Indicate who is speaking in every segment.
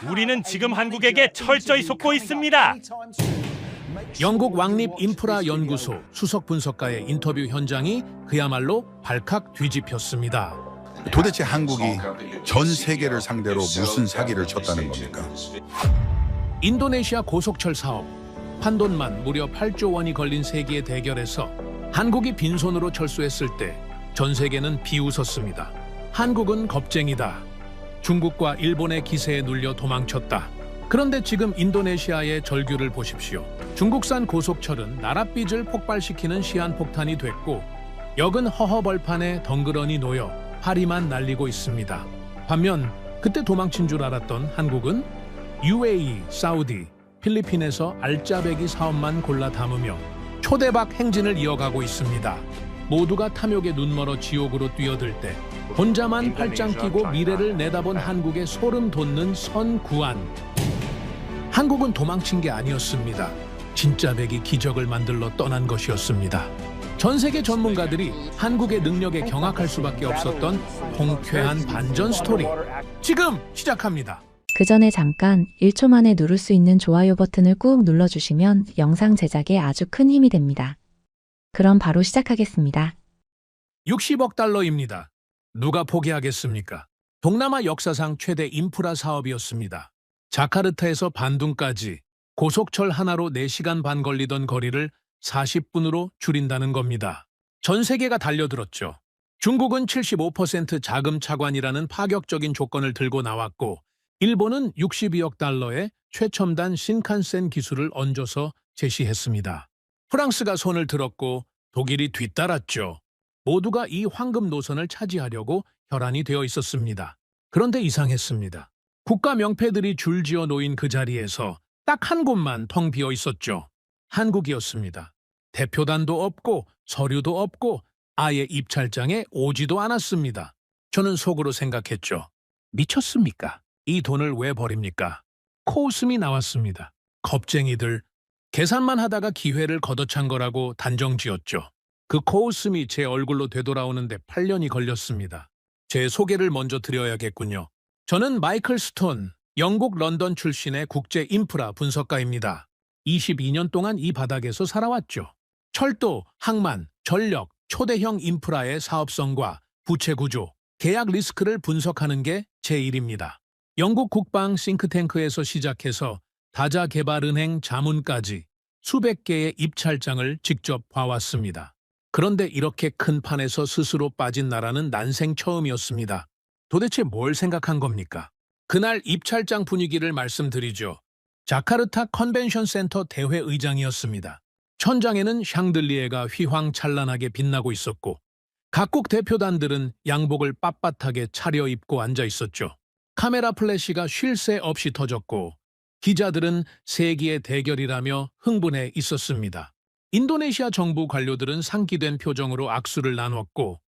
Speaker 1: 우리는 지금 한국에게 철저히 속고 있습니다.
Speaker 2: 영국 왕립 인프라 연구소 수석 분석가의 인터뷰 현장이 그야말로 발칵 뒤집혔습니다.
Speaker 3: 도대체 한국이 전 세계를 상대로 무슨 사기를 쳤다는 겁니까?
Speaker 2: 인도네시아 고속철 사업, 판돈만 무려 8조 원이 걸린 세기의 대결에서 한국이 빈손으로 철수했을 때 전 세계는 비웃었습니다. 한국은 겁쟁이다. 중국과 일본의 기세에 눌려 도망쳤다. 그런데 지금 인도네시아의 절규를 보십시오. 중국산 고속철은 나랏빚을 폭발시키는 시한폭탄이 됐고 역은 허허벌판에 덩그러니 놓여 파리만 날리고 있습니다. 반면 그때 도망친 줄 알았던 한국은 UAE, 사우디, 필리핀에서 알짜배기 사업만 골라 담으며 초대박 행진을 이어가고 있습니다. 모두가 탐욕에 눈멀어 지옥으로 뛰어들 때 혼자만 팔짱 끼고 미래를 내다본 한국의 소름 돋는 선구안. 한국은 도망친 게 아니었습니다. 진짜배기 기적을 만들러 떠난 것이었습니다. 전 세계 전문가들이 한국의 능력에 경악할 수밖에 없었던 통쾌한 반전 스토리. 지금 시작합니다.
Speaker 4: 그 전에 잠깐 1초 만에 누를 수 있는 좋아요 버튼을 꾹 눌러주시면 영상 제작에 아주 큰 힘이 됩니다. 그럼 바로 시작하겠습니다.
Speaker 2: 60억 달러입니다. 누가 포기하겠습니까? 동남아 역사상 최대 인프라 사업이었습니다. 자카르타에서 반둥까지 고속철 하나로 4시간 반 걸리던 거리를 40분으로 줄인다는 겁니다. 전 세계가 달려들었죠. 중국은 75% 자금 차관이라는 파격적인 조건을 들고 나왔고 일본은 62억 달러의 최첨단 신칸센 기술을 얹어서 제시했습니다. 프랑스가 손을 들었고 독일이 뒤따랐죠. 모두가 이 황금 노선을 차지하려고 혈안이 되어 있었습니다. 그런데 이상했습니다. 국가 명패들이 줄지어 놓인 그 자리에서 딱 한 곳만 텅 비어 있었죠. 한국이었습니다. 대표단도 없고 서류도 없고 아예 입찰장에 오지도 않았습니다. 저는 속으로 생각했죠. 미쳤습니까? 이 돈을 왜 버립니까? 코웃음이 나왔습니다. 겁쟁이들. 계산만 하다가 기회를 걷어찬 거라고 단정지었죠. 그 코웃음이 제 얼굴로 되돌아오는데 8년이 걸렸습니다. 제 소개를 먼저 드려야겠군요. 저는 마이클 스톤, 영국 런던 출신의 국제 인프라 분석가입니다. 22년 동안 이 바닥에서 살아왔죠. 철도, 항만, 전력, 초대형 인프라의 사업성과 부채 구조, 계약 리스크를 분석하는 게 제 일입니다. 영국 국방 싱크탱크에서 시작해서 다자개발은행 자문까지 수백 개의 입찰장을 직접 봐왔습니다. 그런데 이렇게 큰 판에서 스스로 빠진 나라는 난생 처음이었습니다. 도대체 뭘 생각한 겁니까? 그날 입찰장 분위기를 말씀드리죠. 자카르타 컨벤션 센터 대회의장이었습니다. 천장에는 샹들리에가 휘황찬란하게 빛나고 있었고 각국 대표단들은 양복을 빳빳하게 차려입고 앉아 있었죠. 카메라 플래시가 쉴 새 없이 터졌고 기자들은 세기의 대결이라며 흥분해 있었습니다. 인도네시아 정부 관료들은 상기된 표정으로 악수를 나눴고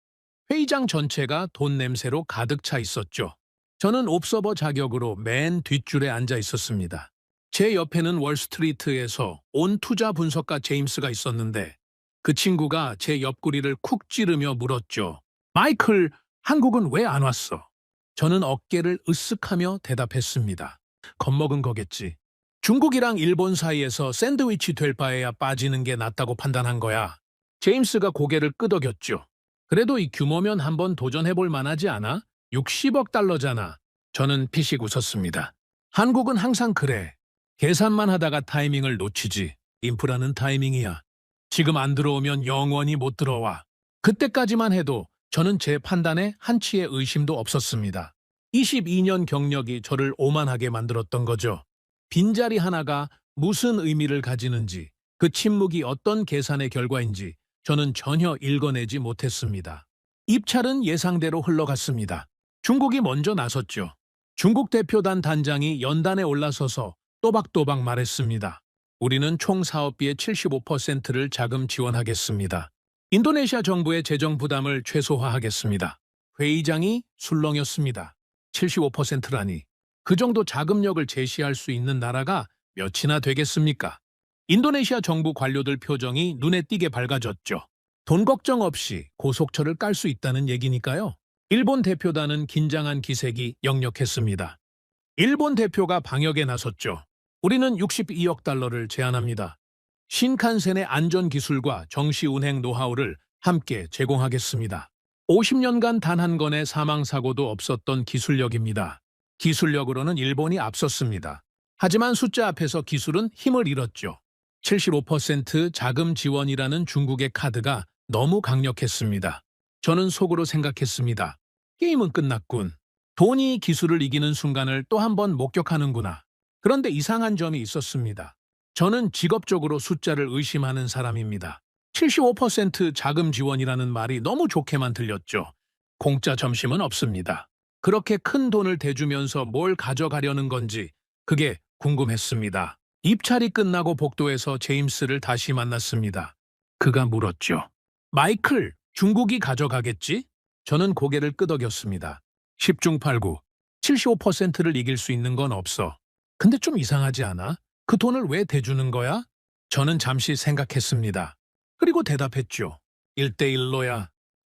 Speaker 2: 회의장 전체가 돈 냄새로 가득 차 있었죠. 저는 옵서버 자격으로 맨 뒷줄에 앉아 있었습니다. 제 옆에는 월스트리트에서 온 투자 분석가 제임스가 있었는데 그 친구가 제 옆구리를 쿡 찌르며 물었죠. 마이클, 한국은 왜 안 왔어? 저는 어깨를 으쓱하며 대답했습니다. 겁먹은 거겠지. 중국이랑 일본 사이에서 샌드위치 될 바에야 빠지는 게 낫다고 판단한 거야. 제임스가 고개를 끄덕였죠. 그래도 이 규모면 한번 도전해볼 만하지 않아? 60억 달러잖아. 저는 피식 웃었습니다. 한국은 항상 그래. 계산만 하다가 타이밍을 놓치지. 인프라는 타이밍이야. 지금 안 들어오면 영원히 못 들어와. 그때까지만 해도 저는 제 판단에 한치의 의심도 없었습니다. 22년 경력이 저를 오만하게 만들었던 거죠. 빈자리 하나가 무슨 의미를 가지는지, 그 침묵이 어떤 계산의 결과인지 저는 전혀 읽어내지 못했습니다. 입찰은 예상대로 흘러갔습니다. 중국이 먼저 나섰죠. 중국 대표단 단장이 연단에 올라서서 또박또박 말했습니다. 우리는 총 사업비의 75%를 자금 지원하겠습니다. 인도네시아 정부의 재정 부담을 최소화하겠습니다. 회의장이 술렁였습니다. 75%라니. 그 정도 자금력을 제시할 수 있는 나라가 몇이나 되겠습니까? 인도네시아 정부 관료들 표정이 눈에 띄게 밝아졌죠. 돈 걱정 없이 고속철을 깔 수 있다는 얘기니까요. 일본 대표단은 긴장한 기색이 역력했습니다. 일본 대표가 방역에 나섰죠. 우리는 62억 달러를 제안합니다. 신칸센의 안전 기술과 정시 운행 노하우를 함께 제공하겠습니다. 50년간 단 한 건의 사망 사고도 없었던 기술력입니다. 기술력으로는 일본이 앞섰습니다. 하지만 숫자 앞에서 기술은 힘을 잃었죠. 75% 자금 지원이라는 중국의 카드가 너무 강력했습니다. 저는 속으로 생각했습니다. 게임은 끝났군. 돈이 기술을 이기는 순간을 또 한 번 목격하는구나. 그런데 이상한 점이 있었습니다. 저는 직업적으로 숫자를 의심하는 사람입니다. 75% 자금 지원이라는 말이 너무 좋게만 들렸죠. 공짜 점심은 없습니다. 그렇게 큰 돈을 대주면서 뭘 가져가려는 건지 그게 궁금했습니다. 입찰이 끝나고 복도에서 제임스를 다시 만났습니다. 그가 물었죠. 마이클, 중국이 가져가겠지? 저는 고개를 끄덕였습니다. 10중 8구, 75%를 이길 수 있는 건 없어. 근데 좀 이상하지 않아? 그 돈을 왜 대주는 거야? 저는 잠시 생각했습니다. 그리고 대답했죠. 1대1로야.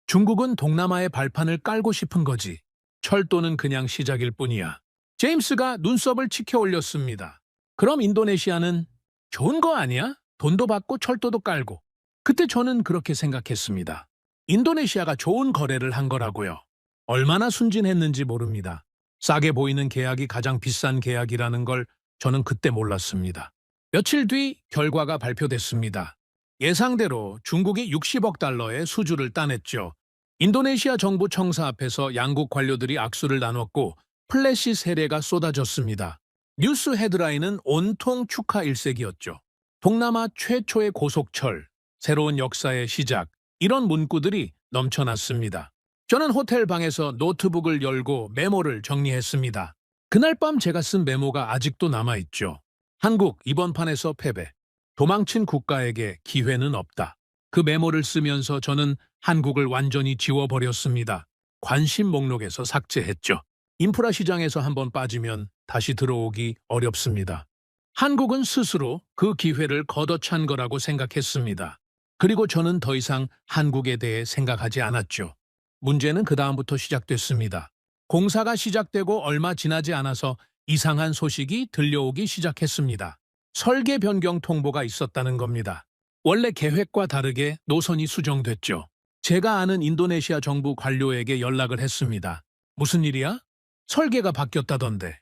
Speaker 2: 중국은 동남아의 발판을 깔고 싶은 거지. 철도는 그냥 시작일 뿐이야. 제임스가 눈썹을 치켜 올렸습니다. 그럼 인도네시아는 좋은 거 아니야? 돈도 받고 철도도 깔고. 그때 저는 그렇게 생각했습니다. 인도네시아가 좋은 거래를 한 거라고요. 얼마나 순진했는지 모릅니다. 싸게 보이는 계약이 가장 비싼 계약이라는 걸 저는 그때 몰랐습니다. 며칠 뒤 결과가 발표됐습니다. 예상대로 중국이 60억 달러의 수주를 따냈죠. 인도네시아 정부 청사 앞에서 양국 관료들이 악수를 나눴고 플래시 세례가 쏟아졌습니다. 뉴스 헤드라인은 온통 축하 일색이었죠. 동남아 최초의 고속철, 새로운 역사의 시작, 이런 문구들이 넘쳐났습니다. 저는 호텔 방에서 노트북을 열고 메모를 정리했습니다. 그날 밤 제가 쓴 메모가 아직도 남아있죠. 한국 이번 판에서 패배. 도망친 국가에게 기회는 없다. 그 메모를 쓰면서 저는 한국을 완전히 지워버렸습니다. 관심 목록에서 삭제했죠. 인프라 시장에서 한번 빠지면 다시 들어오기 어렵습니다. 한국은 스스로 그 기회를 걷어찬 거라고 생각했습니다. 그리고 저는 더 이상 한국에 대해 생각하지 않았죠. 문제는 그 다음부터 시작됐습니다. 공사가 시작되고 얼마 지나지 않아서 이상한 소식이 들려오기 시작했습니다. 설계 변경 통보가 있었다는 겁니다. 원래 계획과 다르게 노선이 수정됐죠. 제가 아는 인도네시아 정부 관료에게 연락을 했습니다. 무슨 일이야? 설계가 바뀌었다던데.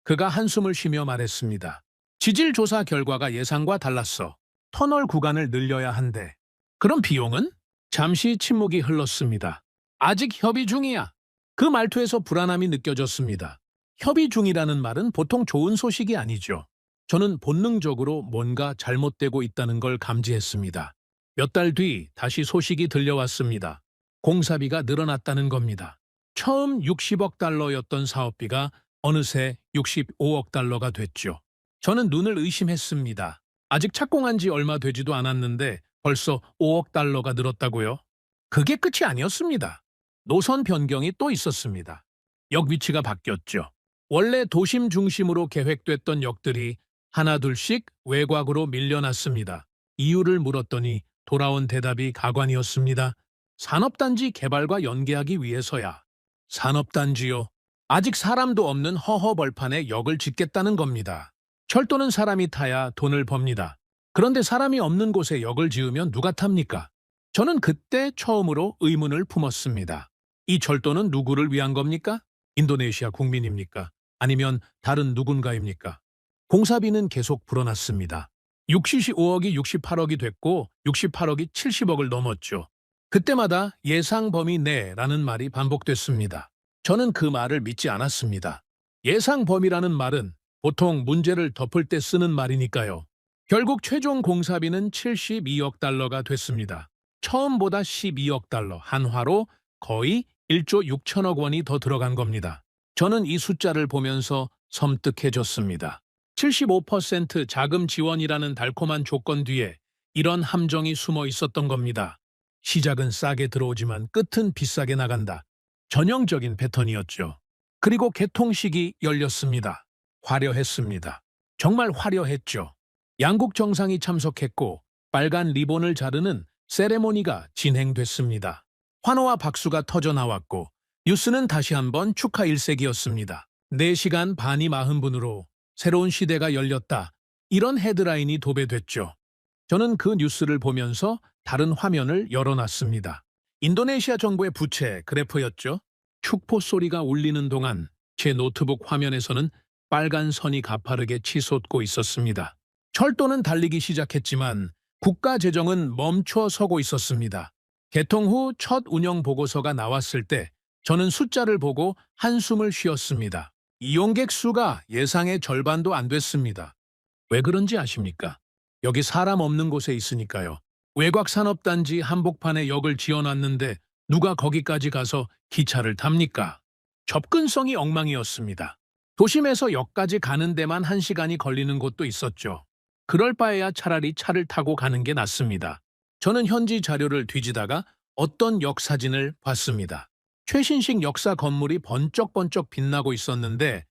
Speaker 2: 그가 한숨을 쉬며 말했습니다. 지질 조사 결과가 예상과 달랐어. 터널 구간을 늘려야 한대. 그럼 비용은? 잠시 침묵이 흘렀습니다. 아직 협의 중이야. 그 말투에서 불안함이 느껴졌습니다. 협의 중이라는 말은 보통 좋은 소식이 아니죠. 저는 본능적으로 뭔가 잘못되고 있다는 걸 감지했습니다. 몇 달 뒤 다시 소식이 들려왔습니다. 공사비가 늘어났다는 겁니다. 처음 60억 달러였던 사업비가 어느새 65억 달러가 됐죠. 저는 눈을 의심했습니다. 아직 착공한 지 얼마 되지도 않았는데 벌써 5억 달러가 늘었다고요? 그게 끝이 아니었습니다. 노선 변경이 또 있었습니다. 역 위치가 바뀌었죠. 원래 도심 중심으로 계획됐던 역들이 하나둘씩 외곽으로 밀려났습니다. 이유를 물었더니 돌아온 대답이 가관이었습니다. 산업단지 개발과 연계하기 위해서야. 산업단지요? 아직 사람도 없는 허허벌판에 역을 짓겠다는 겁니다. 철도는 사람이 타야 돈을 법니다. 그런데 사람이 없는 곳에 역을 지으면 누가 탑니까? 저는 그때 처음으로 의문을 품었습니다. 이 철도는 누구를 위한 겁니까? 인도네시아 국민입니까? 아니면 다른 누군가입니까? 공사비는 계속 불어났습니다. 65억이 68억이 됐고 68억이 70억을 넘었죠. 그때마다 예상 범위 내라는 말이 반복됐습니다. 저는 그 말을 믿지 않았습니다. 예상 범위라는 말은 보통 문제를 덮을 때 쓰는 말이니까요. 결국 최종 공사비는 72억 달러가 됐습니다. 처음보다 12억 달러, 한화로 거의 1조 6천억 원이 더 들어간 겁니다. 저는 이 숫자를 보면서 섬뜩해졌습니다. 75% 자금 지원이라는 달콤한 조건 뒤에 이런 함정이 숨어 있었던 겁니다. 시작은 싸게 들어오지만 끝은 비싸게 나간다. 전형적인 패턴이었죠. 그리고 개통식이 열렸습니다. 화려했습니다. 정말 화려했죠. 양국 정상이 참석했고 빨간 리본을 자르는 세레모니가 진행됐습니다. 환호와 박수가 터져나왔고 뉴스는 다시 한번 축하 일색이었습니다. 4시간 반이 40분으로 새로운 시대가 열렸다. 이런 헤드라인이 도배됐죠. 저는 그 뉴스를 보면서 다른 화면을 열어놨습니다. 인도네시아 정부의 부채 그래프였죠. 축포 소리가 울리는 동안 제 노트북 화면에서는 빨간 선이 가파르게 치솟고 있었습니다. 철도는 달리기 시작했지만 국가 재정은 멈춰 서고 있었습니다. 개통 후 첫 운영 보고서가 나왔을 때 저는 숫자를 보고 한숨을 쉬었습니다. 이용객 수가 예상의 절반도 안 됐습니다. 왜 그런지 아십니까? 여기 사람 없는 곳에 있으니까요. 외곽산업단지 한복판에 역을 지어놨는데 누가 거기까지 가서 기차를 탑니까? 접근성이 엉망이었습니다. 도심에서 역까지 가는 데만 1시간이 걸리는 곳도 있었죠. 그럴 바에야 차라리 차를 타고 가는 게 낫습니다. 저는 현지 자료를 뒤지다가 어떤 역 사진을 봤습니다. 최신식 역사 건물이 번쩍번쩍 빛나고 있었는데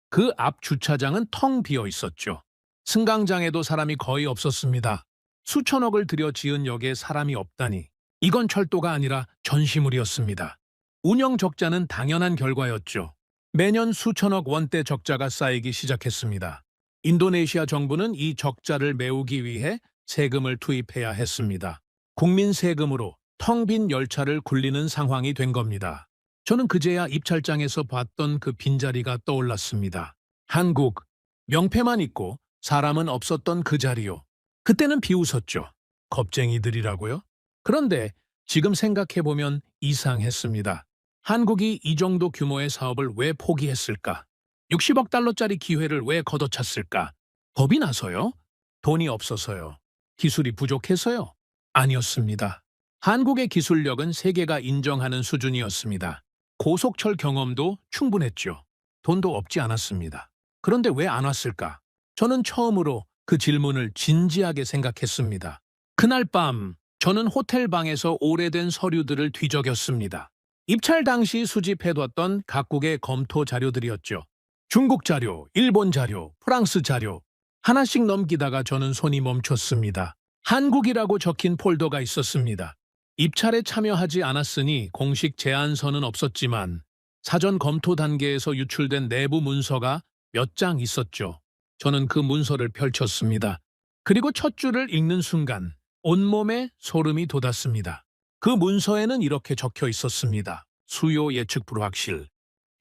Speaker 2: 그 앞 주차장은 텅 비어 있었죠. 승강장에도 사람이 거의 없었습니다. 수천억을 들여 지은 역에 사람이 없다니 이건 철도가 아니라 전시물이었습니다. 운영 적자는 당연한 결과였죠. 매년 수천억 원대 적자가 쌓이기 시작했습니다. 인도네시아 정부는 이 적자를 메우기 위해 세금을 투입해야 했습니다. 국민 세금으로 텅 빈 열차를 굴리는 상황이 된 겁니다. 저는 그제야 입찰장에서 봤던 그 빈자리가 떠올랐습니다. 한국, 명패만 있고 사람은 없었던 그 자리요. 그때는 비웃었죠. 겁쟁이들이라고요? 그런데 지금 생각해보면 이상했습니다. 한국이 이 정도 규모의 사업을 왜 포기했을까? 60억 달러짜리 기회를 왜 걷어찼을까? 겁이 나서요? 돈이 없어서요? 기술이 부족해서요? 아니었습니다. 한국의 기술력은 세계가 인정하는 수준이었습니다. 고속철 경험도 충분했죠. 돈도 없지 않았습니다. 그런데 왜 안 왔을까? 저는 처음으로 그 질문을 진지하게 생각했습니다. 그날 밤 저는 호텔 방에서 오래된 서류들을 뒤적였습니다. 입찰 당시 수집해뒀던 각국의 검토 자료들이었죠. 중국 자료, 일본 자료, 프랑스 자료. 하나씩 넘기다가 저는 손이 멈췄습니다. 한국이라고 적힌 폴더가 있었습니다. 입찰에 참여하지 않았으니 공식 제안서는 없었지만 사전 검토 단계에서 유출된 내부 문서가 몇 장 있었죠. 저는 그 문서를 펼쳤습니다. 그리고 첫 줄을 읽는 순간 온몸에 소름이 돋았습니다. 그 문서에는 이렇게 적혀 있었습니다. 수요 예측 불확실.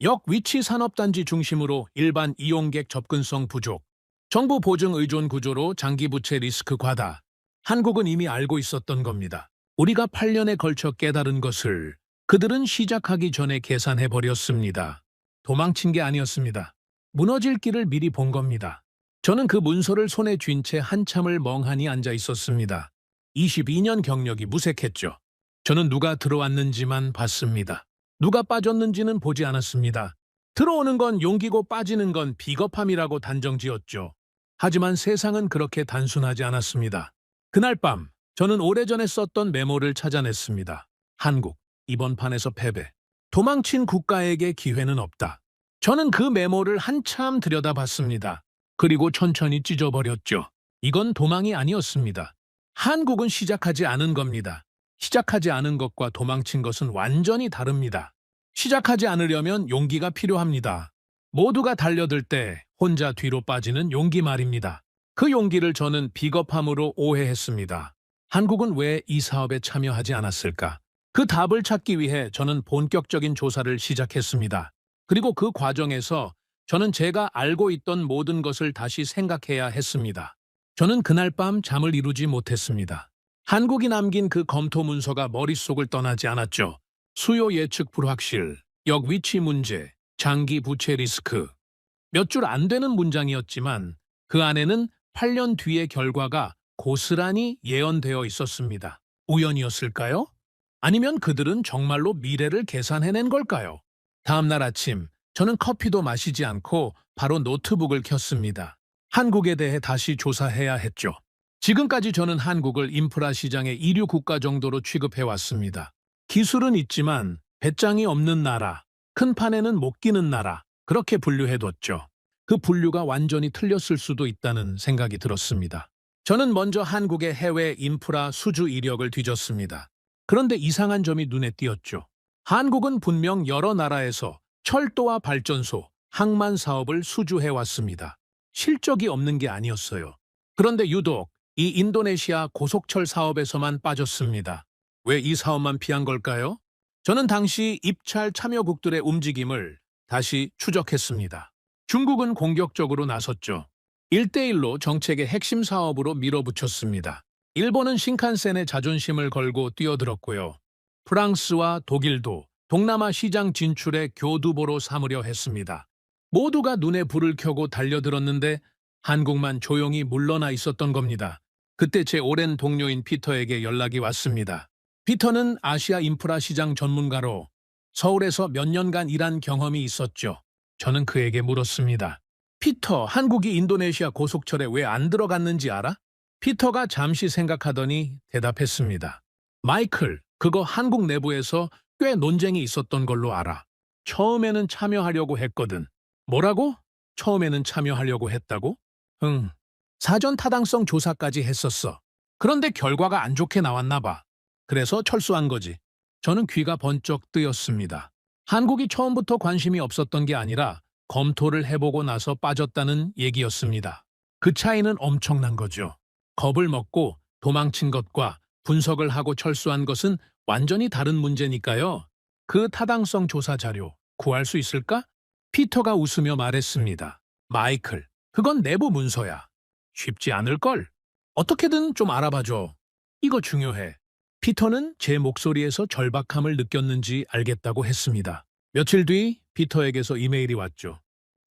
Speaker 2: 역 위치 산업단지 중심으로 일반 이용객 접근성 부족. 정부 보증 의존 구조로 장기 부채 리스크 과다. 한국은 이미 알고 있었던 겁니다. 우리가 8년에 걸쳐 깨달은 것을 그들은 시작하기 전에 계산해버렸습니다. 도망친 게 아니었습니다. 무너질 길을 미리 본 겁니다. 저는 그 문서를 손에 쥔 채 한참을 멍하니 앉아 있었습니다. 22년 경력이 무색했죠. 저는 누가 들어왔는지만 봤습니다. 누가 빠졌는지는 보지 않았습니다. 들어오는 건 용기고 빠지는 건 비겁함이라고 단정지었죠. 하지만 세상은 그렇게 단순하지 않았습니다. 그날 밤 저는 오래전에 썼던 메모를 찾아냈습니다. 한국, 이번 판에서 패배. 도망친 국가에게 기회는 없다. 저는 그 메모를 한참 들여다봤습니다. 그리고 천천히 찢어버렸죠. 이건 도망이 아니었습니다. 한국은 시작하지 않은 겁니다. 시작하지 않은 것과 도망친 것은 완전히 다릅니다. 시작하지 않으려면 용기가 필요합니다. 모두가 달려들 때 혼자 뒤로 빠지는 용기 말입니다. 그 용기를 저는 비겁함으로 오해했습니다. 한국은 왜 이 사업에 참여하지 않았을까? 그 답을 찾기 위해 저는 본격적인 조사를 시작했습니다. 그리고 그 과정에서 저는 제가 알고 있던 모든 것을 다시 생각해야 했습니다. 저는 그날 밤 잠을 이루지 못했습니다. 한국이 남긴 그 검토 문서가 머릿속을 떠나지 않았죠. 수요 예측 불확실, 역 위치 문제, 장기 부채 리스크. 몇 줄 안 되는 문장이었지만 그 안에는 8년 뒤의 결과가 고스란히 예언되어 있었습니다. 우연이었을까요? 아니면 그들은 정말로 미래를 계산해낸 걸까요? 다음 날 아침 저는 커피도 마시지 않고 바로 노트북을 켰습니다. 한국에 대해 다시 조사해야 했죠. 지금까지 저는 한국을 인프라 시장의 이류 국가 정도로 취급해왔습니다. 기술은 있지만 배짱이 없는 나라, 큰 판에는 못 끼는 나라, 그렇게 분류해뒀죠. 그 분류가 완전히 틀렸을 수도 있다는 생각이 들었습니다. 저는 먼저 한국의 해외 인프라 수주 이력을 뒤졌습니다. 그런데 이상한 점이 눈에 띄었죠. 한국은 분명 여러 나라에서 철도와 발전소, 항만 사업을 수주해 왔습니다. 실적이 없는 게 아니었어요. 그런데 유독 이 인도네시아 고속철 사업에서만 빠졌습니다. 왜 이 사업만 피한 걸까요? 저는 당시 입찰 참여국들의 움직임을 다시 추적했습니다. 중국은 공격적으로 나섰죠. 1대1로 정책의 핵심 사업으로 밀어붙였습니다. 일본은 신칸센의 자존심을 걸고 뛰어들었고요. 프랑스와 독일도 동남아 시장 진출에 교두보로 삼으려 했습니다. 모두가 눈에 불을 켜고 달려들었는데 한국만 조용히 물러나 있었던 겁니다. 그때 제 오랜 동료인 피터에게 연락이 왔습니다. 피터는 아시아 인프라 시장 전문가로 서울에서 몇 년간 일한 경험이 있었죠. 저는 그에게 물었습니다. 피터, 한국이 인도네시아 고속철에 왜 안 들어갔는지 알아? 피터가 잠시 생각하더니 대답했습니다. 마이클, 그거 한국 내부에서 꽤 논쟁이 있었던 걸로 알아. 처음에는 참여하려고 했거든. 뭐라고? 처음에는 참여하려고 했다고? 응. 사전 타당성 조사까지 했었어. 그런데 결과가 안 좋게 나왔나 봐. 그래서 철수한 거지. 저는 귀가 번쩍 뜨였습니다. 한국이 처음부터 관심이 없었던 게 아니라 검토를 해보고 나서 빠졌다는 얘기였습니다. 그 차이는 엄청난 거죠. 겁을 먹고 도망친 것과 분석을 하고 철수한 것은 완전히 다른 문제니까요. 그 타당성 조사 자료 구할 수 있을까? 피터가 웃으며 말했습니다. 마이클, 그건 내부 문서야. 쉽지 않을걸? 어떻게든 좀 알아봐줘. 이거 중요해. 피터는 제 목소리에서 절박함을 느꼈는지 알겠다고 했습니다. 며칠 뒤 피터에게서 이메일이 왔죠.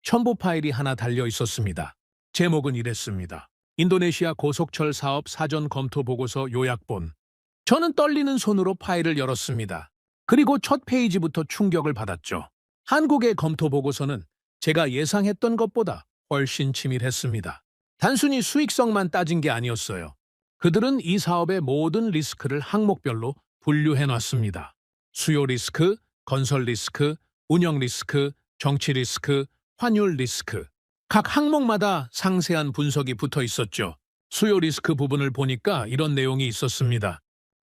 Speaker 2: 첨부 파일이 하나 달려 있었습니다. 제목은 이랬습니다. 인도네시아 고속철 사업 사전 검토 보고서 요약본. 저는 떨리는 손으로 파일을 열었습니다. 그리고 첫 페이지부터 충격을 받았죠. 한국의 검토 보고서는 제가 예상했던 것보다 훨씬 치밀했습니다. 단순히 수익성만 따진 게 아니었어요. 그들은 이 사업의 모든 리스크를 항목별로 분류해놨습니다. 수요 리스크, 건설 리스크, 운영 리스크, 정치 리스크, 환율 리스크. 각 항목마다 상세한 분석이 붙어 있었죠. 수요 리스크 부분을 보니까 이런 내용이 있었습니다.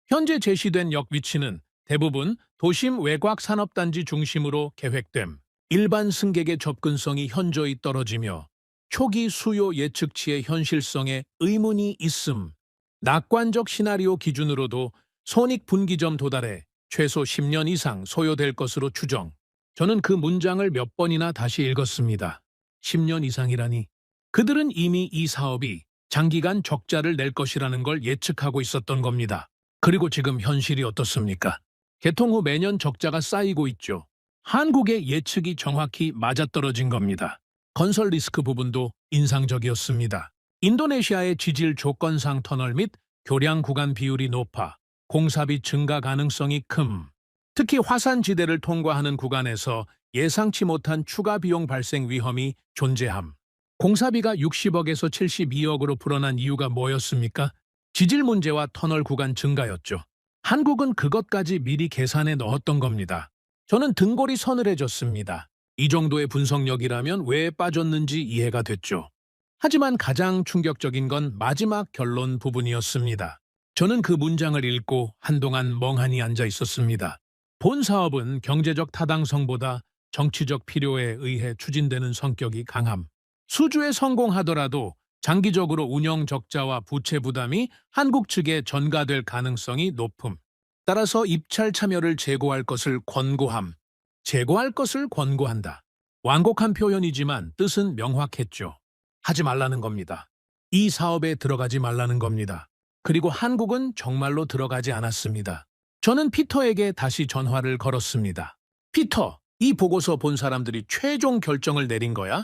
Speaker 2: 현재 제시된 역 위치는 대부분 도심 외곽 산업단지 중심으로 계획됨. 일반 승객의 접근성이 현저히 떨어지며 초기 수요 예측치의 현실성에 의문이 있음. 낙관적 시나리오 기준으로도 손익분기점 도달에 최소 10년 이상 소요될 것으로 추정. 저는 그 문장을 몇 번이나 다시 읽었습니다. 10년 이상이라니. 그들은 이미 이 사업이 장기간 적자를 낼 것이라는 걸 예측하고 있었던 겁니다. 그리고 지금 현실이 어떻습니까? 개통 후 매년 적자가 쌓이고 있죠. 한국의 예측이 정확히 맞아떨어진 겁니다. 건설 리스크 부분도 인상적이었습니다. 인도네시아의 지질 조건상 터널 및 교량 구간 비율이 높아 공사비 증가 가능성이 큼. 특히 화산지대를 통과하는 구간에서 예상치 못한 추가 비용 발생 위험이 존재함. 공사비가 60억에서 72억으로 불어난 이유가 뭐였습니까? 지질 문제와 터널 구간 증가였죠. 한국은 그것까지 미리 계산해 넣었던 겁니다. 저는 등골이 서늘해졌습니다. 이 정도의 분석력이라면 왜 빠졌는지 이해가 됐죠. 하지만 가장 충격적인 건 마지막 결론 부분이었습니다. 저는 그 문장을 읽고 한동안 멍하니 앉아 있었습니다. 본 사업은 경제적 타당성보다 정치적 필요에 의해 추진되는 성격이 강함. 수주에 성공하더라도 장기적으로 운영 적자와 부채 부담이 한국 측에 전가될 가능성이 높음. 따라서 입찰 참여를 재고할 것을 권고함. 재고할 것을 권고한다. 완곡한 표현이지만 뜻은 명확했죠. 하지 말라는 겁니다. 이 사업에 들어가지 말라는 겁니다. 그리고 한국은 정말로 들어가지 않았습니다. 저는 피터에게 다시 전화를 걸었습니다. 피터, 이 보고서 본 사람들이 최종 결정을 내린 거야?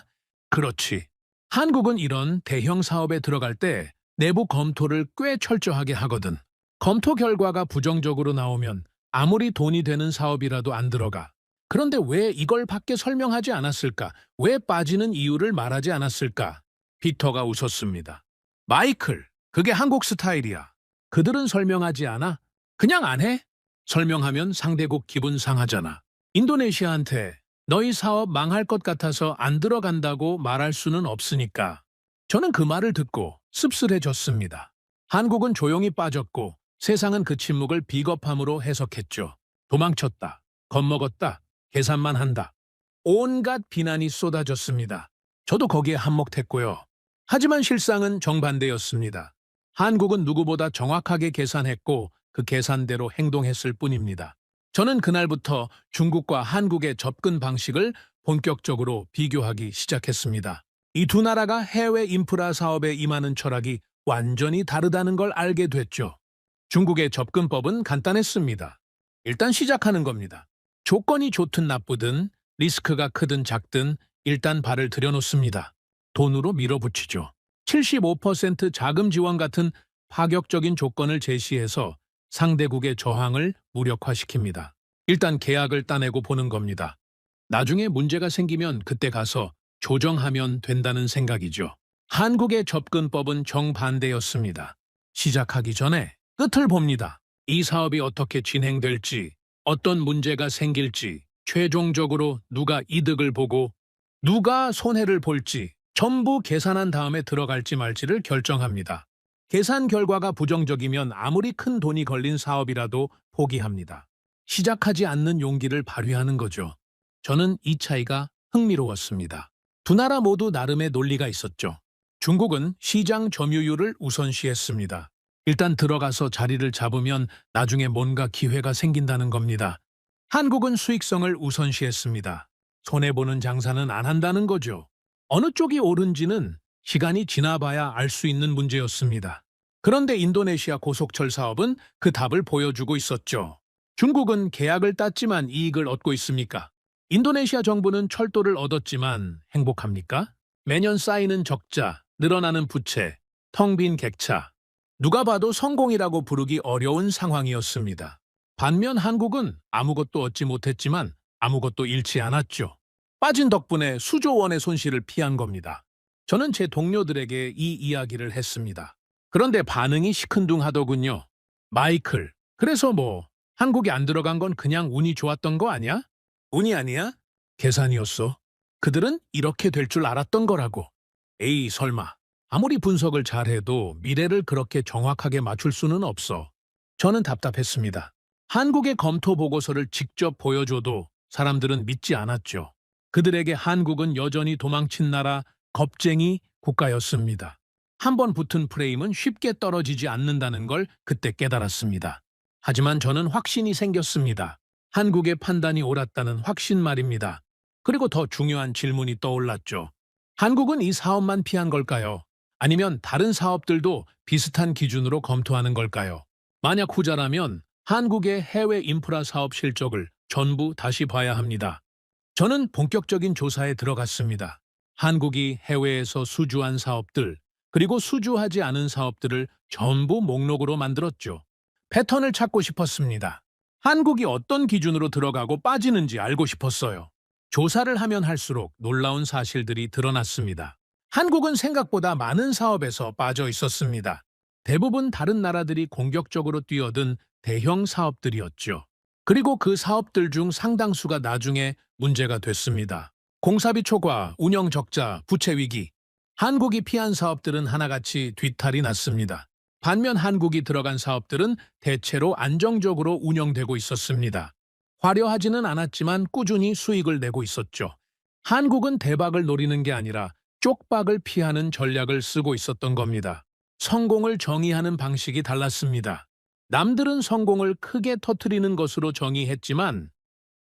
Speaker 2: 그렇지. 한국은 이런 대형 사업에 들어갈 때 내부 검토를 꽤 철저하게 하거든. 검토 결과가 부정적으로 나오면 아무리 돈이 되는 사업이라도 안 들어가. 그런데 왜 이걸 밖에 설명하지 않았을까? 왜 빠지는 이유를 말하지 않았을까? 피터가 웃었습니다. 마이클, 그게 한국 스타일이야. 그들은 설명하지 않아? 그냥 안 해? 설명하면 상대국 기분 상하잖아. 인도네시아한테 너희 사업 망할 것 같아서 안 들어간다고 말할 수는 없으니까. 저는 그 말을 듣고 씁쓸해졌습니다. 한국은 조용히 빠졌고 세상은 그 침묵을 비겁함으로 해석했죠. 도망쳤다. 겁먹었다. 계산만 한다. 온갖 비난이 쏟아졌습니다. 저도 거기에 한몫했고요. 하지만 실상은 정반대였습니다. 한국은 누구보다 정확하게 계산했고 그 계산대로 행동했을 뿐입니다. 저는 그날부터 중국과 한국의 접근 방식을 본격적으로 비교하기 시작했습니다. 이 두 나라가 해외 인프라 사업에 임하는 철학이 완전히 다르다는 걸 알게 됐죠. 중국의 접근법은 간단했습니다. 일단 시작하는 겁니다. 조건이 좋든 나쁘든 리스크가 크든 작든 일단 발을 들여놓습니다. 돈으로 밀어붙이죠. 75% 자금 지원 같은 파격적인 조건을 제시해서 상대국의 저항을 무력화시킵니다. 일단 계약을 따내고 보는 겁니다. 나중에 문제가 생기면 그때 가서 조정하면 된다는 생각이죠. 한국의 접근법은 정반대였습니다. 시작하기 전에 끝을 봅니다. 이 사업이 어떻게 진행될지, 어떤 문제가 생길지, 최종적으로 누가 이득을 보고 누가 손해를 볼지 전부 계산한 다음에 들어갈지 말지를 결정합니다. 계산 결과가 부정적이면 아무리 큰 돈이 걸린 사업이라도 포기합니다. 시작하지 않는 용기를 발휘하는 거죠. 저는 이 차이가 흥미로웠습니다. 두 나라 모두 나름의 논리가 있었죠. 중국은 시장 점유율을 우선시했습니다. 일단 들어가서 자리를 잡으면 나중에 뭔가 기회가 생긴다는 겁니다. 한국은 수익성을 우선시했습니다. 손해보는 장사는 안 한다는 거죠. 어느 쪽이 옳은지는 시간이 지나봐야 알 수 있는 문제였습니다. 그런데 인도네시아 고속철 사업은 그 답을 보여주고 있었죠. 중국은 계약을 땄지만 이익을 얻고 있습니까? 인도네시아 정부는 철도를 얻었지만 행복합니까? 매년 쌓이는 적자, 늘어나는 부채, 텅 빈 객차. 누가 봐도 성공이라고 부르기 어려운 상황이었습니다. 반면 한국은 아무것도 얻지 못했지만 아무것도 잃지 않았죠. 빠진 덕분에 수조 원의 손실을 피한 겁니다. 저는 제 동료들에게 이 이야기를 했습니다. 그런데 반응이 시큰둥하더군요. 마이클, 그래서 한국이 안 들어간 건 그냥 운이 좋았던 거 아니야? 운이 아니야? 계산이었어. 그들은 이렇게 될 줄 알았던 거라고. 에이, 설마. 아무리 분석을 잘해도 미래를 그렇게 정확하게 맞출 수는 없어. 저는 답답했습니다. 한국의 검토 보고서를 직접 보여줘도 사람들은 믿지 않았죠. 그들에게 한국은 여전히 도망친 나라, 겁쟁이 국가였습니다. 한번 붙은 프레임은 쉽게 떨어지지 않는다는 걸 그때 깨달았습니다. 하지만 저는 확신이 생겼습니다. 한국의 판단이 옳았다는 확신 말입니다. 그리고 더 중요한 질문이 떠올랐죠. 한국은 이 사업만 피한 걸까요? 아니면 다른 사업들도 비슷한 기준으로 검토하는 걸까요? 만약 후자라면 한국의 해외 인프라 사업 실적을 전부 다시 봐야 합니다. 저는 본격적인 조사에 들어갔습니다. 한국이 해외에서 수주한 사업들, 그리고 수주하지 않은 사업들을 전부 목록으로 만들었죠. 패턴을 찾고 싶었습니다. 한국이 어떤 기준으로 들어가고 빠지는지 알고 싶었어요. 조사를 하면 할수록 놀라운 사실들이 드러났습니다. 한국은 생각보다 많은 사업에서 빠져 있었습니다. 대부분 다른 나라들이 공격적으로 뛰어든 대형 사업들이었죠. 그리고 그 사업들 중 상당수가 나중에 문제가 됐습니다. 공사비 초과, 운영 적자, 부채 위기. 한국이 피한 사업들은 하나같이 뒤탈이 났습니다. 반면 한국이 들어간 사업들은 대체로 안정적으로 운영되고 있었습니다. 화려하지는 않았지만 꾸준히 수익을 내고 있었죠. 한국은 대박을 노리는 게 아니라 쪽박을 피하는 전략을 쓰고 있었던 겁니다. 성공을 정의하는 방식이 달랐습니다. 남들은 성공을 크게 터뜨리는 것으로 정의했지만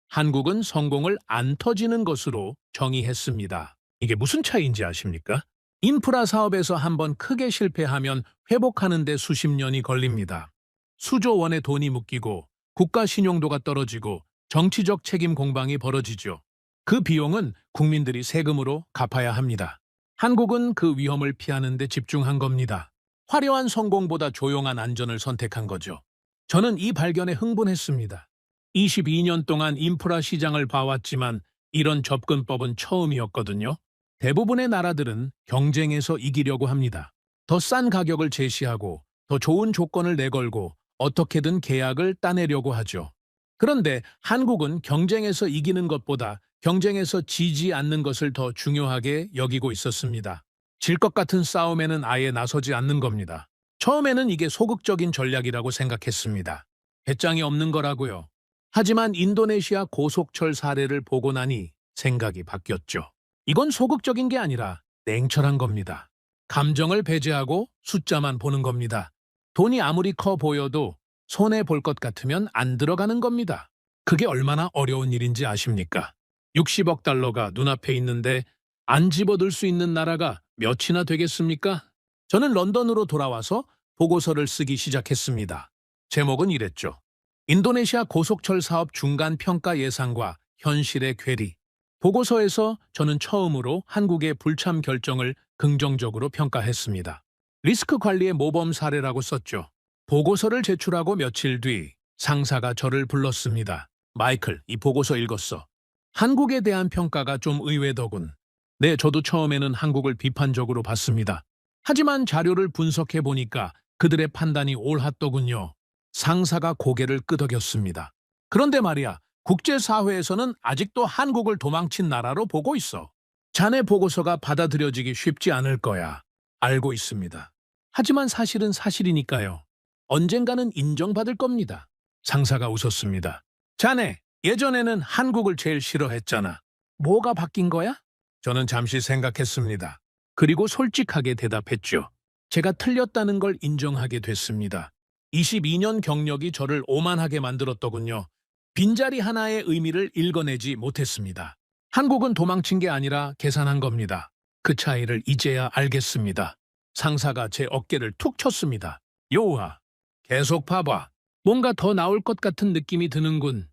Speaker 2: 한국은 성공을 안 터지는 것으로 정의했습니다. 이게 무슨 차이인지 아십니까? 인프라 사업에서 한번 크게 실패하면 회복하는 데 수십 년이 걸립니다. 수조 원의 돈이 묶이고 국가 신용도가 떨어지고 정치적 책임 공방이 벌어지죠. 그 비용은 국민들이 세금으로 갚아야 합니다. 한국은 그 위험을 피하는 데 집중한 겁니다. 화려한 성공보다 조용한 안전을 선택한 거죠. 저는 이 발견에 흥분했습니다. 22년 동안 인프라 시장을 봐왔지만 이런 접근법은 처음이었거든요. 대부분의 나라들은 경쟁에서 이기려고 합니다. 더 싼 가격을 제시하고 더 좋은 조건을 내걸고 어떻게든 계약을 따내려고 하죠. 그런데 한국은 경쟁에서 이기는 것보다 경쟁에서 지지 않는 것을 더 중요하게 여기고 있었습니다. 질 것 같은 싸움에는 아예 나서지 않는 겁니다. 처음에는 이게 소극적인 전략이라고 생각했습니다. 배짱이 없는 거라고요. 하지만 인도네시아 고속철 사례를 보고 나니 생각이 바뀌었죠. 이건 소극적인 게 아니라 냉철한 겁니다. 감정을 배제하고 숫자만 보는 겁니다. 돈이 아무리 커 보여도 손해 볼 것 같으면 안 들어가는 겁니다. 그게 얼마나 어려운 일인지 아십니까? 60억 달러가 눈앞에 있는데 안 집어들 수 있는 나라가 몇이나 되겠습니까? 저는 런던으로 돌아와서 보고서를 쓰기 시작했습니다. 제목은 이랬죠. 인도네시아 고속철 사업 중간 평가 예상과 현실의 괴리. 보고서에서 저는 처음으로 한국의 불참 결정을 긍정적으로 평가했습니다. 리스크 관리의 모범 사례라고 썼죠. 보고서를 제출하고 며칠 뒤 상사가 저를 불렀습니다. 마이클, 이 보고서 읽었어. 한국에 대한 평가가 좀 의외더군. 네, 저도 처음에는 한국을 비판적으로 봤습니다. 하지만 자료를 분석해 보니까 그들의 판단이 옳았더군요. 상사가 고개를 끄덕였습니다. 그런데 말이야, 국제사회에서는 아직도 한국을 도망친 나라로 보고 있어. 자네 보고서가 받아들여지기 쉽지 않을 거야. 알고 있습니다. 하지만 사실은 사실이니까요. 언젠가는 인정받을 겁니다. 상사가 웃었습니다. 자네, 예전에는 한국을 제일 싫어했잖아. 뭐가 바뀐 거야? 저는 잠시 생각했습니다. 그리고 솔직하게 대답했죠. 제가 틀렸다는 걸 인정하게 됐습니다. 22년 경력이 저를 오만하게 만들었더군요. 빈자리 하나의 의미를 읽어내지 못했습니다. 한국은 도망친 게 아니라 계산한 겁니다. 그 차이를 이제야 알겠습니다. 상사가 제 어깨를 툭 쳤습니다. 요하, 계속 봐봐. 뭔가 더 나올 것 같은 느낌이 드는군.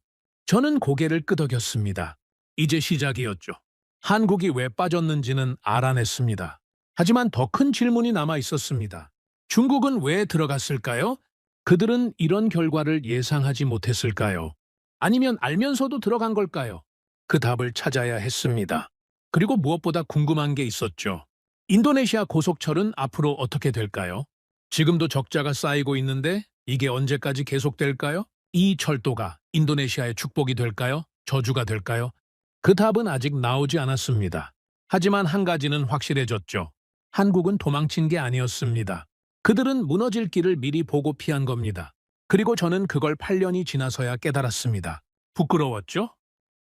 Speaker 2: 저는 고개를 끄덕였습니다. 이제 시작이었죠. 한국이 왜 빠졌는지는 알아냈습니다. 하지만 더 큰 질문이 남아 있었습니다. 중국은 왜 들어갔을까요? 그들은 이런 결과를 예상하지 못했을까요? 아니면 알면서도 들어간 걸까요? 그 답을 찾아야 했습니다. 그리고 무엇보다 궁금한 게 있었죠. 인도네시아 고속철은 앞으로 어떻게 될까요? 지금도 적자가 쌓이고 있는데 이게 언제까지 계속될까요? 이 철도가 인도네시아의 축복이 될까요? 저주가 될까요? 그 답은 아직 나오지 않았습니다. 하지만 한 가지는 확실해졌죠. 한국은 도망친 게 아니었습니다. 그들은 무너질 길을 미리 보고 피한 겁니다. 그리고 저는 그걸 8년이 지나서야 깨달았습니다. 부끄러웠죠?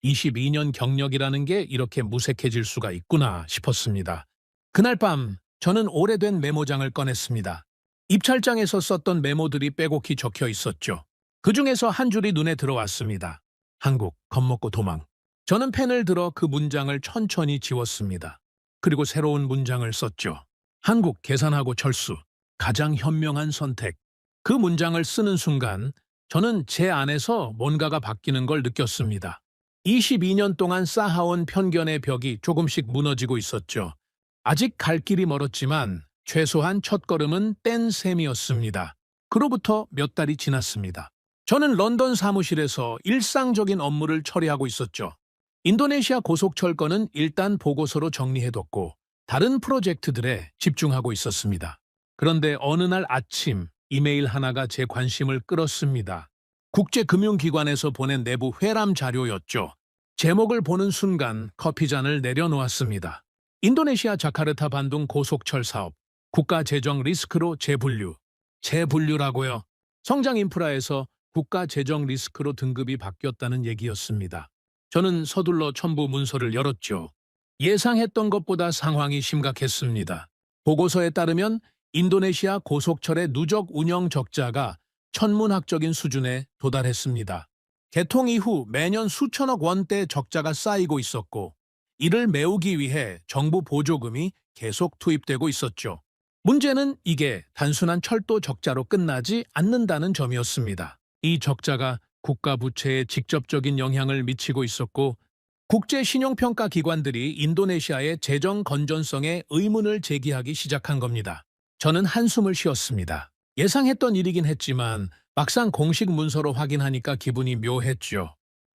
Speaker 2: 22년 경력이라는 게 이렇게 무색해질 수가 있구나 싶었습니다. 그날 밤 저는 오래된 메모장을 꺼냈습니다. 입찰장에서 썼던 메모들이 빼곡히 적혀 있었죠. 그 중에서 한 줄이 눈에 들어왔습니다. 한국, 겁먹고 도망. 저는 펜을 들어 그 문장을 천천히 지웠습니다. 그리고 새로운 문장을 썼죠. 한국, 계산하고 철수. 가장 현명한 선택. 그 문장을 쓰는 순간 저는 제 안에서 뭔가가 바뀌는 걸 느꼈습니다. 22년 동안 쌓아온 편견의 벽이 조금씩 무너지고 있었죠. 아직 갈 길이 멀었지만 최소한 첫걸음은 뗀 셈이었습니다. 그로부터 몇 달이 지났습니다. 저는 런던 사무실에서 일상적인 업무를 처리하고 있었죠. 인도네시아 고속철 건은 일단 보고서로 정리해뒀고 다른 프로젝트들에 집중하고 있었습니다. 그런데 어느 날 아침 이메일 하나가 제 관심을 끌었습니다. 국제금융기관에서 보낸 내부 회람 자료였죠. 제목을 보는 순간 커피잔을 내려놓았습니다. 인도네시아 자카르타 반둥 고속철 사업, 국가 재정 리스크로 재분류. 재분류라고요? 성장 인프라에서 국가 재정 리스크로 등급이 바뀌었다는 얘기였습니다. 저는 서둘러 첨부 문서를 열었죠. 예상했던 것보다 상황이 심각했습니다. 보고서에 따르면 인도네시아 고속철의 누적 운영 적자가 천문학적인 수준에 도달했습니다. 개통 이후 매년 수천억 원대 적자가 쌓이고 있었고 이를 메우기 위해 정부 보조금이 계속 투입되고 있었죠. 문제는 이게 단순한 철도 적자로 끝나지 않는다는 점이었습니다. 이 적자가 국가 부채에 직접적인 영향을 미치고 있었고 국제 신용평가 기관들이 인도네시아의 재정 건전성에 의문을 제기하기 시작한 겁니다. 저는 한숨을 쉬었습니다. 예상했던 일이긴 했지만 막상 공식 문서로 확인하니까 기분이 묘했죠.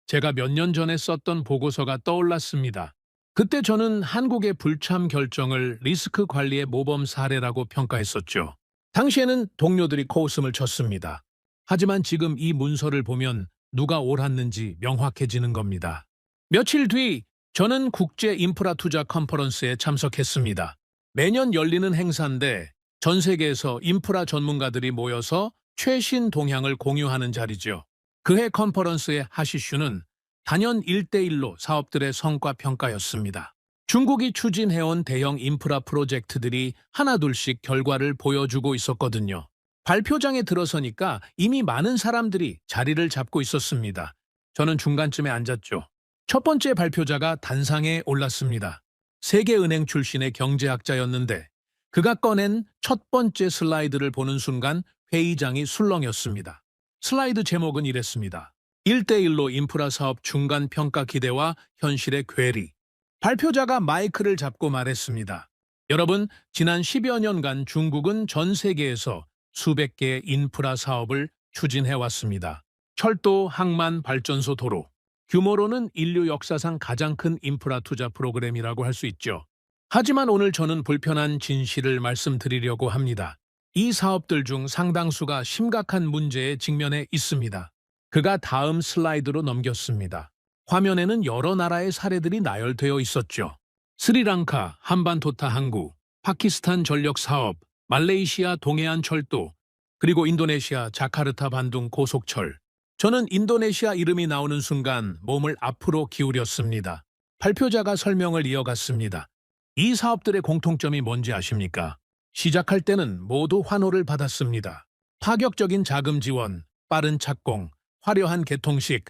Speaker 2: 제가 몇 년 전에 썼던 보고서가 떠올랐습니다. 그때 저는 한국의 불참 결정을 리스크 관리의 모범 사례라고 평가했었죠. 당시에는 동료들이 코웃음을 쳤습니다. 하지만 지금 이 문서를 보면 누가 옳았는지 명확해지는 겁니다. 며칠 뒤 저는 국제 인프라 투자 컨퍼런스에 참석했습니다. 매년 열리는 행사인데 전 세계에서 인프라 전문가들이 모여서 최신 동향을 공유하는 자리죠. 그해 컨퍼런스의 하시슈는 단연 1대1로 사업들의 성과 평가였습니다. 중국이 추진해온 대형 인프라 프로젝트들이 하나둘씩 결과를 보여주고 있었거든요. 발표장에 들어서니까 이미 많은 사람들이 자리를 잡고 있었습니다. 저는 중간쯤에 앉았죠. 첫 번째 발표자가 단상에 올랐습니다. 세계은행 출신의 경제학자였는데 그가 꺼낸 첫 번째 슬라이드를 보는 순간 회의장이 술렁였습니다. 슬라이드 제목은 이랬습니다. 1대1로 인프라 사업 중간 평가 기대와 현실의 괴리. 발표자가 마이크를 잡고 말했습니다. 여러분, 지난 10여 년간 중국은 전 세계에서 수백 개의 인프라 사업을 추진해왔습니다. 철도, 항만, 발전소, 도로. 규모로는 인류 역사상 가장 큰 인프라 투자 프로그램이라고 할 수 있죠. 하지만 오늘 저는 불편한 진실을 말씀드리려고 합니다. 이 사업들 중 상당수가 심각한 문제에 직면해 있습니다. 그가 다음 슬라이드로 넘겼습니다. 화면에는 여러 나라의 사례들이 나열되어 있었죠. 스리랑카, 한반도타 항구, 파키스탄 전력 사업, 말레이시아 동해안 철도, 그리고 인도네시아 자카르타 반둥 고속철. 저는 인도네시아 이름이 나오는 순간 몸을 앞으로 기울였습니다. 발표자가 설명을 이어갔습니다. 이 사업들의 공통점이 뭔지 아십니까? 시작할 때는 모두 환호를 받았습니다. 파격적인 자금 지원, 빠른 착공, 화려한 개통식.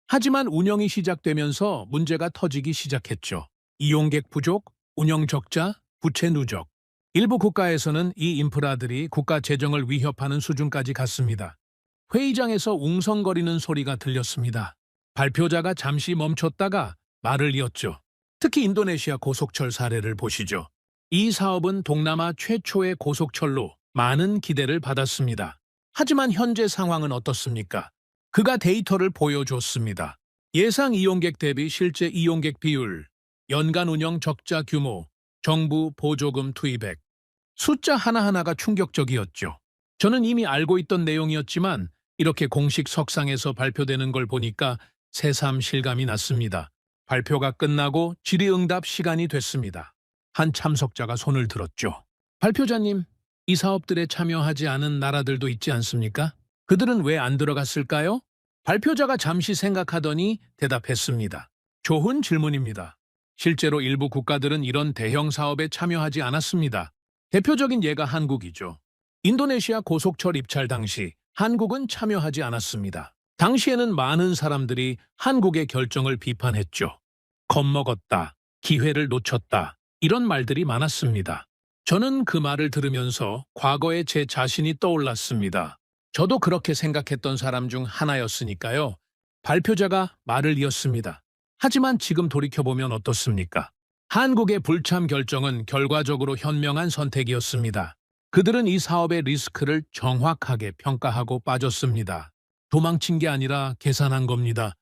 Speaker 2: 하지만 운영이 시작되면서 문제가 터지기 시작했죠. 이용객 부족, 운영 적자, 부채 누적. 일부 국가에서는 이 인프라들이 국가 재정을 위협하는 수준까지 갔습니다. 회의장에서 웅성거리는 소리가 들렸습니다. 발표자가 잠시 멈췄다가 말을 이었죠. 특히 인도네시아 고속철 사례를 보시죠. 이 사업은 동남아 최초의 고속철로 많은 기대를 받았습니다. 하지만 현재 상황은 어떻습니까? 그가 데이터를 보여줬습니다. 예상 이용객 대비 실제 이용객 비율, 연간 운영 적자 규모, 정부 보조금 투입액. 숫자 하나하나가 충격적이었죠. 저는 이미 알고 있던 내용이었지만 이렇게 공식 석상에서 발표되는 걸 보니까 새삼 실감이 났습니다. 발표가 끝나고 질의응답 시간이 됐습니다. 한 참석자가 손을 들었죠. 발표자님, 이 사업들에 참여하지 않은 나라들도 있지 않습니까? 그들은 왜 안 들어갔을까요? 발표자가 잠시 생각하더니 대답했습니다. 좋은 질문입니다. 실제로 일부 국가들은 이런 대형 사업에 참여하지 않았습니다. 대표적인 예가 한국이죠. 인도네시아 고속철 입찰 당시 한국은 참여하지 않았습니다. 당시에는 많은 사람들이 한국의 결정을 비판했죠. 겁먹었다, 기회를 놓쳤다, 이런 말들이 많았습니다. 저는 그 말을 들으면서 과거의 제 자신이 떠올랐습니다. 저도 그렇게 생각했던 사람 중 하나였으니까요. 발표자가 말을 이었습니다. 하지만 지금 돌이켜보면 어떻습니까? 한국의 불참 결정은 결과적으로 현명한 선택이었습니다. 그들은 이 사업의 리스크를 정확하게 평가하고 빠졌습니다. 도망친 게 아니라 계산한 겁니다.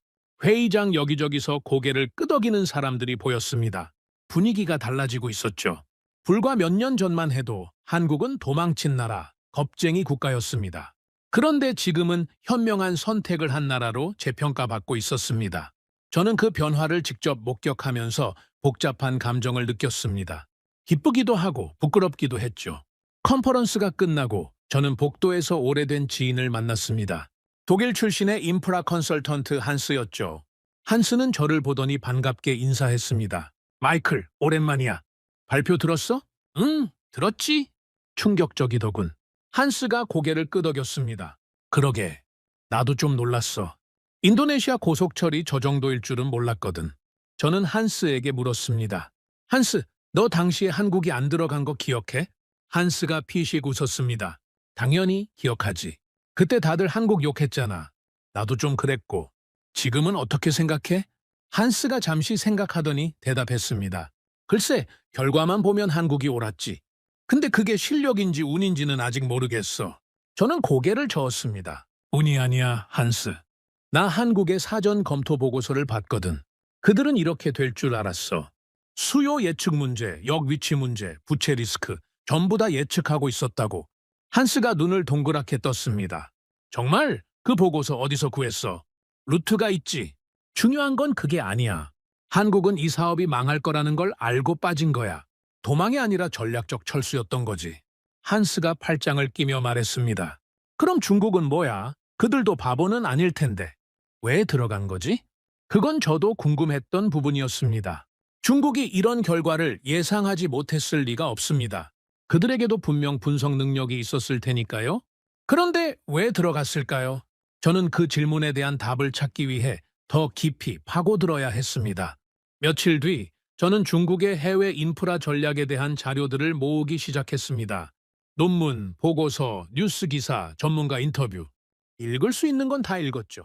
Speaker 2: 회의장 여기저기서 고개를 끄덕이는 사람들이 보였습니다. 분위기가 달라지고 있었죠. 불과 몇 년 전만 해도 한국은 도망친 나라, 겁쟁이 국가였습니다. 그런데 지금은 현명한 선택을 한 나라로 재평가받고 있었습니다. 저는 그 변화를 직접 목격하면서 복잡한 감정을 느꼈습니다. 기쁘기도 하고 부끄럽기도 했죠. 컨퍼런스가 끝나고 저는 복도에서 오래된 지인을 만났습니다. 독일 출신의 인프라 컨설턴트 한스였죠. 한스는 저를 보더니 반갑게 인사했습니다. 마이클, 오랜만이야. 발표 들었어? 응, 들었지? 충격적이더군. 한스가 고개를 끄덕였습니다. 그러게, 나도 좀 놀랐어. 인도네시아 고속철이 저 정도일 줄은 몰랐거든. 저는 한스에게 물었습니다. 한스, 너 당시에 한국이 안 들어간 거 기억해? 한스가 피식 웃었습니다. 당연히 기억하지. 그때 다들 한국 욕했잖아. 나도 좀 그랬고. 지금은 어떻게 생각해? 한스가 잠시 생각하더니 대답했습니다. 글쎄, 결과만 보면 한국이 옳았지. 근데 그게 실력인지 운인지는 아직 모르겠어. 저는 고개를 저었습니다. 운이 아니야, 한스. 나 한국의 사전 검토 보고서를 봤거든. 그들은 이렇게 될 줄 알았어. 수요 예측 문제, 역위치 문제, 부채 리스크 전부 다 예측하고 있었다고. 한스가 눈을 동그랗게 떴습니다. 정말? 그 보고서 어디서 구했어? 루트가 있지. 중요한 건 그게 아니야. 한국은 이 사업이 망할 거라는 걸 알고 빠진 거야. 도망이 아니라 전략적 철수였던 거지. 한스가 팔짱을 끼며 말했습니다. 그럼 중국은 뭐야? 그들도 바보는 아닐 텐데. 왜 들어간 거지? 그건 저도 궁금했던 부분이었습니다. 중국이 이런 결과를 예상하지 못했을 리가 없습니다. 그들에게도 분명 분석 능력이 있었을 테니까요. 그런데 왜 들어갔을까요? 저는 그 질문에 대한 답을 찾기 위해 더 깊이 파고들어야 했습니다. 며칠 뒤 저는 중국의 해외 인프라 전략에 대한 자료들을 모으기 시작했습니다. 논문, 보고서, 뉴스 기사, 전문가 인터뷰. 읽을 수 있는 건 다 읽었죠.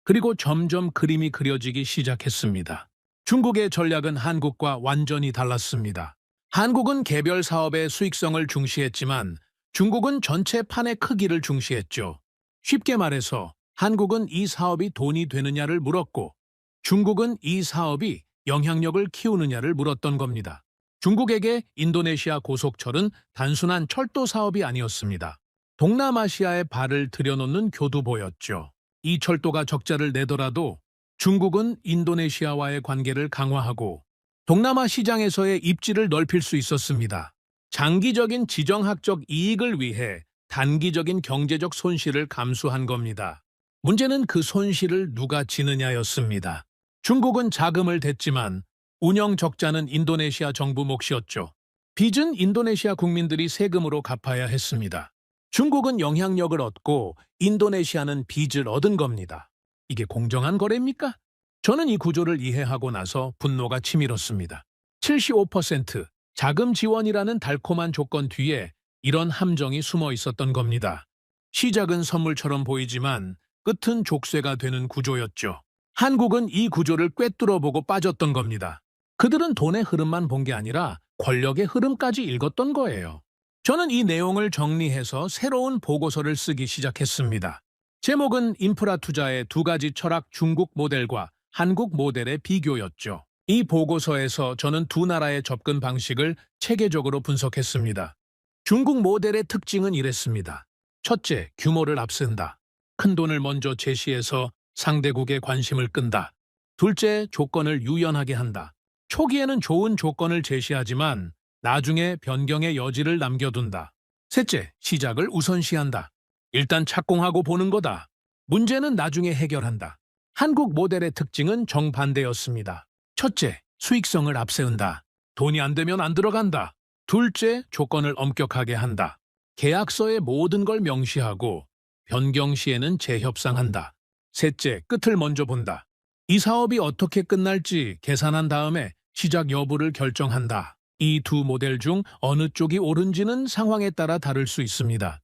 Speaker 2: 그리고 점점 그림이 그려지기 시작했습니다. 중국의 전략은 한국과 완전히 달랐습니다. 한국은 개별 사업의 수익성을 중시했지만 중국은 전체 판의 크기를 중시했죠. 쉽게 말해서 한국은 이 사업이 돈이 되느냐를 물었고 중국은 이 사업이 영향력을 키우느냐를 물었던 겁니다. 중국에게 인도네시아 고속철은 단순한 철도 사업이 아니었습니다. 동남아시아에 발을 들여놓는 교두보였죠. 이 철도가 적자를 내더라도 중국은 인도네시아와의 관계를 강화하고 동남아 시장에서의 입지를 넓힐 수 있었습니다. 장기적인 지정학적 이익을 위해 단기적인 경제적 손실을 감수한 겁니다. 문제는 그 손실을 누가 지느냐였습니다. 중국은 자금을 댔지만 운영 적자는 인도네시아 정부 몫이었죠. 빚은 인도네시아 국민들이 세금으로 갚아야 했습니다. 중국은 영향력을 얻고 인도네시아는 빚을 얻은 겁니다. 이게 공정한 거래입니까? 저는 이 구조를 이해하고 나서 분노가 치밀었습니다. 75% 자금 지원이라는 달콤한 조건 뒤에 이런 함정이 숨어 있었던 겁니다. 시작은 선물처럼 보이지만 끝은 족쇄가 되는 구조였죠. 한국은 이 구조를 꿰뚫어보고 빠졌던 겁니다. 그들은 돈의 흐름만 본 게 아니라 권력의 흐름까지 읽었던 거예요. 저는 이 내용을 정리해서 새로운 보고서를 쓰기 시작했습니다. 제목은 인프라 투자의 두 가지 철학 중국 모델과 한국 모델의 비교였죠. 이 보고서에서 저는 두 나라의 접근 방식을 체계적으로 분석했습니다. 중국 모델의 특징은 이랬습니다. 첫째, 규모를 앞선다. 큰 돈을 먼저 제시해서 상대국의 관심을 끈다. 둘째, 조건을 유연하게 한다. 초기에는 좋은 조건을 제시하지만 나중에 변경의 여지를 남겨둔다. 셋째, 시작을 우선시한다. 일단 착공하고 보는 거다. 문제는 나중에 해결한다. 한국 모델의 특징은 정반대였습니다. 첫째, 수익성을 앞세운다. 돈이 안 되면 안 들어간다. 둘째, 조건을 엄격하게 한다. 계약서에 모든 걸 명시하고 변경 시에는 재협상한다. 셋째, 끝을 먼저 본다. 이 사업이 어떻게 끝날지 계산한 다음에 시작 여부를 결정한다. 이 두 모델 중 어느 쪽이 옳은지는 상황에 따라 다를 수 있습니다.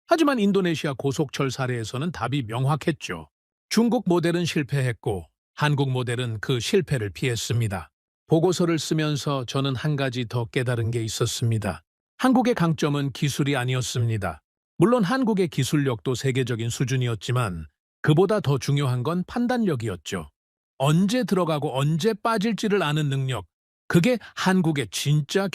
Speaker 2: 하지만 인도네시아 고속철 사례에서는 답이 명확했죠. 중국 모델은 실패했고 한국 모델은 그 실패를 피했습니다. 보고서를 쓰면서 저는 한 가지 더 깨달은 게 있었습니다. 한국의 강점은 기술이 아니었습니다. 물론 한국의 기술력도 세계적인 수준이었지만 그보다 더 중요한 건 판단력이었죠. 언제 들어가고 언제 빠질지를 아는 능력, 그게 한국의 진짜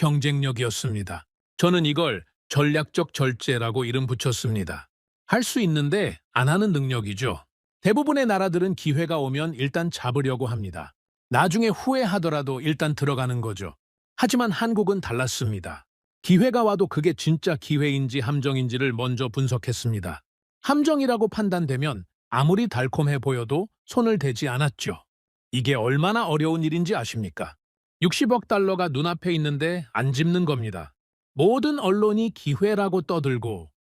Speaker 2: 경쟁력이었습니다. 저는 이걸 전략적 절제라고 이름 붙였습니다. 할 수 있는데 안 하는 능력이죠. 대부분의 나라들은 기회가 오면 일단 잡으려고 합니다. 나중에 후회하더라도 일단 들어가는 거죠. 하지만 한국은 달랐습니다. 기회가 와도 그게 진짜 기회인지 함정인지를 먼저 분석했습니다. 함정이라고 판단되면 아무리 달콤해 보여도 손을 대지 않았죠. 이게 얼마나 어려운 일인지 아십니까? 60억 달러가 눈앞에 있는데 안 집는 겁니다. 모든 언론이 기회라고 떠들고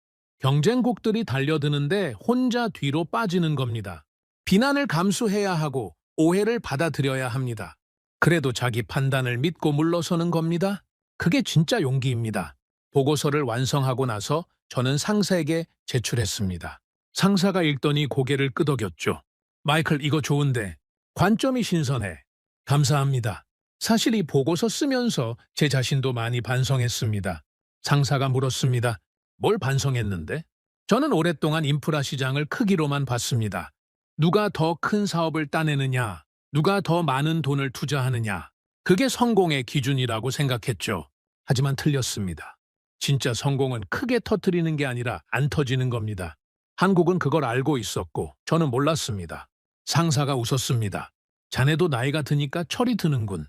Speaker 2: 경쟁국들이 달려드는데 혼자 뒤로 빠지는 겁니다. 비난을 감수해야 하고 오해를 받아들여야 합니다. 그래도 자기 판단을 믿고 물러서는 겁니다. 그게 진짜 용기입니다. 보고서를 완성하고 나서 저는 상사에게 제출했습니다. 상사가 읽더니 고개를 끄덕였죠. 마이클, 이거 좋은데 관점이 신선해. 감사합니다. 사실 이 보고서 쓰면서 제 자신도 많이 반성했습니다. 상사가 물었습니다. 뭘 반성했는데? 저는 오랫동안 인프라 시장을 크기로만 봤습니다. 누가 더 큰 사업을 따내느냐, 누가 더 많은 돈을 투자하느냐, 그게 성공의 기준이라고 생각했죠. 하지만 틀렸습니다. 진짜 성공은 크게 터뜨리는 게 아니라 안 터지는 겁니다. 한국은 그걸 알고 있었고 저는 몰랐습니다. 상사가 웃었습니다. 자네도 나이가 드니까 철이 드는군.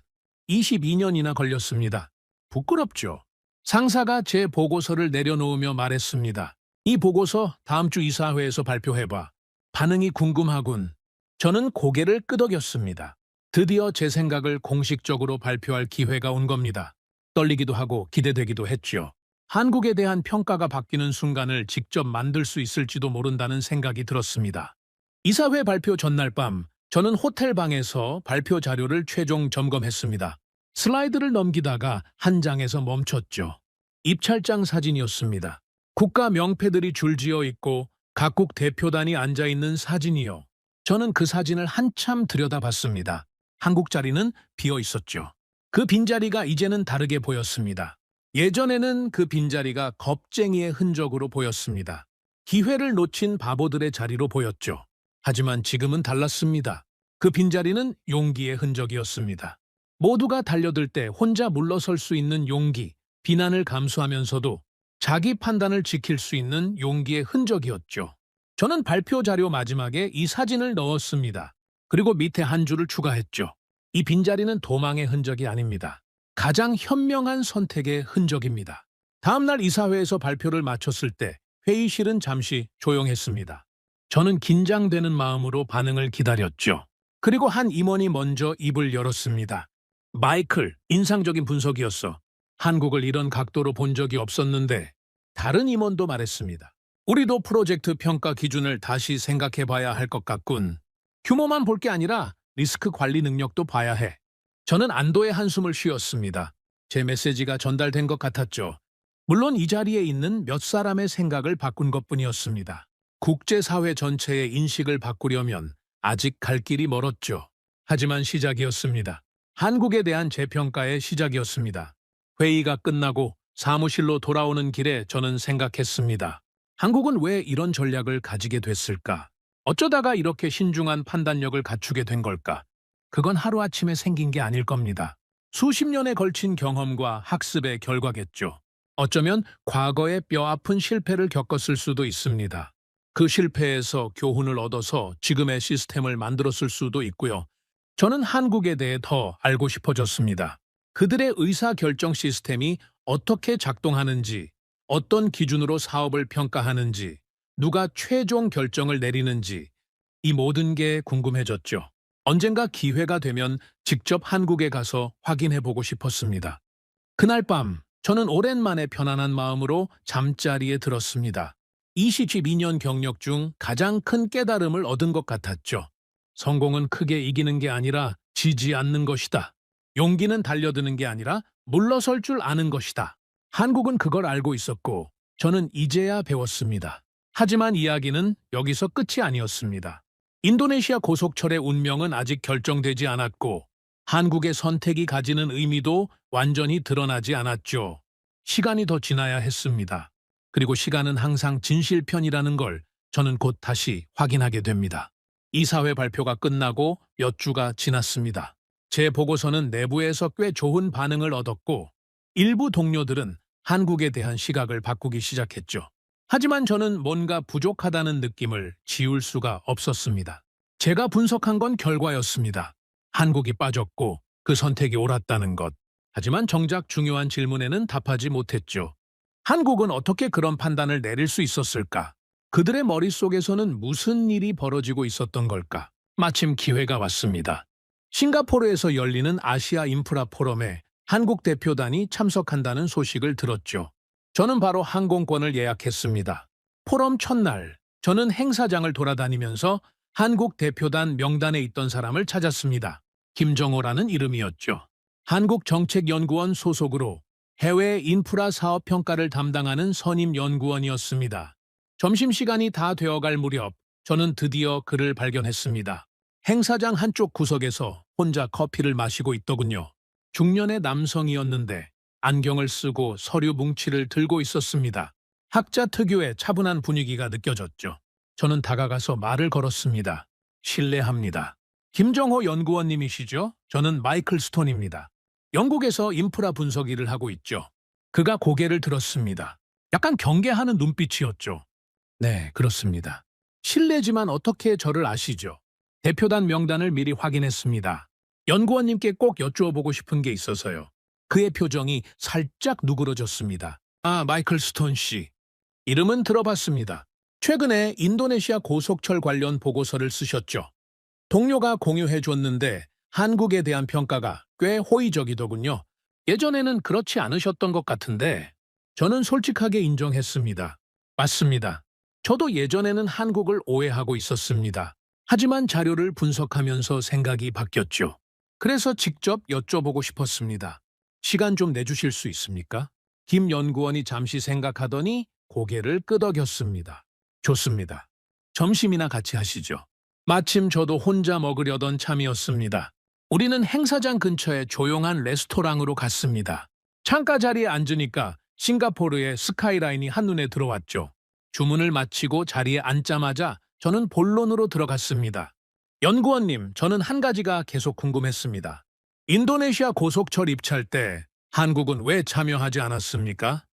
Speaker 2: 22년이나 걸렸습니다. 부끄럽죠? 상사가 제 보고서를 내려놓으며 말했습니다. 이 보고서 다음 주 이사회에서 발표해봐. 반응이 궁금하군. 저는 고개를 끄덕였습니다. 드디어 제 생각을 공식적으로 발표할 기회가 온 겁니다. 떨리기도 하고 기대되기도 했죠. 한국에 대한 평가가 바뀌는 순간을 직접 만들 수 있을지도 모른다는 생각이 들었습니다. 이사회 발표 전날 밤, 저는 호텔 방에서 발표 자료를 최종 점검했습니다. 슬라이드를 넘기다가 한 장에서 멈췄죠. 입찰장 사진이었습니다. 국가 명패들이 줄지어 있고 각국 대표단이 앉아있는 사진이요. 저는 그 사진을 한참 들여다봤습니다. 한국 자리는 비어 있었죠. 그 빈자리가 이제는 다르게 보였습니다. 예전에는 그 빈자리가 겁쟁이의 흔적으로 보였습니다. 기회를 놓친 바보들의 자리로 보였죠. 하지만 지금은 달랐습니다. 그 빈자리는 용기의 흔적이었습니다. 모두가 달려들 때 혼자 물러설 수 있는 용기, 비난을 감수하면서도 자기 판단을 지킬 수 있는 용기의 흔적이었죠. 저는 발표 자료 마지막에 이 사진을 넣었습니다. 그리고 밑에 한 줄을 추가했죠. 이 빈자리는 도망의 흔적이 아닙니다. 가장 현명한 선택의 흔적입니다. 다음날 이사회에서 발표를 마쳤을 때 회의실은 잠시 조용했습니다. 저는 긴장되는 마음으로 반응을 기다렸죠. 그리고 한 임원이 먼저 입을 열었습니다. 마이클, 인상적인 분석이었어. 한국을 이런 각도로 본 적이 없었는데 다른 임원도 말했습니다. 우리도 프로젝트 평가 기준을 다시 생각해봐야 할 것 같군. 규모만 볼 게 아니라 리스크 관리 능력도 봐야 해. 저는 안도의 한숨을 쉬었습니다. 제 메시지가 전달된 것 같았죠. 물론 이 자리에 있는 몇 사람의 생각을 바꾼 것뿐이었습니다. 국제사회 전체의 인식을 바꾸려면 아직 갈 길이 멀었죠. 하지만 시작이었습니다. 한국에 대한 재평가의 시작이었습니다. 회의가 끝나고 사무실로 돌아오는 길에 저는 생각했습니다. 한국은 왜 이런 전략을 가지게 됐을까? 어쩌다가 이렇게 신중한 판단력을 갖추게 된 걸까? 그건 하루아침에 생긴 게 아닐 겁니다. 수십 년에 걸친 경험과 학습의 결과겠죠. 어쩌면 과거의 뼈아픈 실패를 겪었을 수도 있습니다. 그 실패에서 교훈을 얻어서 지금의 시스템을 만들었을 수도 있고요. 저는 한국에 대해 더 알고 싶어졌습니다. 그들의 의사결정 시스템이 어떻게 작동하는지, 어떤 기준으로 사업을 평가하는지, 누가 최종 결정을 내리는지, 이 모든 게 궁금해졌죠. 언젠가 기회가 되면 직접 한국에 가서 확인해보고 싶었습니다. 그날 밤, 저는 오랜만에 편안한 마음으로 잠자리에 들었습니다. 22년 경력 중 가장 큰 깨달음을 얻은 것 같았죠. 성공은 크게 이기는 게 아니라 지지 않는 것이다. 용기는 달려드는 게 아니라 물러설 줄 아는 것이다. 한국은 그걸 알고 있었고 저는 이제야 배웠습니다. 하지만 이야기는 여기서 끝이 아니었습니다. 인도네시아 고속철의 운명은 아직 결정되지 않았고 한국의 선택이 가지는 의미도 완전히 드러나지 않았죠. 시간이 더 지나야 했습니다. 그리고 시간은 항상 진실편이라는 걸 저는 곧 다시 확인하게 됩니다. 이사회 발표가 끝나고 몇 주가 지났습니다. 제 보고서는 내부에서 꽤 좋은 반응을 얻었고 일부 동료들은 한국에 대한 시각을 바꾸기 시작했죠. 하지만 저는 뭔가 부족하다는 느낌을 지울 수가 없었습니다. 제가 분석한 건 결과였습니다. 한국이 빠졌고 그 선택이 옳았다는 것. 하지만 정작 중요한 질문에는 답하지 못했죠. 한국은 어떻게 그런 판단을 내릴 수 있었을까? 그들의 머릿속에서는 무슨 일이 벌어지고 있었던 걸까? 마침 기회가 왔습니다. 싱가포르에서 열리는 아시아 인프라 포럼에 한국 대표단이 참석한다는 소식을 들었죠. 저는 바로 항공권을 예약했습니다. 포럼 첫날, 저는 행사장을 돌아다니면서 한국 대표단 명단에 있던 사람을 찾았습니다. 김정호라는 이름이었죠. 한국정책연구원 소속으로 해외 인프라 사업 평가를 담당하는 선임 연구원이었습니다. 점심시간이 다 되어갈 무렵 저는 드디어 그를 발견했습니다. 행사장 한쪽 구석에서 혼자 커피를 마시고 있더군요. 중년의 남성이었는데 안경을 쓰고 서류 뭉치를 들고 있었습니다. 학자 특유의 차분한 분위기가 느껴졌죠. 저는 다가가서 말을 걸었습니다. 실례합니다. 김정호 연구원님이시죠? 저는 마이클 스톤입니다. 영국에서 인프라 분석 일을 하고 있죠. 그가 고개를 들었습니다. 약간 경계하는 눈빛이었죠. 네, 그렇습니다. 실례지만 어떻게 저를 아시죠? 대표단 명단을 미리 확인했습니다. 연구원님께 꼭 여쭈어보고 싶은 게 있어서요. 그의 표정이 살짝 누그러졌습니다. 아, 마이클 스톤 씨. 이름은 들어봤습니다. 최근에 인도네시아 고속철 관련 보고서를 쓰셨죠. 동료가 공유해 줬는데 한국에 대한 평가가 꽤 호의적이더군요. 예전에는 그렇지 않으셨던 것 같은데 저는 솔직하게 인정했습니다. 맞습니다. 저도 예전에는 한국을 오해하고 있었습니다. 하지만 자료를 분석하면서 생각이 바뀌었죠. 그래서 직접 여쭤보고 싶었습니다. 시간 좀 내주실 수 있습니까? 김 연구원이 잠시 생각하더니 고개를 끄덕였습니다. 좋습니다. 점심이나 같이 하시죠. 마침 저도 혼자 먹으려던 참이었습니다. 우리는 행사장 근처의 조용한 레스토랑으로 갔습니다. 창가 자리에 앉으니까 싱가포르의 스카이라인이 한눈에 들어왔죠. 주문을 마치고 자리에 앉자마자 저는 본론으로 들어갔습니다. 연구원님, 저는 한 가지가 계속 궁금했습니다. 인도네시아 고속철 입찰 때 한국은 왜 참여하지 않았습니까?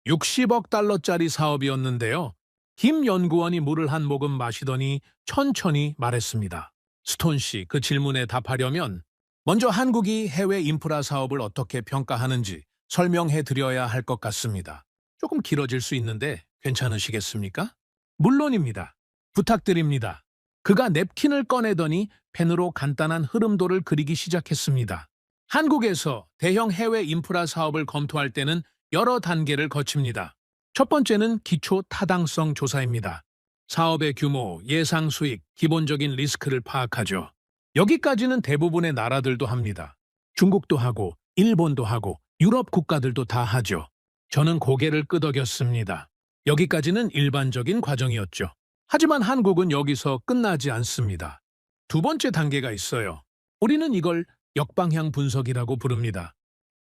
Speaker 2: 60억 달러짜리 사업이었는데요. 김 연구원이 물을 한 모금 마시더니 천천히 말했습니다. 스톤 씨, 그 질문에 답하려면 먼저 한국이 해외 인프라 사업을 어떻게 평가하는지 설명해 드려야 할 것 같습니다. 조금 길어질 수 있는데 괜찮으시겠습니까? 물론입니다. 부탁드립니다. 그가 냅킨을 꺼내더니 펜으로 간단한 흐름도를 그리기 시작했습니다. 한국에서 대형 해외 인프라 사업을 검토할 때는 여러 단계를 거칩니다. 첫 번째는 기초 타당성 조사입니다. 사업의 규모, 예상 수익, 기본적인 리스크를 파악하죠. 여기까지는 대부분의 나라들도 합니다. 중국도 하고, 일본도 하고, 유럽 국가들도 다 하죠. 저는 고개를 끄덕였습니다. 여기까지는 일반적인 과정이었죠. 하지만 한국은 여기서 끝나지 않습니다. 두 번째 단계가 있어요. 우리는 이걸 역방향 분석이라고 부릅니다.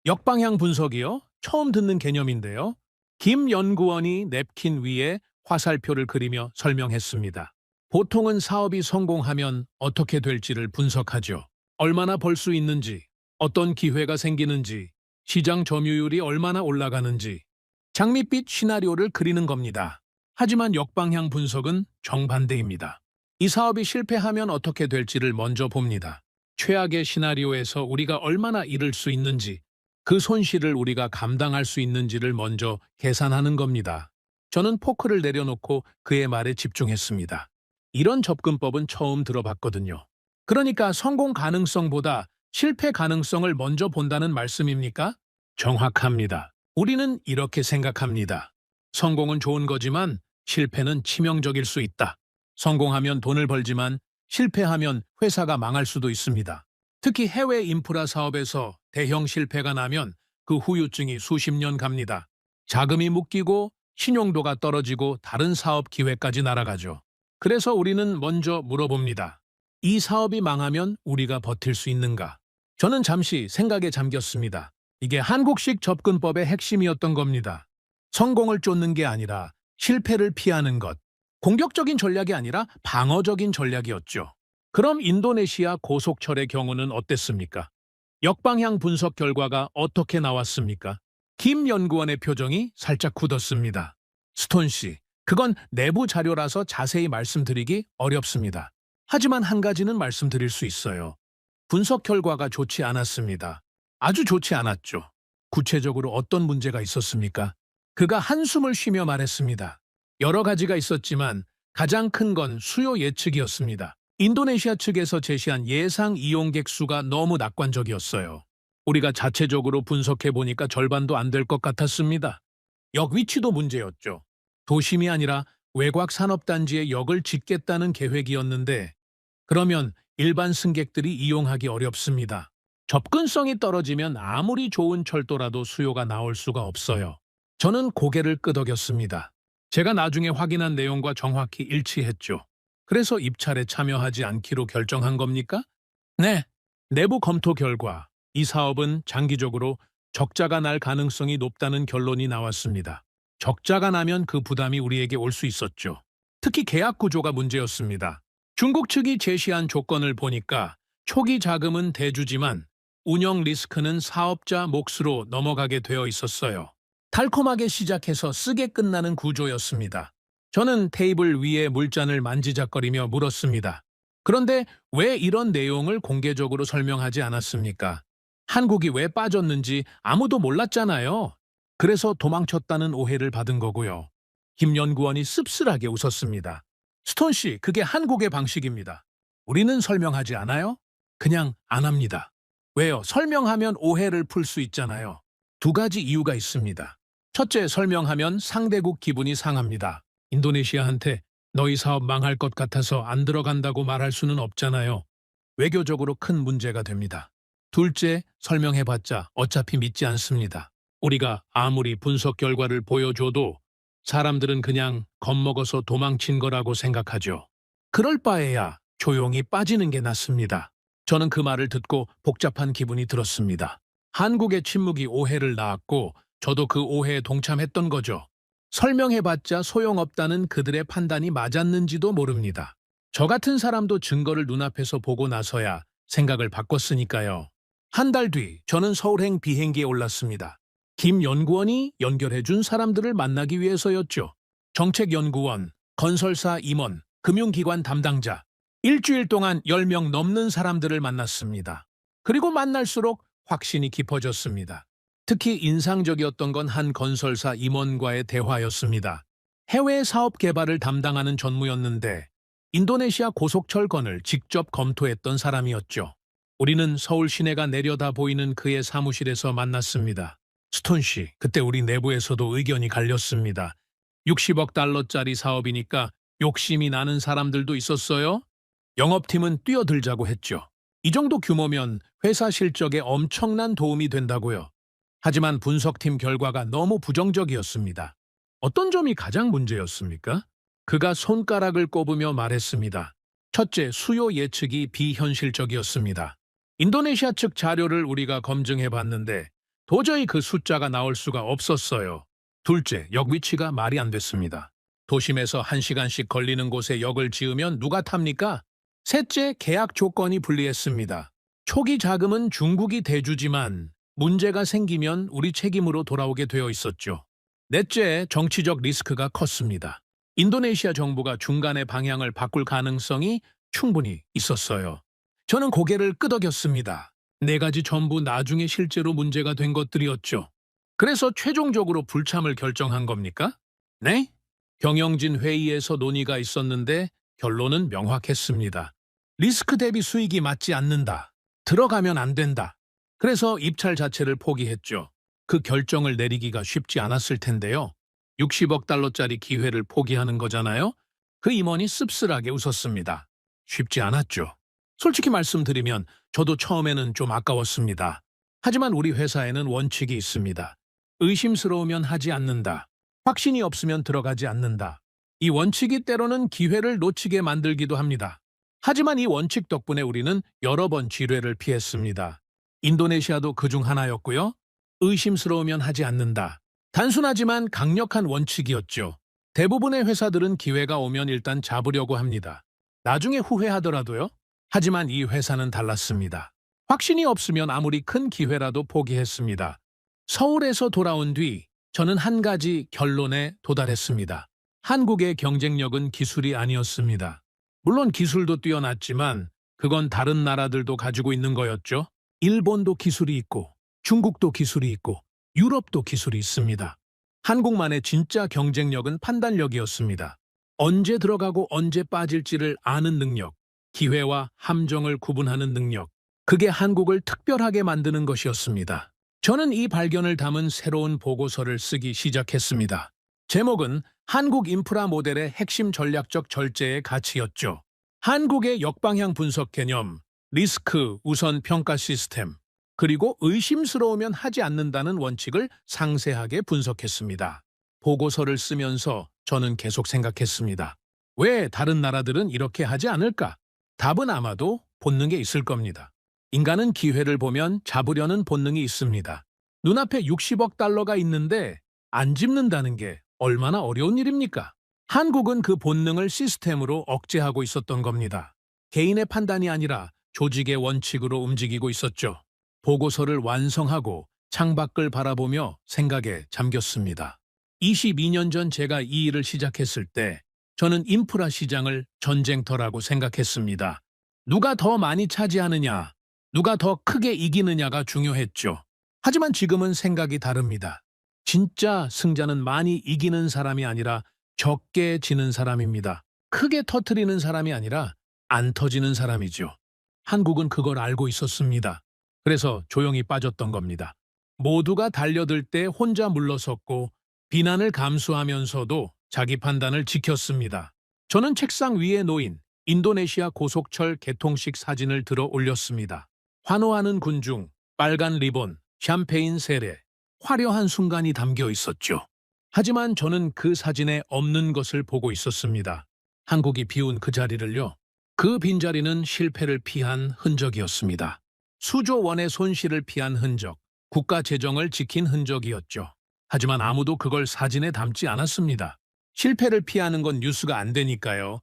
Speaker 2: 역방향 분석이요? 처음 듣는 개념인데요. 김 연구원이 냅킨 위에 화살표를 그리며 설명했습니다. 보통은 사업이 성공하면 어떻게 될지를 분석하죠. 얼마나 벌 수 있는지, 어떤 기회가 생기는지, 시장 점유율이 얼마나 올라가는지, 장밋빛 시나리오를 그리는 겁니다. 하지만 역방향 분석은 정반대입니다. 이 사업이 실패하면 어떻게 될지를 먼저 봅니다. 최악의 시나리오에서 우리가 얼마나 잃을 수 있는지, 그 손실을 우리가 감당할 수 있는지를 먼저 계산하는 겁니다. 저는 포크를 내려놓고 그의 말에 집중했습니다. 이런 접근법은 처음 들어봤거든요. 그러니까 성공 가능성보다 실패 가능성을 먼저 본다는 말씀입니까? 정확합니다. 우리는 이렇게 생각합니다. 성공은 좋은 거지만 실패는 치명적일 수 있다. 성공하면 돈을 벌지만 실패하면 회사가 망할 수도 있습니다. 특히 해외 인프라 사업에서 대형 실패가 나면 그 후유증이 수십 년 갑니다. 자금이 묶이고 신용도가 떨어지고 다른 사업 기회까지 날아가죠. 그래서 우리는 먼저 물어봅니다. 이 사업이 망하면 우리가 버틸 수 있는가? 저는 잠시 생각에 잠겼습니다. 이게 한국식 접근법의 핵심이었던 겁니다. 성공을 쫓는 게 아니라 실패를 피하는 것. 공격적인 전략이 아니라 방어적인 전략이었죠. 그럼 인도네시아 고속철의 경우는 어땠습니까? 역방향 분석 결과가 어떻게 나왔습니까? 김 연구원의 표정이 살짝 굳었습니다. 스톤 씨, 그건 내부 자료라서 자세히 말씀드리기 어렵습니다. 하지만 한 가지는 말씀드릴 수 있어요. 분석 결과가 좋지 않았습니다. 아주 좋지 않았죠. 구체적으로 어떤 문제가 있었습니까? 그가 한숨을 쉬며 말했습니다. 여러 가지가 있었지만 가장 큰 건 수요 예측이었습니다. 인도네시아 측에서 제시한 예상 이용객 수가 너무 낙관적이었어요. 우리가 자체적으로 분석해보니까 절반도 안 될 것 같았습니다. 역 위치도 문제였죠. 도심이 아니라 외곽 산업단지에 역을 짓겠다는 계획이었는데 그러면 일반 승객들이 이용하기 어렵습니다. 접근성이 떨어지면 아무리 좋은 철도라도 수요가 나올 수가 없어요. 저는 고개를 끄덕였습니다. 제가 나중에 확인한 내용과 정확히 일치했죠. 그래서 입찰에 참여하지 않기로 결정한 겁니까? 네. 내부 검토 결과 이 사업은 장기적으로 적자가 날 가능성이 높다는 결론이 나왔습니다. 적자가 나면 그 부담이 우리에게 올 수 있었죠. 특히 계약 구조가 문제였습니다. 중국 측이 제시한 조건을 보니까 초기 자금은 대주지만 운영 리스크는 사업자 몫으로 넘어가게 되어 있었어요. 달콤하게 시작해서 쓰게 끝나는 구조였습니다. 저는 테이블 위에 물잔을 만지작거리며 물었습니다. 그런데 왜 이런 내용을 공개적으로 설명하지 않았습니까? 한국이 왜 빠졌는지 아무도 몰랐잖아요. 그래서 도망쳤다는 오해를 받은 거고요. 김 연구원이 씁쓸하게 웃었습니다. 스톤 씨, 그게 한국의 방식입니다. 우리는 설명하지 않아요? 그냥 안 합니다. 왜요? 설명하면 오해를 풀 수 있잖아요. 두 가지 이유가 있습니다. 첫째, 설명하면 상대국 기분이 상합니다. 인도네시아한테 너희 사업 망할 것 같아서 안 들어간다고 말할 수는 없잖아요. 외교적으로 큰 문제가 됩니다. 둘째, 설명해봤자 어차피 믿지 않습니다. 우리가 아무리 분석 결과를 보여줘도 사람들은 그냥 겁먹어서 도망친 거라고 생각하죠. 그럴 바에야 조용히 빠지는 게 낫습니다. 저는 그 말을 듣고 복잡한 기분이 들었습니다. 한국의 침묵이 오해를 낳았고 저도 그 오해에 동참했던 거죠. 설명해봤자 소용없다는 그들의 판단이 맞았는지도 모릅니다. 저 같은 사람도 증거를 눈앞에서 보고 나서야 생각을 바꿨으니까요. 한 달 뒤 저는 서울행 비행기에 올랐습니다. 김 연구원이 연결해준 사람들을 만나기 위해서였죠. 정책연구원, 건설사 임원, 금융기관 담당자, 일주일 동안 10명 넘는 사람들을 만났습니다. 그리고 만날수록 확신이 깊어졌습니다. 특히 인상적이었던 건 한 건설사 임원과의 대화였습니다. 해외 사업 개발을 담당하는 전무였는데 인도네시아 고속철권을 직접 검토했던 사람이었죠. 우리는 서울 시내가 내려다 보이는 그의 사무실에서 만났습니다. 스톤 씨, 그때 우리 내부에서도 의견이 갈렸습니다. 60억 달러짜리 사업이니까 욕심이 나는 사람들도 있었어요. 영업팀은 뛰어들자고 했죠. 이 정도 규모면 회사 실적에 엄청난 도움이 된다고요. 하지만 분석팀 결과가 너무 부정적이었습니다. 어떤 점이 가장 문제였습니까? 그가 손가락을 꼽으며 말했습니다. 첫째, 수요 예측이 비현실적이었습니다. 인도네시아 측 자료를 우리가 검증해 봤는데 도저히 그 숫자가 나올 수가 없었어요. 둘째, 역 위치가 말이 안 됐습니다. 도심에서 1시간씩 걸리는 곳에 역을 지으면 누가 탑니까? 셋째, 계약 조건이 불리했습니다. 초기 자금은 중국이 대주지만 문제가 생기면 우리 책임으로 돌아오게 되어 있었죠. 넷째, 정치적 리스크가 컸습니다. 인도네시아 정부가 중간에 방향을 바꿀 가능성이 충분히 있었어요. 저는 고개를 끄덕였습니다. 네 가지 전부 나중에 실제로 문제가 된 것들이었죠. 그래서 최종적으로 불참을 결정한 겁니까? 네? 경영진 회의에서 논의가 있었는데 결론은 명확했습니다. 리스크 대비 수익이 맞지 않는다. 들어가면 안 된다. 그래서 입찰 자체를 포기했죠. 그 결정을 내리기가 쉽지 않았을 텐데요. 60억 달러짜리 기회를 포기하는 거잖아요. 그 임원이 씁쓸하게 웃었습니다. 쉽지 않았죠. 솔직히 말씀드리면 저도 처음에는 좀 아까웠습니다. 하지만 우리 회사에는 원칙이 있습니다. 의심스러우면 하지 않는다. 확신이 없으면 들어가지 않는다. 이 원칙이 때로는 기회를 놓치게 만들기도 합니다. 하지만 이 원칙 덕분에 우리는 여러 번 지뢰를 피했습니다. 인도네시아도 그중 하나였고요. 의심스러우면 하지 않는다. 단순하지만 강력한 원칙이었죠. 대부분의 회사들은 기회가 오면 일단 잡으려고 합니다. 나중에 후회하더라도요. 하지만 이 회사는 달랐습니다. 확신이 없으면 아무리 큰 기회라도 포기했습니다. 서울에서 돌아온 뒤 저는 한 가지 결론에 도달했습니다. 한국의 경쟁력은 기술이 아니었습니다. 물론 기술도 뛰어났지만 그건 다른 나라들도 가지고 있는 거였죠. 일본도 기술이 있고 중국도 기술이 있고 유럽도 기술이 있습니다. 한국만의 진짜 경쟁력은 판단력이었습니다. 언제 들어가고 언제 빠질지를 아는 능력, 기회와 함정을 구분하는 능력, 그게 한국을 특별하게 만드는 것이었습니다. 저는 이 발견을 담은 새로운 보고서를 쓰기 시작했습니다. 제목은 한국 인프라 모델의 핵심 전략적 절제의 가치였죠. 한국의 역방향 분석 개념, 리스크 우선 평가 시스템, 그리고 의심스러우면 하지 않는다는 원칙을 상세하게 분석했습니다. 보고서를 쓰면서 저는 계속 생각했습니다. 왜 다른 나라들은 이렇게 하지 않을까? 답은 아마도 본능에 있을 겁니다. 인간은 기회를 보면 잡으려는 본능이 있습니다. 눈앞에 60억 달러가 있는데 안 집는다는 게 얼마나 어려운 일입니까? 한국은 그 본능을 시스템으로 억제하고 있었던 겁니다. 개인의 판단이 아니라 조직의 원칙으로 움직이고 있었죠. 보고서를 완성하고 창밖을 바라보며 생각에 잠겼습니다. 22년 전 제가 이 일을 시작했을 때 저는 인프라 시장을 전쟁터라고 생각했습니다. 누가 더 많이 차지하느냐, 누가 더 크게 이기느냐가 중요했죠. 하지만 지금은 생각이 다릅니다. 진짜 승자는 많이 이기는 사람이 아니라 적게 지는 사람입니다. 크게 터트리는 사람이 아니라 안 터지는 사람이죠. 한국은 그걸 알고 있었습니다. 그래서 조용히 빠졌던 겁니다. 모두가 달려들 때 혼자 물러섰고 비난을 감수하면서도 자기 판단을 지켰습니다. 저는 책상 위에 놓인 인도네시아 고속철 개통식 사진을 들어 올렸습니다. 환호하는 군중, 빨간 리본, 샴페인 세례, 화려한 순간이 담겨 있었죠. 하지만 저는 그 사진에 없는 것을 보고 있었습니다. 한국이 비운 그 자리를요. 그 빈자리는 실패를 피한 흔적이었습니다. 수조 원의 손실을 피한 흔적, 국가 재정을 지킨 흔적이었죠. 하지만 아무도 그걸 사진에 담지 않았습니다. 실패를 피하는 건 뉴스가 안 되니까요.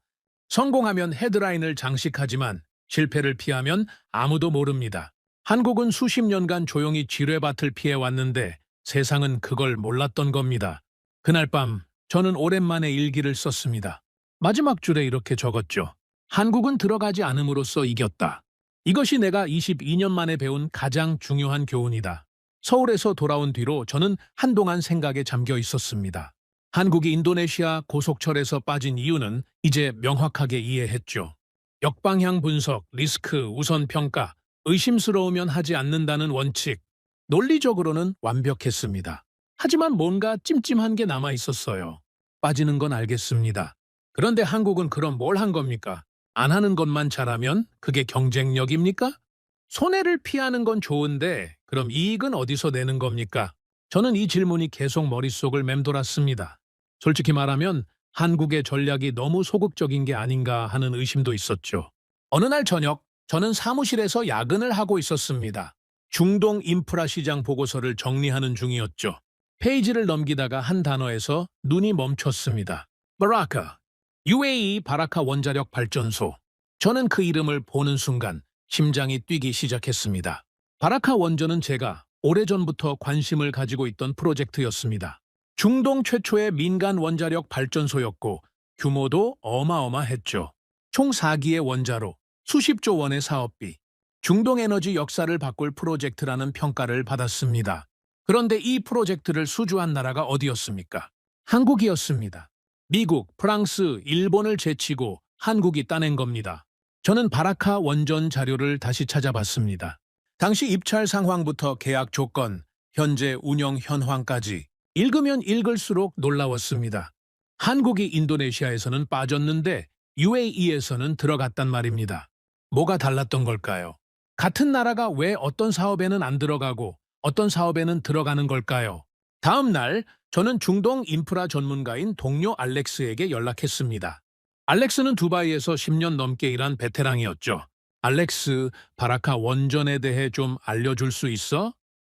Speaker 2: 성공하면 헤드라인을 장식하지만 실패를 피하면 아무도 모릅니다. 한국은 수십 년간 조용히 지뢰밭을 피해왔는데 세상은 그걸 몰랐던 겁니다. 그날 밤 저는 오랜만에 일기를 썼습니다. 마지막 줄에 이렇게 적었죠. 한국은 들어가지 않음으로써 이겼다. 이것이 내가 22년 만에 배운 가장 중요한 교훈이다. 서울에서 돌아온 뒤로 저는 한동안 생각에 잠겨 있었습니다. 한국이 인도네시아 고속철에서 빠진 이유는 이제 명확하게 이해했죠. 역방향 분석, 리스크, 우선 평가, 의심스러우면 하지 않는다는 원칙. 논리적으로는 완벽했습니다. 하지만 뭔가 찜찜한 게 남아 있었어요. 빠지는 건 알겠습니다. 그런데 한국은 그럼 뭘 한 겁니까? 안 하는 것만 잘하면 그게 경쟁력입니까? 손해를 피하는 건 좋은데 그럼 이익은 어디서 내는 겁니까? 저는 이 질문이 계속 머릿속을 맴돌았습니다. 솔직히 말하면 한국의 전략이 너무 소극적인 게 아닌가 하는 의심도 있었죠. 어느 날 저녁 저는 사무실에서 야근을 하고 있었습니다. 중동 인프라 시장 보고서를 정리하는 중이었죠. 페이지를 넘기다가 한 단어에서 눈이 멈췄습니다. 바라카, UAE 바라카 원자력 발전소. 저는 그 이름을 보는 순간 심장이 뛰기 시작했습니다. 바라카 원전은 제가 오래전부터 관심을 가지고 있던 프로젝트였습니다. 중동 최초의 민간 원자력 발전소였고 규모도 어마어마했죠. 총 4기의 원자로 수십조 원의 사업비, 중동 에너지 역사를 바꿀 프로젝트라는 평가를 받았습니다. 그런데 이 프로젝트를 수주한 나라가 어디였습니까? 한국이었습니다. 미국, 프랑스, 일본을 제치고 한국이 따낸 겁니다. 저는 바라카 원전 자료를 다시 찾아봤습니다. 당시 입찰 상황부터 계약 조건, 현재 운영 현황까지 읽으면 읽을수록 놀라웠습니다. 한국이 인도네시아에서는 빠졌는데 UAE에서는 들어갔단 말입니다. 뭐가 달랐던 걸까요? 같은 나라가 왜 어떤 사업에는 안 들어가고 어떤 사업에는 들어가는 걸까요? 다음 날 저는 중동 인프라 전문가인 동료 알렉스에게 연락했습니다. 알렉스는 두바이에서 10년 넘게 일한 베테랑이었죠. 알렉스, 바라카 원전에 대해 좀 알려줄 수 있어?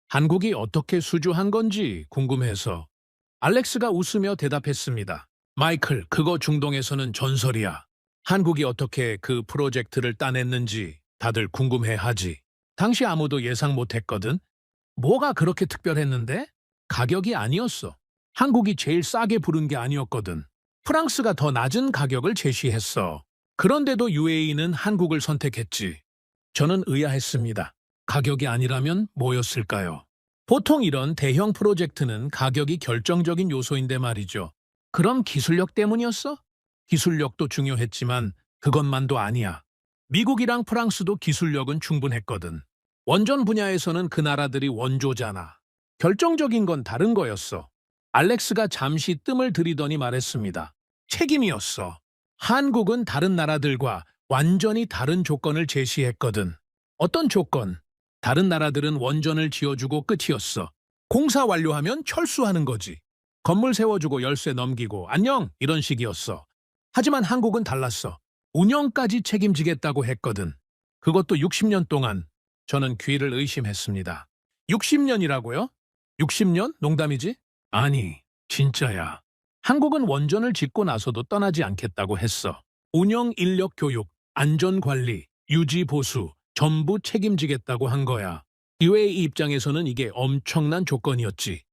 Speaker 2: 한국이 어떻게 수주한 건지 궁금해서. 알렉스가 웃으며 대답했습니다. 마이클, 그거 중동에서는 전설이야. 한국이 어떻게 그 프로젝트를 따냈는지 다들 궁금해하지. 당시 아무도 예상 못했거든. 뭐가 그렇게 특별했는데? 가격이 아니었어. 한국이 제일 싸게 부른 게 아니었거든. 프랑스가 더 낮은 가격을 제시했어. 그런데도 UAE는 한국을 선택했지. 저는 의아했습니다. 가격이 아니라면 뭐였을까요? 보통 이런 대형 프로젝트는 가격이 결정적인 요소인데 말이죠. 그럼 기술력 때문이었어? 기술력도 중요했지만 그것만도 아니야. 미국이랑 프랑스도 기술력은 충분했거든. 원전 분야에서는 그 나라들이 원조잖아. 결정적인 건 다른 거였어. 알렉스가 잠시 뜸을 들이더니 말했습니다. 책임이었어. 한국은 다른 나라들과 완전히 다른 조건을 제시했거든. 어떤 조건? 다른 나라들은 원전을 지어주고 끝이었어. 공사 완료하면 철수하는 거지. 건물 세워주고 열쇠 넘기고 안녕 이런 식이었어. 하지만 한국은 달랐어. 운영까지 책임지겠다고 했거든. 그것도 60년 동안. 저는 귀를 의심했습니다. 60년이라고요? 60년? 농담이지? 아니, 진짜야. 한국은 원전을 짓고 나서도 떠나지 않겠다고 했어. 운영 인력 교육, 안전관리, 유지 보수 전부 책임지겠다고 한 거야. UAE 입장에서는 이게 엄청난 조건이었지.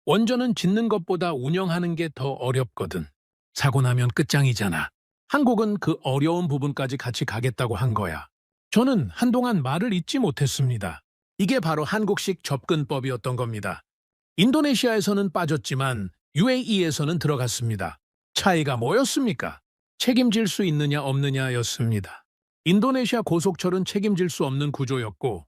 Speaker 2: 원전은 짓는 것보다 운영하는 게 더 어렵거든. 사고 나면 끝장이잖아. 한국은 그 어려운 부분까지 같이 가겠다고 한 거야. 저는 한동안 말을 잇지 못했습니다. 이게 바로 한국식 접근법이었던 겁니다. 인도네시아에서는 빠졌지만 UAE에서는 들어갔습니다. 차이가 뭐였습니까? 책임질 수 있느냐 없느냐였습니다. 인도네시아 고속철은 책임질 수 없는 구조였고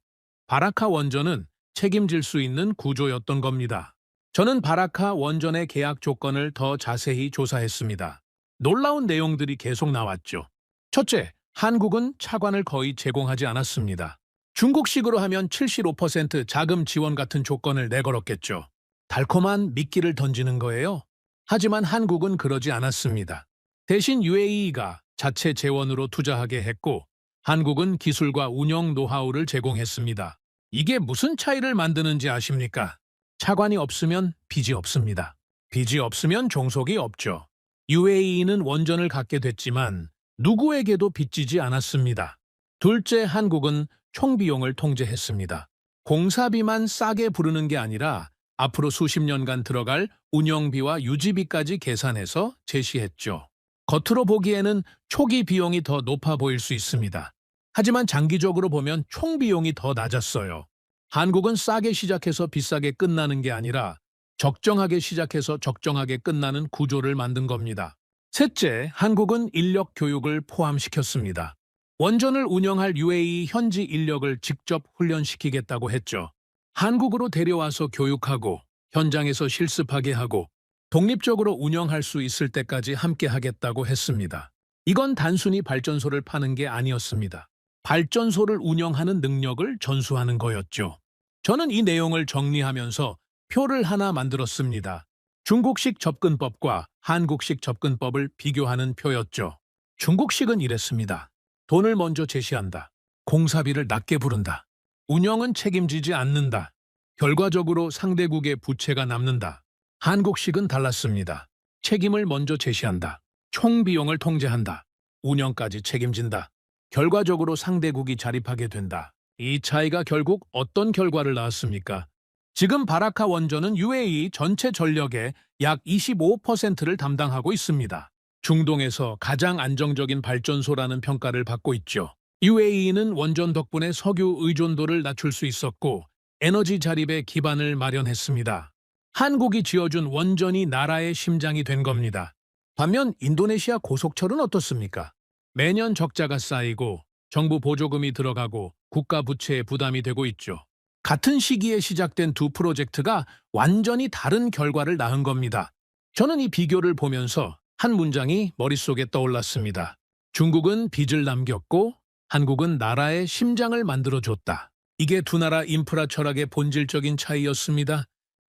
Speaker 2: 바라카 원전은 책임질 수 있는 구조였던 겁니다. 저는 바라카 원전의 계약 조건을 더 자세히 조사했습니다. 놀라운 내용들이 계속 나왔죠. 첫째, 한국은 차관을 거의 제공하지 않았습니다. 중국식으로 하면 75% 자금 지원 같은 조건을 내걸었겠죠. 달콤한 미끼를 던지는 거예요. 하지만 한국은 그러지 않았습니다. 대신 UAE가 자체 재원으로 투자하게 했고 한국은 기술과 운영 노하우를 제공했습니다. 이게 무슨 차이를 만드는지 아십니까? 차관이 없으면 빚이 없습니다. 빚이 없으면 종속이 없죠. UAE는 원전을 갖게 됐지만 누구에게도 빚지지 않았습니다. 둘째, 한국은 총비용을 통제했습니다. 공사비만 싸게 부르는 게 아니라 앞으로 수십 년간 들어갈 운영비와 유지비까지 계산해서 제시했죠. 겉으로 보기에는 초기 비용이 더 높아 보일 수 있습니다. 하지만 장기적으로 보면 총 비용이 더 낮았어요. 한국은 싸게 시작해서 비싸게 끝나는 게 아니라 적정하게 시작해서 적정하게 끝나는 구조를 만든 겁니다. 셋째, 한국은 인력 교육을 포함시켰습니다. 원전을 운영할 UAE 현지 인력을 직접 훈련시키겠다고 했죠. 한국으로 데려와서 교육하고 현장에서 실습하게 하고 독립적으로 운영할 수 있을 때까지 함께 하겠다고 했습니다. 이건 단순히 발전소를 파는 게 아니었습니다. 발전소를 운영하는 능력을 전수하는 거였죠. 저는 이 내용을 정리하면서 표를 하나 만들었습니다. 중국식 접근법과 한국식 접근법을 비교하는 표였죠. 중국식은 이랬습니다. 돈을 먼저 제시한다. 공사비를 낮게 부른다. 운영은 책임지지 않는다. 결과적으로 상대국의 부채가 남는다. 한국식은 달랐습니다. 책임을 먼저 제시한다. 총 비용을 통제한다. 운영까지 책임진다. 결과적으로 상대국이 자립하게 된다. 이 차이가 결국 어떤 결과를 낳았습니까? 지금 바라카 원전은 UAE 전체 전력의 약 25%를 담당하고 있습니다. 중동에서 가장 안정적인 발전소라는 평가를 받고 있죠. UAE는 원전 덕분에 석유 의존도를 낮출 수 있었고 에너지 자립의 기반을 마련했습니다. 한국이 지어준 원전이 나라의 심장이 된 겁니다. 반면 인도네시아 고속철은 어떻습니까? 매년 적자가 쌓이고 정부 보조금이 들어가고 국가 부채에 부담이 되고 있죠. 같은 시기에 시작된 두 프로젝트가 완전히 다른 결과를 낳은 겁니다. 저는 이 비교를 보면서 한 문장이 머릿속에 떠올랐습니다. 중국은 빚을 남겼고 한국은 나라의 심장을 만들어줬다. 이게 두 나라 인프라 철학의 본질적인 차이였습니다.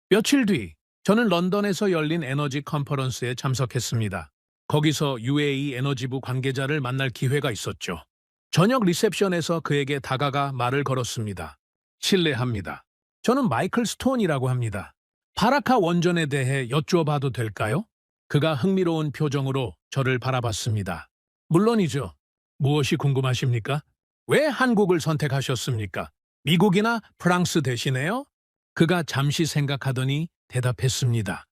Speaker 2: 며칠 뒤 저는 런던에서 열린 에너지 컨퍼런스에 참석했습니다. 거기서 UAE 에너지부 관계자를 만날 기회가 있었죠. 저녁 리셉션에서 그에게 다가가 말을 걸었습니다. 실례합니다. 저는 마이클 스톤이라고 합니다. 바라카 원전에 대해 여쭈어봐도 될까요? 그가 흥미로운 표정으로 저를 바라봤습니다. 물론이죠. 무엇이 궁금하십니까? 왜 한국을 선택하셨습니까? 미국이나 프랑스 대신에요? 그가 잠시 생각하더니 대답했습니다.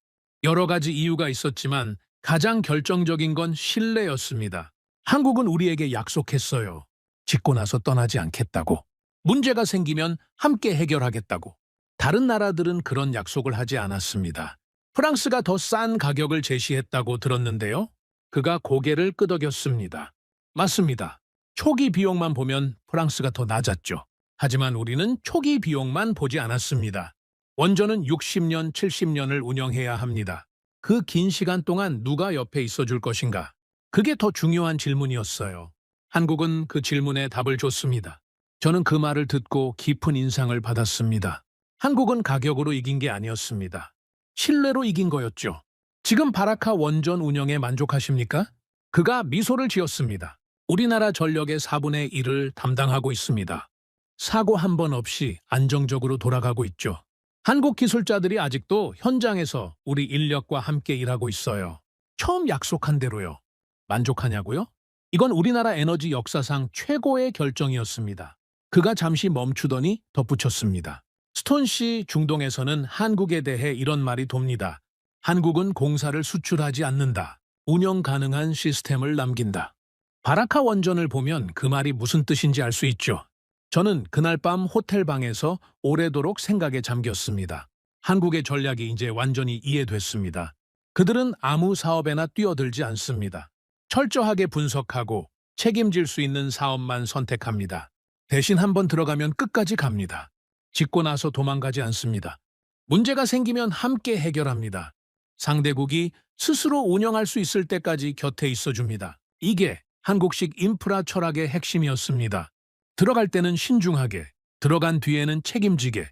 Speaker 2: 여러 가지 이유가 있었지만 가장 결정적인 건 신뢰였습니다. 한국은 우리에게 약속했어요. 짓고 나서 떠나지 않겠다고. 문제가 생기면 함께 해결하겠다고. 다른 나라들은 그런 약속을 하지 않았습니다. 프랑스가 더 싼 가격을 제시했다고 들었는데요. 그가 고개를 끄덕였습니다. 맞습니다. 초기 비용만 보면 프랑스가 더 낮았죠. 하지만 우리는 초기 비용만 보지 않았습니다. 원전은 60년, 70년을 운영해야 합니다. 그 긴 시간 동안 누가 옆에 있어줄 것인가? 그게 더 중요한 질문이었어요. 한국은 그 질문에 답을 줬습니다. 저는 그 말을 듣고 깊은 인상을 받았습니다. 한국은 가격으로 이긴 게 아니었습니다. 신뢰로 이긴 거였죠. 지금 바라카 원전 운영에 만족하십니까? 그가 미소를 지었습니다. 우리나라 전력의 4분의 1을 담당하고 있습니다. 사고 한 번 없이 안정적으로 돌아가고 있죠. 한국 기술자들이 아직도 현장에서 우리 인력과 함께 일하고 있어요. 처음 약속한 대로요. 만족하냐고요? 이건 우리나라 에너지 역사상 최고의 결정이었습니다. 그가 잠시 멈추더니 덧붙였습니다. 스톤 씨, 중동에서는 한국에 대해 이런 말이 돕니다. 한국은 공사를 수출하지 않는다. 운영 가능한 시스템을 남긴다. 바라카 원전을 보면 그 말이 무슨 뜻인지 알 수 있죠. 저는 그날 밤 호텔 방에서 오래도록 생각에 잠겼습니다. 한국의 전략이 이제 완전히 이해됐습니다. 그들은 아무 사업에나 뛰어들지 않습니다. 철저하게 분석하고 책임질 수 있는 사업만 선택합니다. 대신 한번 들어가면 끝까지 갑니다. 짓고 나서 도망가지 않습니다. 문제가 생기면 함께 해결합니다. 상대국이 스스로 운영할 수 있을 때까지 곁에 있어줍니다. 이게 한국식 인프라 철학의 핵심이었습니다. 들어갈 때는 신중하게, 들어간 뒤에는 책임지게.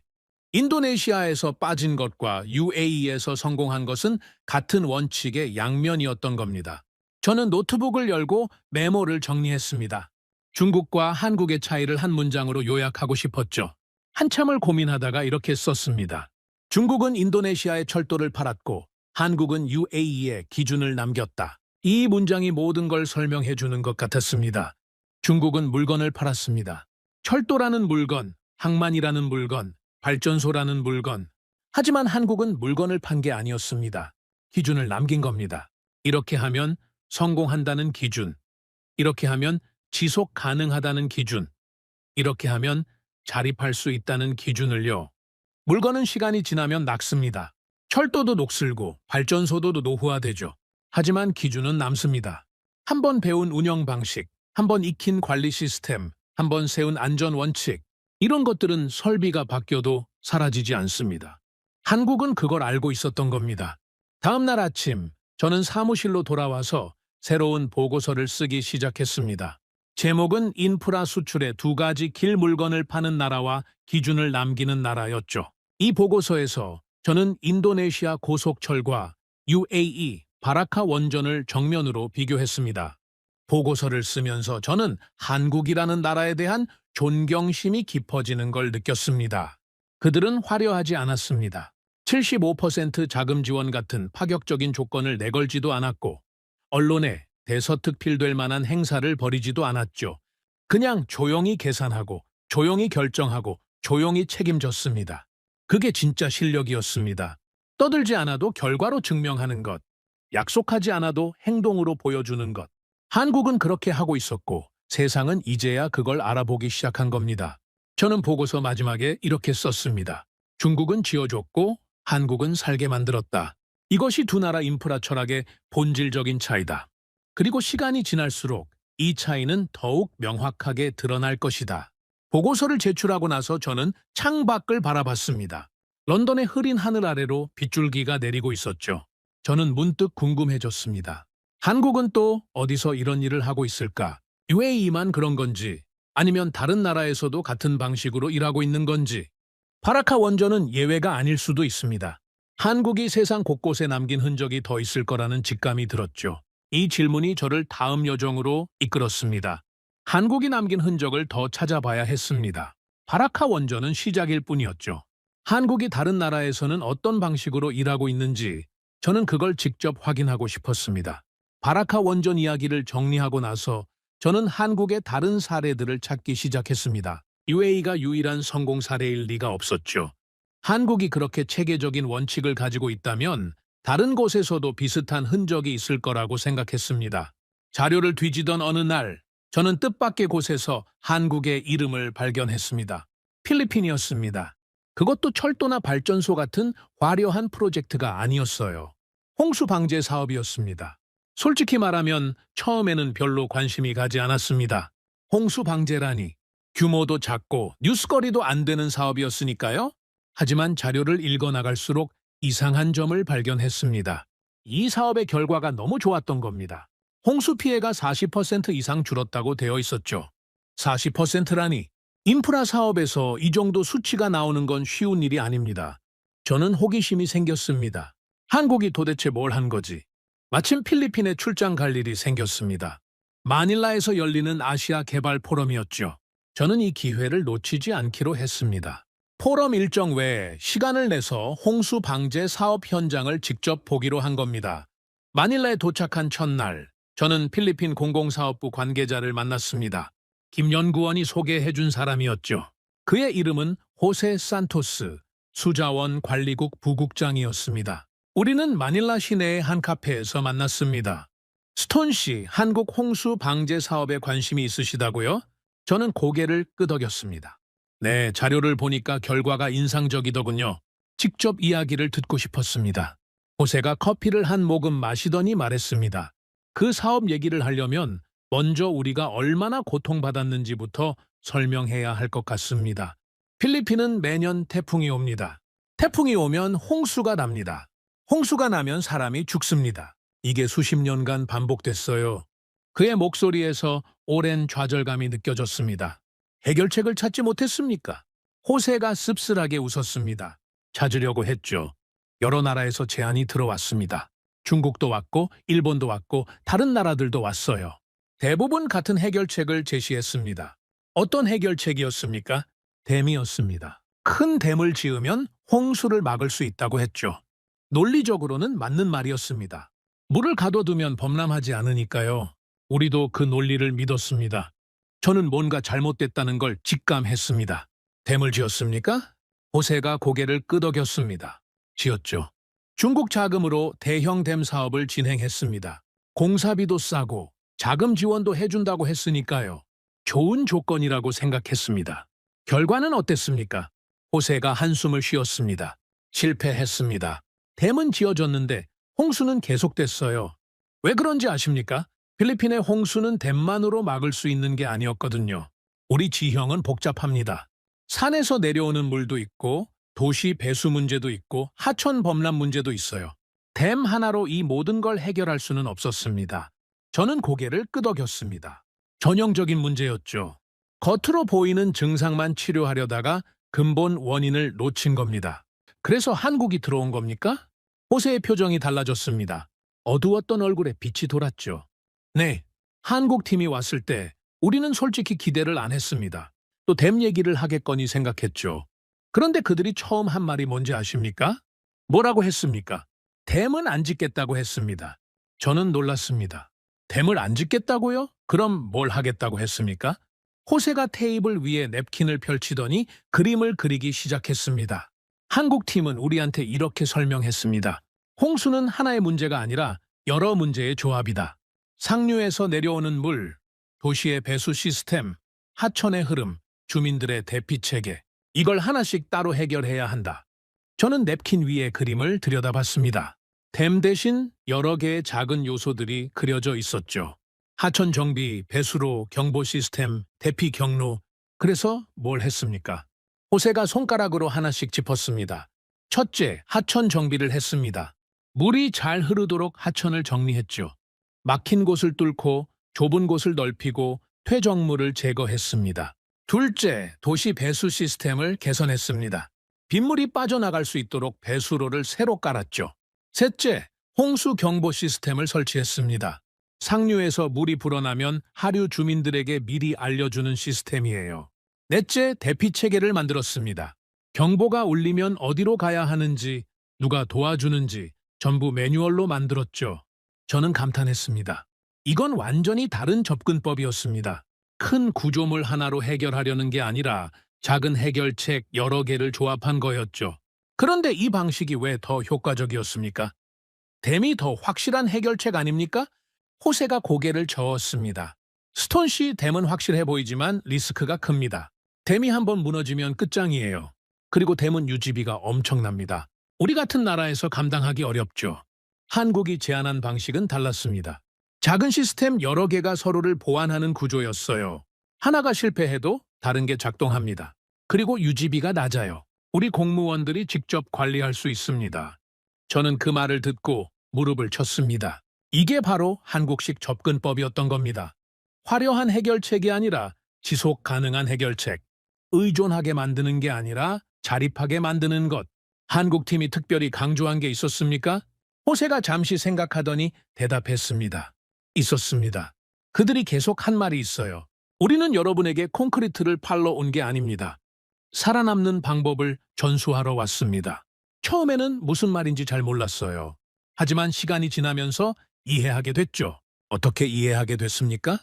Speaker 2: 인도네시아에서 빠진 것과 UAE에서 성공한 것은 같은 원칙의 양면이었던 겁니다. 저는 노트북을 열고 메모를 정리했습니다. 중국과 한국의 차이를 한 문장으로 요약하고 싶었죠. 한참을 고민하다가 이렇게 썼습니다. 중국은 인도네시아에 철도를 팔았고 한국은 UAE에 기준을 남겼다. 이 문장이 모든 걸 설명해 주는 것 같았습니다. 중국은 물건을 팔았습니다. 철도라는 물건, 항만이라는 물건, 발전소라는 물건. 하지만 한국은 물건을 판 게 아니었습니다. 기준을 남긴 겁니다. 이렇게 하면 성공한다는 기준. 이렇게 하면 지속 가능하다는 기준. 이렇게 하면 자립할 수 있다는 기준을요. 물건은 시간이 지나면 낙습니다. 철도도 녹슬고 발전소도 노후화되죠. 하지만 기준은 남습니다. 한 번 배운 운영 방식, 한 번 익힌 관리 시스템, 한 번 세운 안전 원칙, 이런 것들은 설비가 바뀌어도 사라지지 않습니다. 한국은 그걸 알고 있었던 겁니다. 다음 날 아침, 저는 사무실로 돌아와서 새로운 보고서를 쓰기 시작했습니다. 제목은 인프라 수출의 두 가지 길 물건을 파는 나라와 기준을 남기는 나라였죠. 이 보고서에서 저는 인도네시아 고속철과 UAE 바라카 원전을 정면으로 비교했습니다. 보고서를 쓰면서 저는 한국이라는 나라에 대한 존경심이 깊어지는 걸 느꼈습니다. 그들은 화려하지 않았습니다. 75% 자금 지원 같은 파격적인 조건을 내걸지도 않았고 언론에 대서특필될 만한 행사를 벌이지도 않았죠. 그냥 조용히 계산하고 조용히 결정하고 조용히 책임졌습니다. 그게 진짜 실력이었습니다. 떠들지 않아도 결과로 증명하는 것, 약속하지 않아도 행동으로 보여주는 것. 한국은 그렇게 하고 있었고 세상은 이제야 그걸 알아보기 시작한 겁니다. 저는 보고서 마지막에 이렇게 썼습니다. 중국은 지어줬고 한국은 살게 만들었다. 이것이 두 나라 인프라 철학의 본질적인 차이다. 그리고 시간이 지날수록 이 차이는 더욱 명확하게 드러날 것이다. 보고서를 제출하고 나서 저는 창밖을 바라봤습니다. 런던의 흐린 하늘 아래로 빗줄기가 내리고 있었죠. 저는 문득 궁금해졌습니다. 한국은 또 어디서 이런 일을 하고 있을까? UAE만 그런 건지 아니면 다른 나라에서도 같은 방식으로 일하고 있는 건지. 바라카 원전은 예외가 아닐 수도 있습니다. 한국이 세상 곳곳에 남긴 흔적이 더 있을 거라는 직감이 들었죠. 이 질문이 저를 다음 여정으로 이끌었습니다. 한국이 남긴 흔적을 더 찾아봐야 했습니다. 바라카 원전은 시작일 뿐이었죠. 한국이 다른 나라에서는 어떤 방식으로 일하고 있는지 저는 그걸 직접 확인하고 싶었습니다. 바라카 원전 이야기를 정리하고 나서 저는 한국의 다른 사례들을 찾기 시작했습니다. UAE가 유일한 성공 사례일 리가 없었죠. 한국이 그렇게 체계적인 원칙을 가지고 있다면 다른 곳에서도 비슷한 흔적이 있을 거라고 생각했습니다. 자료를 뒤지던 어느 날 저는 뜻밖의 곳에서 한국의 이름을 발견했습니다. 필리핀이었습니다. 그것도 철도나 발전소 같은 화려한 프로젝트가 아니었어요. 홍수 방제 사업이었습니다. 솔직히 말하면 처음에는 별로 관심이 가지 않았습니다. 홍수 방제라니 규모도 작고 뉴스거리도 안 되는 사업이었으니까요. 하지만 자료를 읽어나갈수록 이상한 점을 발견했습니다. 이 사업의 결과가 너무 좋았던 겁니다. 홍수 피해가 40% 이상 줄었다고 되어 있었죠. 40%라니 인프라 사업에서 이 정도 수치가 나오는 건 쉬운 일이 아닙니다. 저는 호기심이 생겼습니다. 한국이 도대체 뭘 한 거지? 마침 필리핀에 출장 갈 일이 생겼습니다. 마닐라에서 열리는 아시아 개발 포럼이었죠. 저는 이 기회를 놓치지 않기로 했습니다. 포럼 일정 외에 시간을 내서 홍수 방제 사업 현장을 직접 보기로 한 겁니다. 마닐라에 도착한 첫날, 저는 필리핀 공공사업부 관계자를 만났습니다. 김 연구원이 소개해준 사람이었죠. 그의 이름은 호세 산토스, 수자원 관리국 부국장이었습니다. 우리는 마닐라 시내의 한 카페에서 만났습니다. 스톤 씨, 한국 홍수 방제 사업에 관심이 있으시다고요? 저는 고개를 끄덕였습니다. 네, 자료를 보니까 결과가 인상적이더군요. 직접 이야기를 듣고 싶었습니다. 호세가 커피를 한 모금 마시더니 말했습니다. 그 사업 얘기를 하려면 먼저 우리가 얼마나 고통받았는지부터 설명해야 할 것 같습니다. 필리핀은 매년 태풍이 옵니다. 태풍이 오면 홍수가 납니다. 홍수가 나면 사람이 죽습니다. 이게 수십 년간 반복됐어요. 그의 목소리에서 오랜 좌절감이 느껴졌습니다. 해결책을 찾지 못했습니까? 호세가 씁쓸하게 웃었습니다. 찾으려고 했죠. 여러 나라에서 제안이 들어왔습니다. 중국도 왔고 일본도 왔고 다른 나라들도 왔어요. 대부분 같은 해결책을 제시했습니다. 어떤 해결책이었습니까? 댐이었습니다. 큰 댐을 지으면 홍수를 막을 수 있다고 했죠. 논리적으로는 맞는 말이었습니다. 물을 가둬두면 범람하지 않으니까요. 우리도 그 논리를 믿었습니다. 저는 뭔가 잘못됐다는 걸 직감했습니다. 댐을 지었습니까? 호세가 고개를 끄덕였습니다. 지었죠. 중국 자금으로 대형 댐 사업을 진행했습니다. 공사비도 싸고 자금 지원도 해준다고 했으니까요. 좋은 조건이라고 생각했습니다. 결과는 어땠습니까? 호세가 한숨을 쉬었습니다. 실패했습니다. 댐은 지어졌는데 홍수는 계속됐어요. 왜 그런지 아십니까? 필리핀의 홍수는 댐만으로 막을 수 있는 게 아니었거든요. 우리 지형은 복잡합니다. 산에서 내려오는 물도 있고 도시 배수 문제도 있고 하천 범람 문제도 있어요. 댐 하나로 이 모든 걸 해결할 수는 없었습니다. 저는 고개를 끄덕였습니다. 전형적인 문제였죠. 겉으로 보이는 증상만 치료하려다가 근본 원인을 놓친 겁니다. 그래서 한국이 들어온 겁니까? 호세의 표정이 달라졌습니다. 어두웠던 얼굴에 빛이 돌았죠. 네, 한국 팀이 왔을 때 우리는 솔직히 기대를 안 했습니다. 또 댐 얘기를 하겠거니 생각했죠. 그런데 그들이 처음 한 말이 뭔지 아십니까? 뭐라고 했습니까? 댐은 안 짓겠다고 했습니다. 저는 놀랐습니다. 댐을 안 짓겠다고요? 그럼 뭘 하겠다고 했습니까? 호세가 테이블 위에 냅킨을 펼치더니 그림을 그리기 시작했습니다. 한국 팀은 우리한테 이렇게 설명했습니다. 홍수는 하나의 문제가 아니라 여러 문제의 조합이다. 상류에서 내려오는 물, 도시의 배수 시스템, 하천의 흐름, 주민들의 대피 체계. 이걸 하나씩 따로 해결해야 한다. 저는 냅킨 위의 그림을 들여다봤습니다. 댐 대신 여러 개의 작은 요소들이 그려져 있었죠. 하천 정비, 배수로, 경보 시스템, 대피 경로. 그래서 뭘 했습니까? 호세가 손가락으로 하나씩 짚었습니다. 첫째, 하천 정비를 했습니다. 물이 잘 흐르도록 하천을 정리했죠. 막힌 곳을 뚫고 좁은 곳을 넓히고 퇴적물을 제거했습니다. 둘째, 도시 배수 시스템을 개선했습니다. 빗물이 빠져나갈 수 있도록 배수로를 새로 깔았죠. 셋째, 홍수 경보 시스템을 설치했습니다. 상류에서 물이 불어나면 하류 주민들에게 미리 알려주는 시스템이에요. 넷째, 대피 체계를 만들었습니다. 경보가 울리면 어디로 가야 하는지, 누가 도와주는지 전부 매뉴얼로 만들었죠. 저는 감탄했습니다. 이건 완전히 다른 접근법이었습니다. 큰 구조물 하나로 해결하려는 게 아니라 작은 해결책 여러 개를 조합한 거였죠. 그런데 이 방식이 왜 더 효과적이었습니까? 댐이 더 확실한 해결책 아닙니까? 호세가 고개를 저었습니다. 스톤시 댐은 확실해 보이지만 리스크가 큽니다. 댐이 한번 무너지면 끝장이에요. 그리고 댐은 유지비가 엄청납니다. 우리 같은 나라에서 감당하기 어렵죠. 한국이 제안한 방식은 달랐습니다. 작은 시스템 여러 개가 서로를 보완하는 구조였어요. 하나가 실패해도 다른 게 작동합니다. 그리고 유지비가 낮아요. 우리 공무원들이 직접 관리할 수 있습니다. 저는 그 말을 듣고 무릎을 쳤습니다. 이게 바로 한국식 접근법이었던 겁니다. 화려한 해결책이 아니라 지속 가능한 해결책. 의존하게 만드는 게 아니라 자립하게 만드는 것. 한국팀이 특별히 강조한 게 있었습니까? 호세가 잠시 생각하더니 대답했습니다. 있었습니다. 그들이 계속 한 말이 있어요. 우리는 여러분에게 콘크리트를 팔러 온 게 아닙니다. 살아남는 방법을 전수하러 왔습니다. 처음에는 무슨 말인지 잘 몰랐어요. 하지만 시간이 지나면서 이해하게 됐죠. 어떻게 이해하게 됐습니까?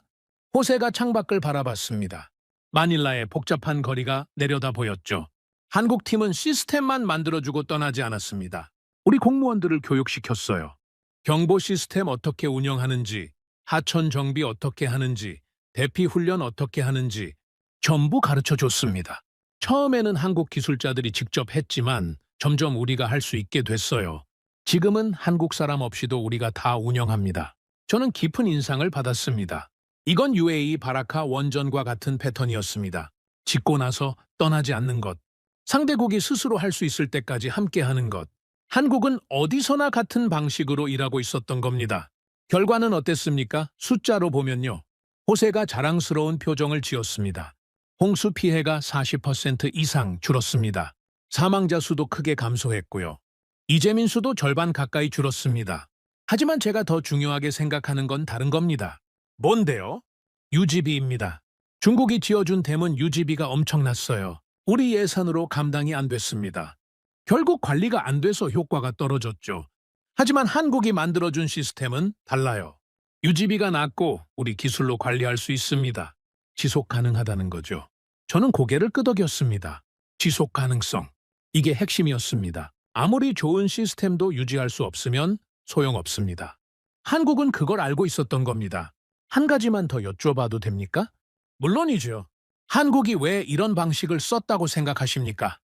Speaker 2: 호세가 창밖을 바라봤습니다. 마닐라의 복잡한 거리가 내려다 보였죠. 한국팀은 시스템만 만들어주고 떠나지 않았습니다. 우리 공무원들을 교육시켰어요. 경보 시스템 어떻게 운영하는지, 하천 정비 어떻게 하는지, 대피 훈련 어떻게 하는지 전부 가르쳐줬습니다. 처음에는 한국 기술자들이 직접 했지만 점점 우리가 할 수 있게 됐어요. 지금은 한국 사람 없이도 우리가 다 운영합니다. 저는 깊은 인상을 받았습니다. 이건 UAE 바라카 원전과 같은 패턴이었습니다. 짓고 나서 떠나지 않는 것. 상대국이 스스로 할 수 있을 때까지 함께하는 것. 한국은 어디서나 같은 방식으로 일하고 있었던 겁니다. 결과는 어땠습니까? 숫자로 보면요. 호세가 자랑스러운 표정을 지었습니다. 홍수 피해가 40% 이상 줄었습니다. 사망자 수도 크게 감소했고요. 이재민 수도 절반 가까이 줄었습니다. 하지만 제가 더 중요하게 생각하는 건 다른 겁니다. 뭔데요? 유지비입니다. 중국이 지어준 댐은 유지비가 엄청났어요. 우리 예산으로 감당이 안 됐습니다. 결국 관리가 안 돼서 효과가 떨어졌죠. 하지만 한국이 만들어준 시스템은 달라요. 유지비가 낮고 우리 기술로 관리할 수 있습니다. 지속 가능하다는 거죠. 저는 고개를 끄덕였습니다. 지속 가능성. 이게 핵심이었습니다. 아무리 좋은 시스템도 유지할 수 없으면 소용없습니다. 한국은 그걸 알고 있었던 겁니다. 한 가지만 더 여쭤봐도 됩니까? 물론이죠. 한국이 왜 이런 방식을 썼다고 생각하십니까?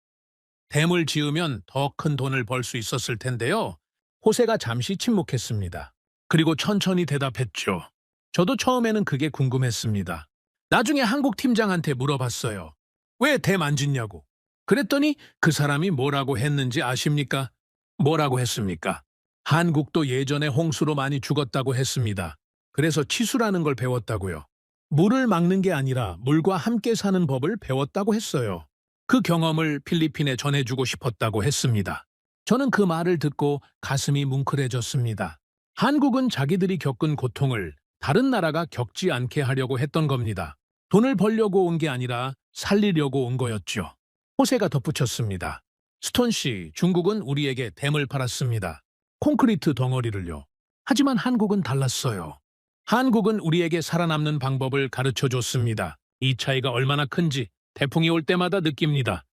Speaker 2: 댐을 지으면 더 큰 돈을 벌 수 있었을 텐데요. 호세가 잠시 침묵했습니다. 그리고 천천히 대답했죠. 저도 처음에는 그게 궁금했습니다. 나중에 한국 팀장한테 물어봤어요. 왜 댐 안 짓냐고. 그랬더니 그 사람이 뭐라고 했는지 아십니까? 뭐라고 했습니까? 한국도 예전에 홍수로 많이 죽었다고 했습니다. 그래서 치수라는 걸 배웠다고요. 물을 막는 게 아니라 물과 함께 사는 법을 배웠다고 했어요. 그 경험을 필리핀에 전해주고 싶었다고 했습니다. 저는 그 말을 듣고 가슴이 뭉클해졌습니다. 한국은 자기들이 겪은 고통을 다른 나라가 겪지 않게 하려고 했던 겁니다. 돈을 벌려고 온 게 아니라 살리려고 온 거였죠. 호세가 덧붙였습니다. 스톤 씨, 중국은 우리에게 댐을 팔았습니다. 콘크리트 덩어리를요. 하지만 한국은 달랐어요. 한국은 우리에게 살아남는 방법을 가르쳐줬습니다. 이 차이가 얼마나 큰지 태풍이 올 때마다 느낍니다.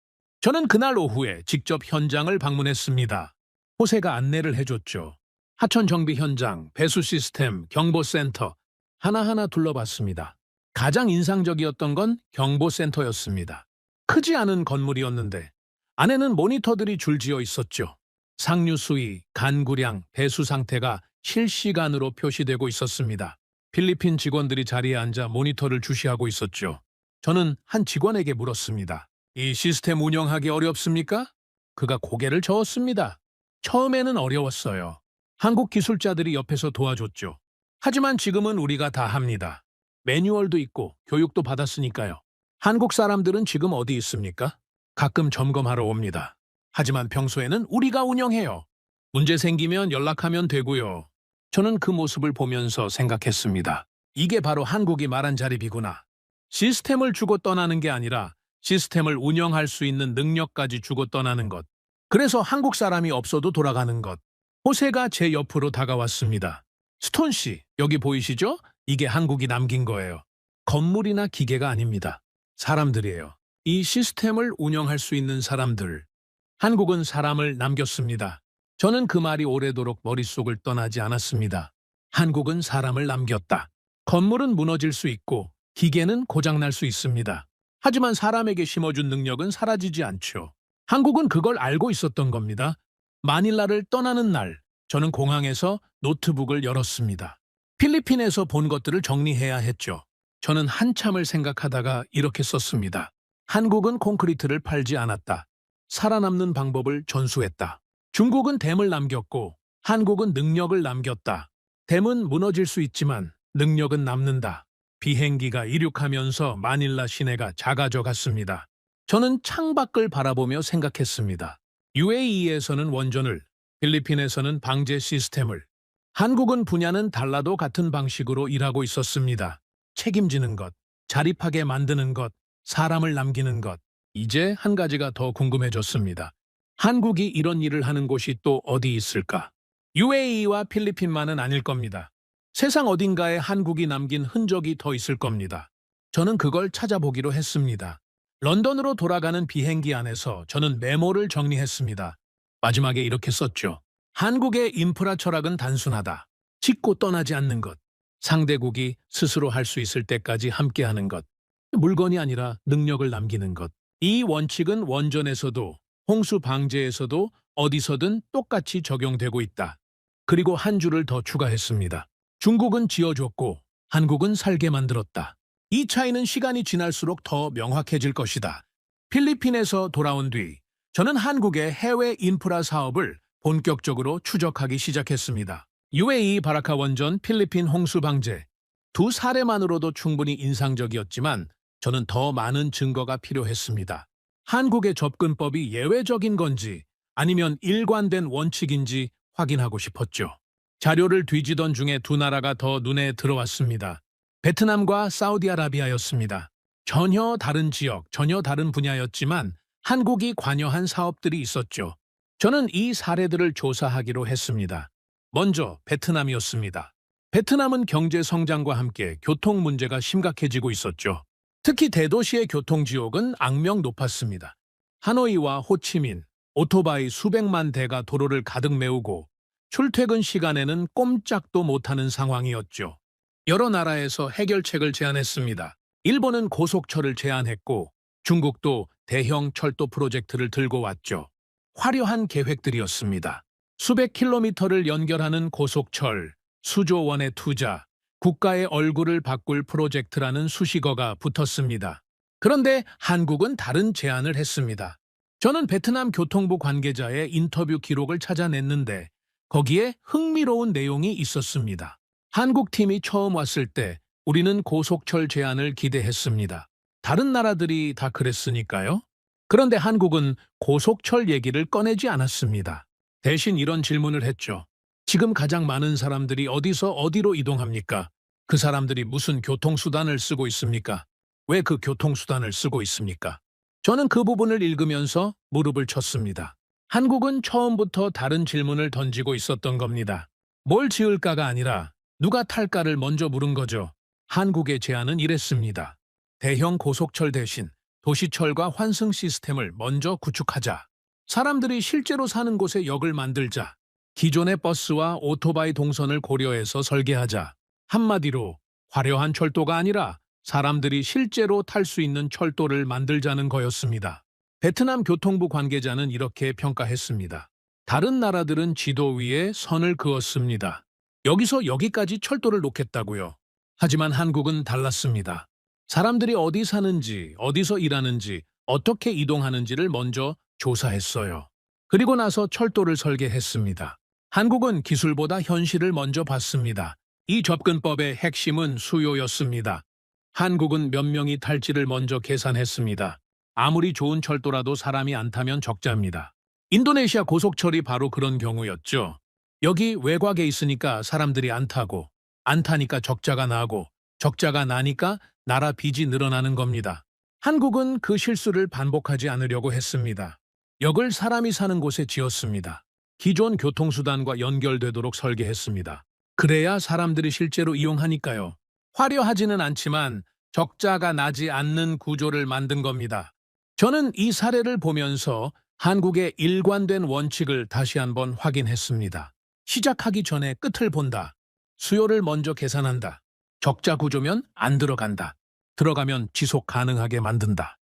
Speaker 2: 저는 그날 오후에 직접 현장을 방문했습니다. 호세가 안내를 해줬죠. 하천 정비 현장, 배수 시스템, 경보센터 하나하나 둘러봤습니다. 가장 인상적이었던 건 경보센터였습니다. 크지 않은 건물이었는데 안에는 모니터들이 줄지어 있었죠. 상류 수위, 간구량, 배수 상태가 실시간으로 표시되고 있었습니다. 필리핀 직원들이 자리에 앉아 모니터를 주시하고 있었죠. 저는 한 직원에게 물었습니다. 이 시스템 운영하기 어렵습니까? 그가 고개를 저었습니다. 처음에는 어려웠어요. 한국 기술자들이 옆에서 도와줬죠. 하지만 지금은 우리가 다 합니다. 매뉴얼도 있고 교육도 받았으니까요. 한국 사람들은 지금 어디 있습니까? 가끔 점검하러 옵니다. 하지만 평소에는 우리가 운영해요. 문제 생기면 연락하면 되고요. 저는 그 모습을 보면서 생각했습니다. 이게 바로 한국이 말한 자립이구나. 시스템을 주고 떠나는 게 아니라 시스템을 운영할 수 있는 능력까지 주고 떠나는 것. 그래서 한국 사람이 없어도 돌아가는 것. 호세가 제 옆으로 다가왔습니다. 스톤 씨, 여기 보이시죠? 이게 한국이 남긴 거예요. 건물이나 기계가 아닙니다. 사람들이에요. 이 시스템을 운영할 수 있는 사람들. 한국은 사람을 남겼습니다. 저는 그 말이 오래도록 머릿속을 떠나지 않았습니다. 한국은 사람을 남겼다. 건물은 무너질 수 있고 기계는 고장날 수 있습니다. 하지만 사람에게 심어준 능력은 사라지지 않죠. 한국은 그걸 알고 있었던 겁니다. 마닐라를 떠나는 날, 저는 공항에서 노트북을 열었습니다. 필리핀에서 본 것들을 정리해야 했죠. 저는 한참을 생각하다가 이렇게 썼습니다. 한국은 콘크리트를 팔지 않았다. 살아남는 방법을 전수했다. 중국은 댐을 남겼고 한국은 능력을 남겼다. 댐은 무너질 수 있지만 능력은 남는다. 비행기가 이륙하면서 마닐라 시내가 작아져 갔습니다. 저는 창밖을 바라보며 생각했습니다. UAE에서는 원전을, 필리핀에서는 방제 시스템을, 한국은 분야는 달라도 같은 방식으로 일하고 있었습니다. 책임지는 것, 자립하게 만드는 것, 사람을 남기는 것. 이제 한 가지가 더 궁금해졌습니다. 한국이 이런 일을 하는 곳이 또 어디 있을까? UAE와 필리핀만은 아닐 겁니다. 세상 어딘가에 한국이 남긴 흔적이 더 있을 겁니다. 저는 그걸 찾아보기로 했습니다. 런던으로 돌아가는 비행기 안에서 저는 메모를 정리했습니다. 마지막에 이렇게 썼죠. 한국의 인프라 철학은 단순하다. 짓고 떠나지 않는 것. 상대국이 스스로 할 수 있을 때까지 함께하는 것. 물건이 아니라 능력을 남기는 것. 이 원칙은 원전에서도 홍수 방제에서도 어디서든 똑같이 적용되고 있다. 그리고 한 줄을 더 추가했습니다. 중국은 지어줬고 한국은 살게 만들었다. 이 차이는 시간이 지날수록 더 명확해질 것이다. 필리핀에서 돌아온 뒤 저는 한국의 해외 인프라 사업을 본격적으로 추적하기 시작했습니다. UAE 바라카 원전, 필리핀 홍수 방제 두 사례만으로도 충분히 인상적이었지만 저는 더 많은 증거가 필요했습니다. 한국의 접근법이 예외적인 건지 아니면 일관된 원칙인지 확인하고 싶었죠. 자료를 뒤지던 중에 두 나라가 더 눈에 들어왔습니다. 베트남과 사우디아라비아였습니다. 전혀 다른 지역, 전혀 다른 분야였지만 한국이 관여한 사업들이 있었죠. 저는 이 사례들을 조사하기로 했습니다. 먼저 베트남이었습니다. 베트남은 경제 성장과 함께 교통 문제가 심각해지고 있었죠. 특히 대도시의 교통지옥은 악명 높았습니다. 하노이와 호치민, 오토바이 수백만 대가 도로를 가득 메우고 출퇴근 시간에는 꼼짝도 못하는 상황이었죠. 여러 나라에서 해결책을 제안했습니다. 일본은 고속철을 제안했고 중국도 대형 철도 프로젝트를 들고 왔죠. 화려한 계획들이었습니다. 수백 킬로미터를 연결하는 고속철, 수조 원의 투자, 국가의 얼굴을 바꿀 프로젝트라는 수식어가 붙었습니다. 그런데 한국은 다른 제안을 했습니다. 저는 베트남 교통부 관계자의 인터뷰 기록을 찾아냈는데 거기에 흥미로운 내용이 있었습니다. 한국 팀이 처음 왔을 때 우리는 고속철 제안을 기대했습니다. 다른 나라들이 다 그랬으니까요. 그런데 한국은 고속철 얘기를 꺼내지 않았습니다. 대신 이런 질문을 했죠. 지금 가장 많은 사람들이 어디서 어디로 이동합니까? 그 사람들이 무슨 교통수단을 쓰고 있습니까? 왜 그 교통수단을 쓰고 있습니까? 저는 그 부분을 읽으면서 무릎을 쳤습니다. 한국은 처음부터 다른 질문을 던지고 있었던 겁니다. 뭘 지을까가 아니라 누가 탈까를 먼저 물은 거죠. 한국의 제안은 이랬습니다. 대형 고속철 대신 도시철과 환승 시스템을 먼저 구축하자. 사람들이 실제로 사는 곳에 역을 만들자. 기존의 버스와 오토바이 동선을 고려해서 설계하자. 한마디로 화려한 철도가 아니라 사람들이 실제로 탈 수 있는 철도를 만들자는 거였습니다. 베트남 교통부 관계자는 이렇게 평가했습니다. 다른 나라들은 지도 위에 선을 그었습니다. 여기서 여기까지 철도를 놓겠다고요. 하지만 한국은 달랐습니다. 사람들이 어디 사는지, 어디서 일하는지, 어떻게 이동하는지를 먼저 조사했어요. 그리고 나서 철도를 설계했습니다. 한국은 기술보다 현실을 먼저 봤습니다. 이 접근법의 핵심은 수요였습니다. 한국은 몇 명이 탈지를 먼저 계산했습니다. 아무리 좋은 철도라도 사람이 안 타면 적자입니다. 인도네시아 고속철이 바로 그런 경우였죠. 여기 외곽에 있으니까 사람들이 안 타고, 안 타니까 적자가 나고, 적자가 나니까 나라 빚이 늘어나는 겁니다. 한국은 그 실수를 반복하지 않으려고 했습니다. 역을 사람이 사는 곳에 지었습니다. 기존 교통수단과 연결되도록 설계했습니다. 그래야 사람들이 실제로 이용하니까요. 화려하지는 않지만 적자가 나지 않는 구조를 만든 겁니다. 저는 이 사례를 보면서 한국의 일관된 원칙을 다시 한번 확인했습니다. 시작하기 전에 끝을 본다. 수요를 먼저 계산한다. 적자 구조면 안 들어간다. 들어가면 지속 가능하게 만든다.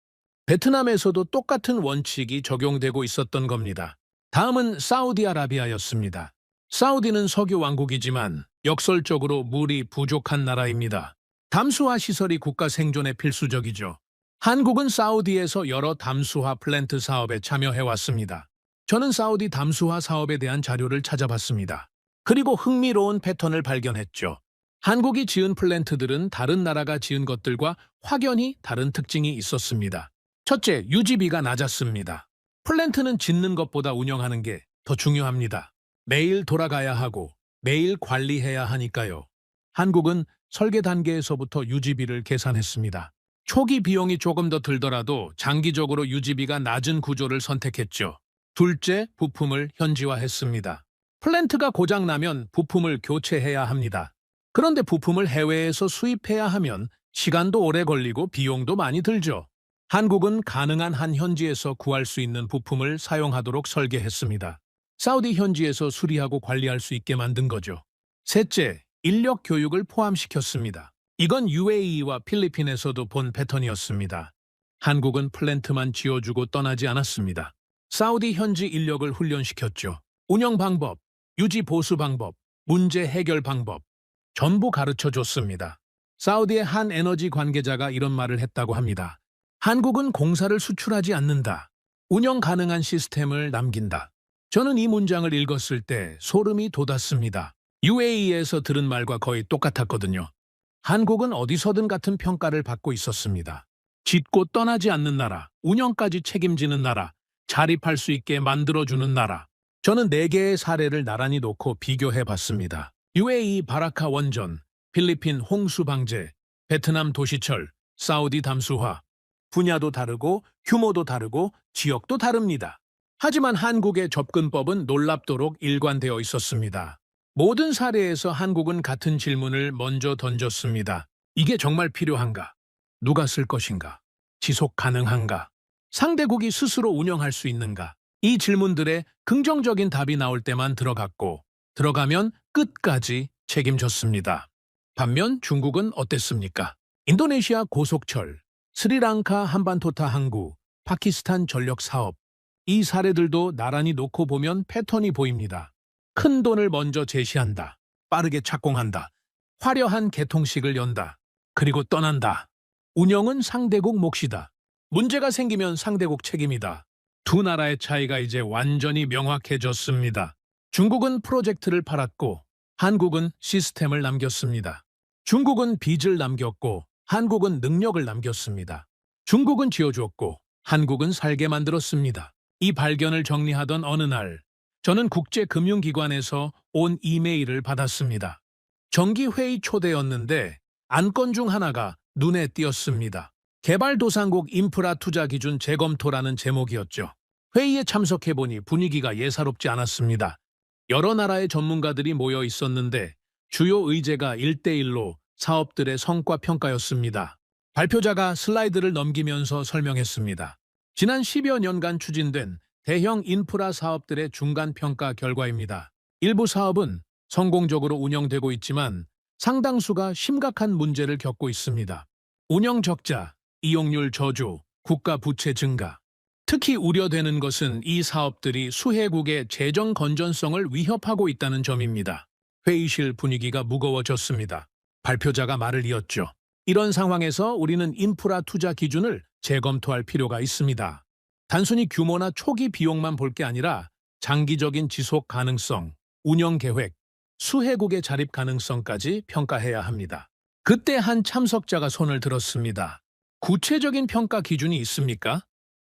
Speaker 2: 베트남에서도 똑같은 원칙이 적용되고 있었던 겁니다. 다음은 사우디아라비아였습니다. 사우디는 석유 왕국이지만 역설적으로 물이 부족한 나라입니다. 담수화 시설이 국가 생존에 필수적이죠. 한국은 사우디에서 여러 담수화 플랜트 사업에 참여해왔습니다. 저는 사우디 담수화 사업에 대한 자료를 찾아봤습니다. 그리고 흥미로운 패턴을 발견했죠. 한국이 지은 플랜트들은 다른 나라가 지은 것들과 확연히 다른 특징이 있었습니다. 첫째, 유지비가 낮았습니다. 플랜트는 짓는 것보다 운영하는 게 더 중요합니다. 매일 돌아가야 하고 매일 관리해야 하니까요. 한국은 설계 단계에서부터 유지비를 계산했습니다. 초기 비용이 조금 더 들더라도 장기적으로 유지비가 낮은 구조를 선택했죠. 둘째, 부품을 현지화했습니다. 플랜트가 고장나면 부품을 교체해야 합니다. 그런데 부품을 해외에서 수입해야 하면 시간도 오래 걸리고 비용도 많이 들죠. 한국은 가능한 한 현지에서 구할 수 있는 부품을 사용하도록 설계했습니다. 사우디 현지에서 수리하고 관리할 수 있게 만든 거죠. 셋째, 인력 교육을 포함시켰습니다. 이건 UAE와 필리핀에서도 본 패턴이었습니다. 한국은 플랜트만 지어주고 떠나지 않았습니다. 사우디 현지 인력을 훈련시켰죠. 운영 방법, 유지 보수 방법, 문제 해결 방법 전부 가르쳐줬습니다. 사우디의 한 에너지 관계자가 이런 말을 했다고 합니다. 한국은 공사를 수출하지 않는다. 운영 가능한 시스템을 남긴다. 저는 이 문장을 읽었을 때 소름이 돋았습니다. UAE에서 들은 말과 거의 똑같았거든요. 한국은 어디서든 같은 평가를 받고 있었습니다. 짓고 떠나지 않는 나라, 운영까지 책임지는 나라, 자립할 수 있게 만들어주는 나라. 저는 4개의 사례를 나란히 놓고 비교해봤습니다. UAE 바라카 원전, 필리핀 홍수 방제, 베트남 도시철, 사우디 담수화. 분야도 다르고 규모도 다르고 지역도 다릅니다. 하지만 한국의 접근법은 놀랍도록 일관되어 있었습니다. 모든 사례에서 한국은 같은 질문을 먼저 던졌습니다. 이게 정말 필요한가? 누가 쓸 것인가? 지속 가능한가? 상대국이 스스로 운영할 수 있는가? 이 질문들에 긍정적인 답이 나올 때만 들어갔고 들어가면 끝까지 책임졌습니다. 반면 중국은 어땠습니까? 인도네시아 고속철, 스리랑카 한반도타 항구, 파키스탄 전력 사업. 이 사례들도 나란히 놓고 보면 패턴이 보입니다. 큰 돈을 먼저 제시한다. 빠르게 착공한다. 화려한 개통식을 연다. 그리고 떠난다. 운영은 상대국 몫이다. 문제가 생기면 상대국 책임이다. 두 나라의 차이가 이제 완전히 명확해졌습니다. 중국은 프로젝트를 팔았고 한국은 시스템을 남겼습니다. 중국은 빚을 남겼고 한국은 능력을 남겼습니다. 중국은 지어주었고 한국은 살게 만들었습니다. 이 발견을 정리하던 어느 날 저는 국제금융기관에서 온 이메일을 받았습니다. 정기회의 초대였는데 안건 중 하나가 눈에 띄었습니다. 개발도상국 인프라 투자 기준 재검토라는 제목이었죠. 회의에 참석해보니 분위기가 예사롭지 않았습니다. 여러 나라의 전문가들이 모여 있었는데 주요 의제가 1대1로 사업들의 성과 평가였습니다. 발표자가 슬라이드를 넘기면서 설명했습니다. 지난 10여 년간 추진된 대형 인프라 사업들의 중간 평가 결과입니다. 일부 사업은 성공적으로 운영되고 있지만 상당수가 심각한 문제를 겪고 있습니다. 운영 적자, 이용률 저조, 국가 부채 증가. 특히 우려되는 것은 이 사업들이 수혜국의 재정 건전성을 위협하고 있다는 점입니다. 회의실 분위기가 무거워졌습니다. 발표자가 말을 이었죠. 이런 상황에서 우리는 인프라 투자 기준을 재검토할 필요가 있습니다. 단순히 규모나 초기 비용만 볼 게 아니라 장기적인 지속 가능성, 운영 계획, 수혜국의 자립 가능성까지 평가해야 합니다. 그때 한 참석자가 손을 들었습니다. 구체적인 평가 기준이 있습니까?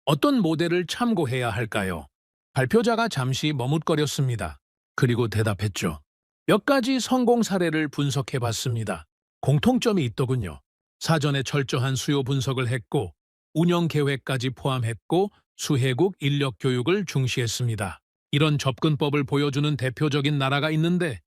Speaker 2: 어떤 모델을 참고해야 할까요? 발표자가 잠시 머뭇거렸습니다. 그리고 대답했죠. 몇 가지 성공 사례를 분석해봤습니다. 공통점이 있더군요. 사전에 철저한 수요 분석을 했고 운영 계획까지 포함했고 수혜국 인력 교육을 중시했습니다. 이런 접근법을 보여주는 대표적인 나라가 있는데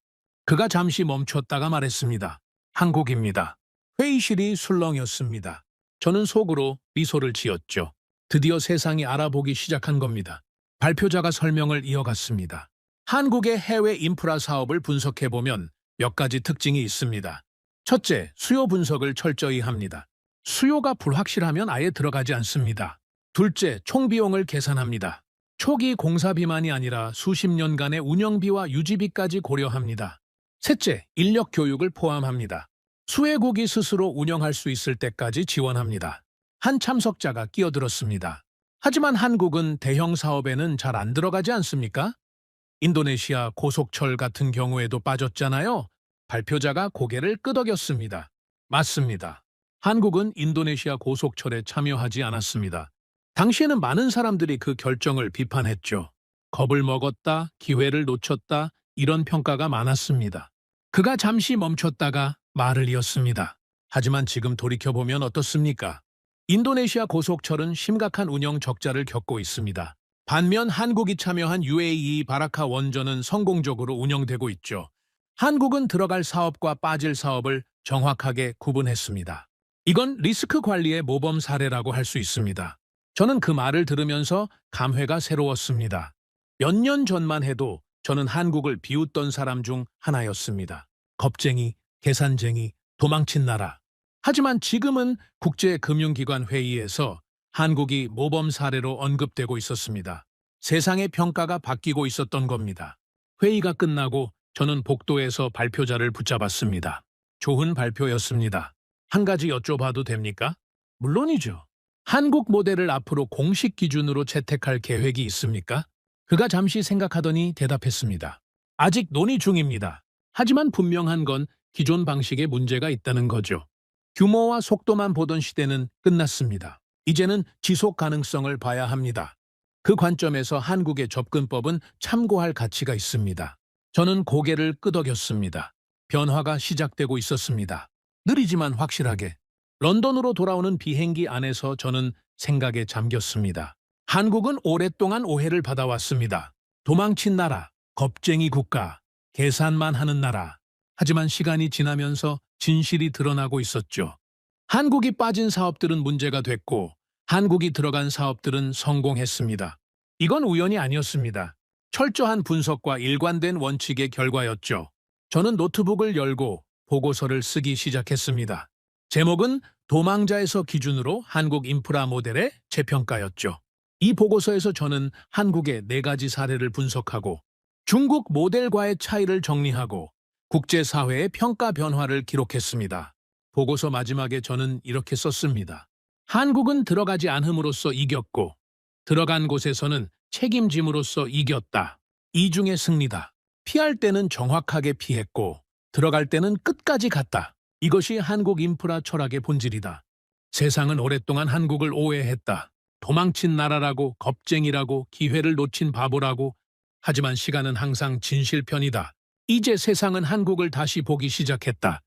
Speaker 2: 그가 잠시 멈췄다가 말했습니다. 한국입니다. 회의실이 술렁였습니다. 저는 속으로 미소를 지었죠. 드디어 세상이 알아보기 시작한 겁니다. 발표자가 설명을 이어갔습니다. 한국의 해외 인프라 사업을 분석해보면 몇 가지 특징이 있습니다. 첫째, 수요 분석을 철저히 합니다. 수요가 불확실하면 아예 들어가지 않습니다. 둘째, 총비용을 계산합니다. 초기 공사비만이 아니라 수십 년간의 운영비와 유지비까지 고려합니다. 셋째, 인력 교육을 포함합니다. 수혜국이 스스로 운영할 수 있을 때까지 지원합니다. 한 참석자가 끼어들었습니다. 하지만 한국은 대형 사업에는 잘 안 들어가지 않습니까? 인도네시아 고속철 같은 경우에도 빠졌잖아요. 발표자가 고개를 끄덕였습니다. 맞습니다. 한국은 인도네시아 고속철에 참여하지 않았습니다. 당시에는 많은 사람들이 그 결정을 비판했죠. 겁을 먹었다, 기회를 놓쳤다, 이런 평가가 많았습니다. 그가 잠시 멈췄다가 말을 이었습니다. 하지만 지금 돌이켜보면 어떻습니까? 인도네시아 고속철은 심각한 운영 적자를 겪고 있습니다. 반면 한국이 참여한 UAE 바라카 원전은 성공적으로 운영되고 있죠. 한국은 들어갈 사업과 빠질 사업을 정확하게 구분했습니다. 이건 리스크 관리의 모범 사례라고 할 수 있습니다. 저는 그 말을 들으면서 감회가 새로웠습니다. 몇 년 전만 해도 저는 한국을 비웃던 사람 중 하나였습니다. 겁쟁이, 계산쟁이, 도망친 나라. 하지만 지금은 국제금융기관 회의에서 한국이 모범 사례로 언급되고 있었습니다. 세상의 평가가 바뀌고 있었던 겁니다. 회의가 끝나고 저는 복도에서 발표자를 붙잡았습니다. 좋은 발표였습니다. 한 가지 여쭤봐도 됩니까? 물론이죠. 한국 모델을 앞으로 공식 기준으로 채택할 계획이 있습니까? 그가 잠시 생각하더니 대답했습니다. 아직 논의 중입니다. 하지만 분명한 건 기존 방식에 문제가 있다는 거죠. 규모와 속도만 보던 시대는 끝났습니다. 이제는 지속 가능성을 봐야 합니다. 그 관점에서 한국의 접근법은 참고할 가치가 있습니다. 저는 고개를 끄덕였습니다. 변화가 시작되고 있었습니다. 느리지만 확실하게. 런던으로 돌아오는 비행기 안에서 저는 생각에 잠겼습니다. 한국은 오랫동안 오해를 받아왔습니다. 도망친 나라, 겁쟁이 국가, 계산만 하는 나라. 하지만 시간이 지나면서 진실이 드러나고 있었죠. 한국이 빠진 사업들은 문제가 됐고 한국이 들어간 사업들은 성공했습니다. 이건 우연이 아니었습니다. 철저한 분석과 일관된 원칙의 결과였죠. 저는 노트북을 열고 보고서를 쓰기 시작했습니다. 제목은 도망자에서 기준으로 한국 인프라 모델의 재평가였죠. 이 보고서에서 저는 한국의 4가지 사례를 분석하고 중국 모델과의 차이를 정리하고 국제사회의 평가 변화를 기록했습니다. 보고서 마지막에 저는 이렇게 썼습니다. 한국은 들어가지 않음으로써 이겼고 들어간 곳에서는 책임짐으로써 이겼다. 이중의 승리다. 피할 때는 정확하게 피했고 들어갈 때는 끝까지 갔다. 이것이 한국 인프라 철학의 본질이다. 세상은 오랫동안 한국을 오해했다. 도망친 나라라고, 겁쟁이라고, 기회를 놓친 바보라고. 하지만 시간은 항상 진실 편이다. 이제 세상은 한국을 다시 보기 시작했다.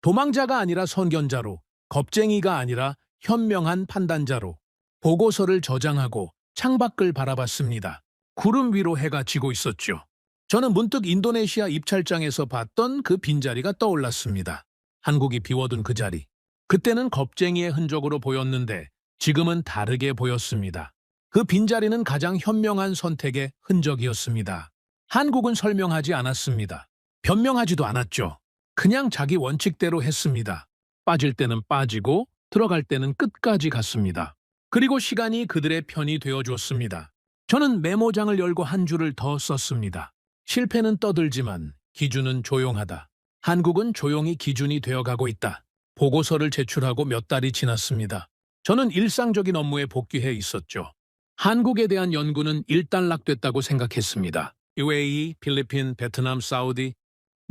Speaker 2: 도망자가 아니라 선견자로, 겁쟁이가 아니라 현명한 판단자로. 보고서를 저장하고 창밖을 바라봤습니다. 구름 위로 해가 지고 있었죠. 저는 문득 인도네시아 입찰장에서 봤던 그 빈자리가 떠올랐습니다. 한국이 비워둔 그 자리. 그때는 겁쟁이의 흔적으로 보였는데 지금은 다르게 보였습니다. 그 빈자리는 가장 현명한 선택의 흔적이었습니다. 한국은 설명하지 않았습니다. 변명하지도 않았죠. 그냥 자기 원칙대로 했습니다. 빠질 때는 빠지고 들어갈 때는 끝까지 갔습니다. 그리고 시간이 그들의 편이 되어주었습니다. 저는 메모장을 열고 한 줄을 더 썼습니다. 실패는 떠들지만 기준은 조용하다. 한국은 조용히 기준이 되어가고 있다. 보고서를 제출하고 몇 달이 지났습니다. 저는 일상적인 업무에 복귀해 있었죠. 한국에 대한 연구는 일단락됐다고 생각했습니다. UAE, 필리핀, 베트남, 사우디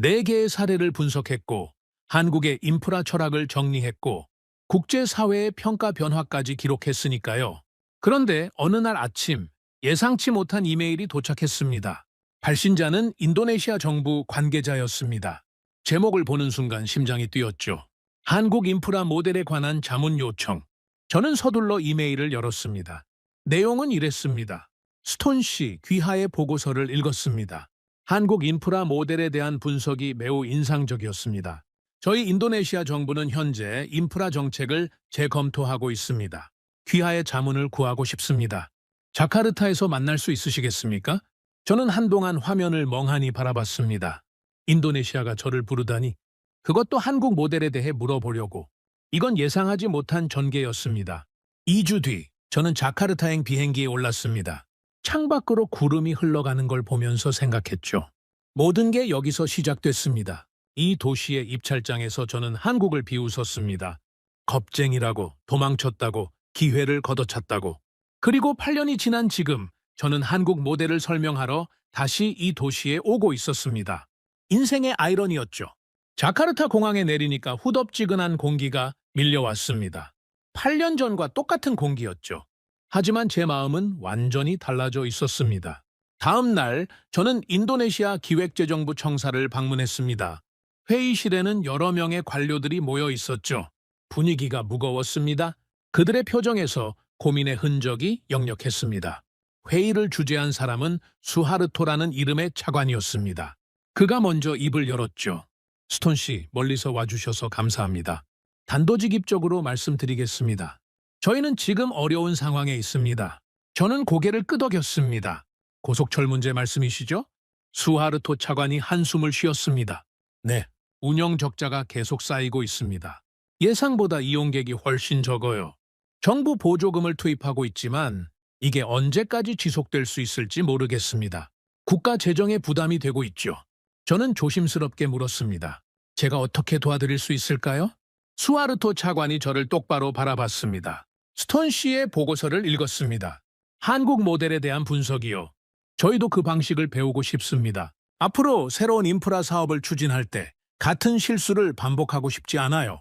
Speaker 2: 4개의 사례를 분석했고 한국의 인프라 철학을 정리했고 국제사회의 평가 변화까지 기록했으니까요. 그런데 어느 날 아침 예상치 못한 이메일이 도착했습니다. 발신자는 인도네시아 정부 관계자였습니다. 제목을 보는 순간 심장이 뛰었죠. 한국 인프라 모델에 관한 자문 요청. 저는 서둘러 이메일을 열었습니다. 내용은 이랬습니다. 스톤 씨 귀하의 보고서를 읽었습니다. 한국 인프라 모델에 대한 분석이 매우 인상적이었습니다. 저희 인도네시아 정부는 현재 인프라 정책을 재검토하고 있습니다. 귀하의 자문을 구하고 싶습니다. 자카르타에서 만날 수 있으시겠습니까? 저는 한동안 화면을 멍하니 바라봤습니다. 인도네시아가 저를 부르다니 그것도 한국 모델에 대해 물어보려고. 이건 예상하지 못한 전개였습니다. 2주 뒤 저는 자카르타행 비행기에 올랐습니다. 창밖으로 구름이 흘러가는 걸 보면서 생각했죠. 모든 게 여기서 시작됐습니다. 이 도시의 입찰장에서 저는 한국을 비웃었습니다. 겁쟁이라고, 도망쳤다고, 기회를 걷어찼다고. 그리고 8년이 지난 지금 저는 한국 모델을 설명하러 다시 이 도시에 오고 있었습니다. 인생의 아이러니였죠. 자카르타 공항에 내리니까 후덥지근한 공기가 밀려왔습니다. 8년 전과 똑같은 공기였죠. 하지만 제 마음은 완전히 달라져 있었습니다. 다음 날 저는 인도네시아 기획재정부 청사를 방문했습니다. 회의실에는 여러 명의 관료들이 모여 있었죠. 분위기가 무거웠습니다. 그들의 표정에서 고민의 흔적이 역력했습니다. 회의를 주재한 사람은 수하르토라는 이름의 차관이었습니다. 그가 먼저 입을 열었죠. 스톤 씨, 멀리서 와주셔서 감사합니다. 단도직입적으로 말씀드리겠습니다. 저희는 지금 어려운 상황에 있습니다. 저는 고개를 끄덕였습니다. 고속철 문제 말씀이시죠? 수하르토 차관이 한숨을 쉬었습니다. 네, 운영 적자가 계속 쌓이고 있습니다. 예상보다 이용객이 훨씬 적어요. 정부 보조금을 투입하고 있지만 이게 언제까지 지속될 수 있을지 모르겠습니다. 국가 재정에 부담이 되고 있죠. 저는 조심스럽게 물었습니다. 제가 어떻게 도와드릴 수 있을까요? 수하르토 차관이 저를 똑바로 바라봤습니다. 스톤 씨의 보고서를 읽었습니다. 한국 모델에 대한 분석이요. 저희도 그 방식을 배우고 싶습니다. 앞으로 새로운 인프라 사업을 추진할 때 같은 실수를 반복하고 싶지 않아요.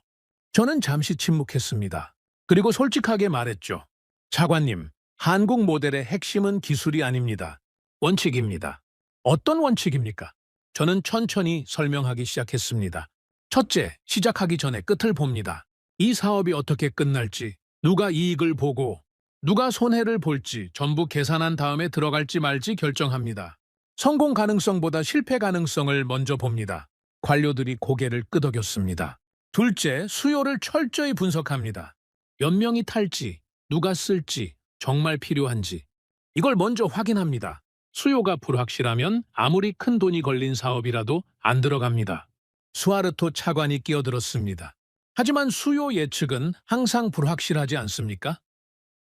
Speaker 2: 저는 잠시 침묵했습니다. 그리고 솔직하게 말했죠. 차관님, 한국 모델의 핵심은 기술이 아닙니다. 원칙입니다. 어떤 원칙입니까? 저는 천천히 설명하기 시작했습니다. 첫째, 시작하기 전에 끝을 봅니다. 이 사업이 어떻게 끝날지, 누가 이익을 보고, 누가 손해를 볼지 전부 계산한 다음에 들어갈지 말지 결정합니다. 성공 가능성보다 실패 가능성을 먼저 봅니다. 관료들이 고개를 끄덕였습니다. 둘째, 수요를 철저히 분석합니다. 몇 명이 탈지, 누가 쓸지, 정말 필요한지. 이걸 먼저 확인합니다. 수요가 불확실하면 아무리 큰 돈이 걸린 사업이라도 안 들어갑니다. 수하르토 차관이 끼어들었습니다. 하지만 수요 예측은 항상 불확실하지 않습니까?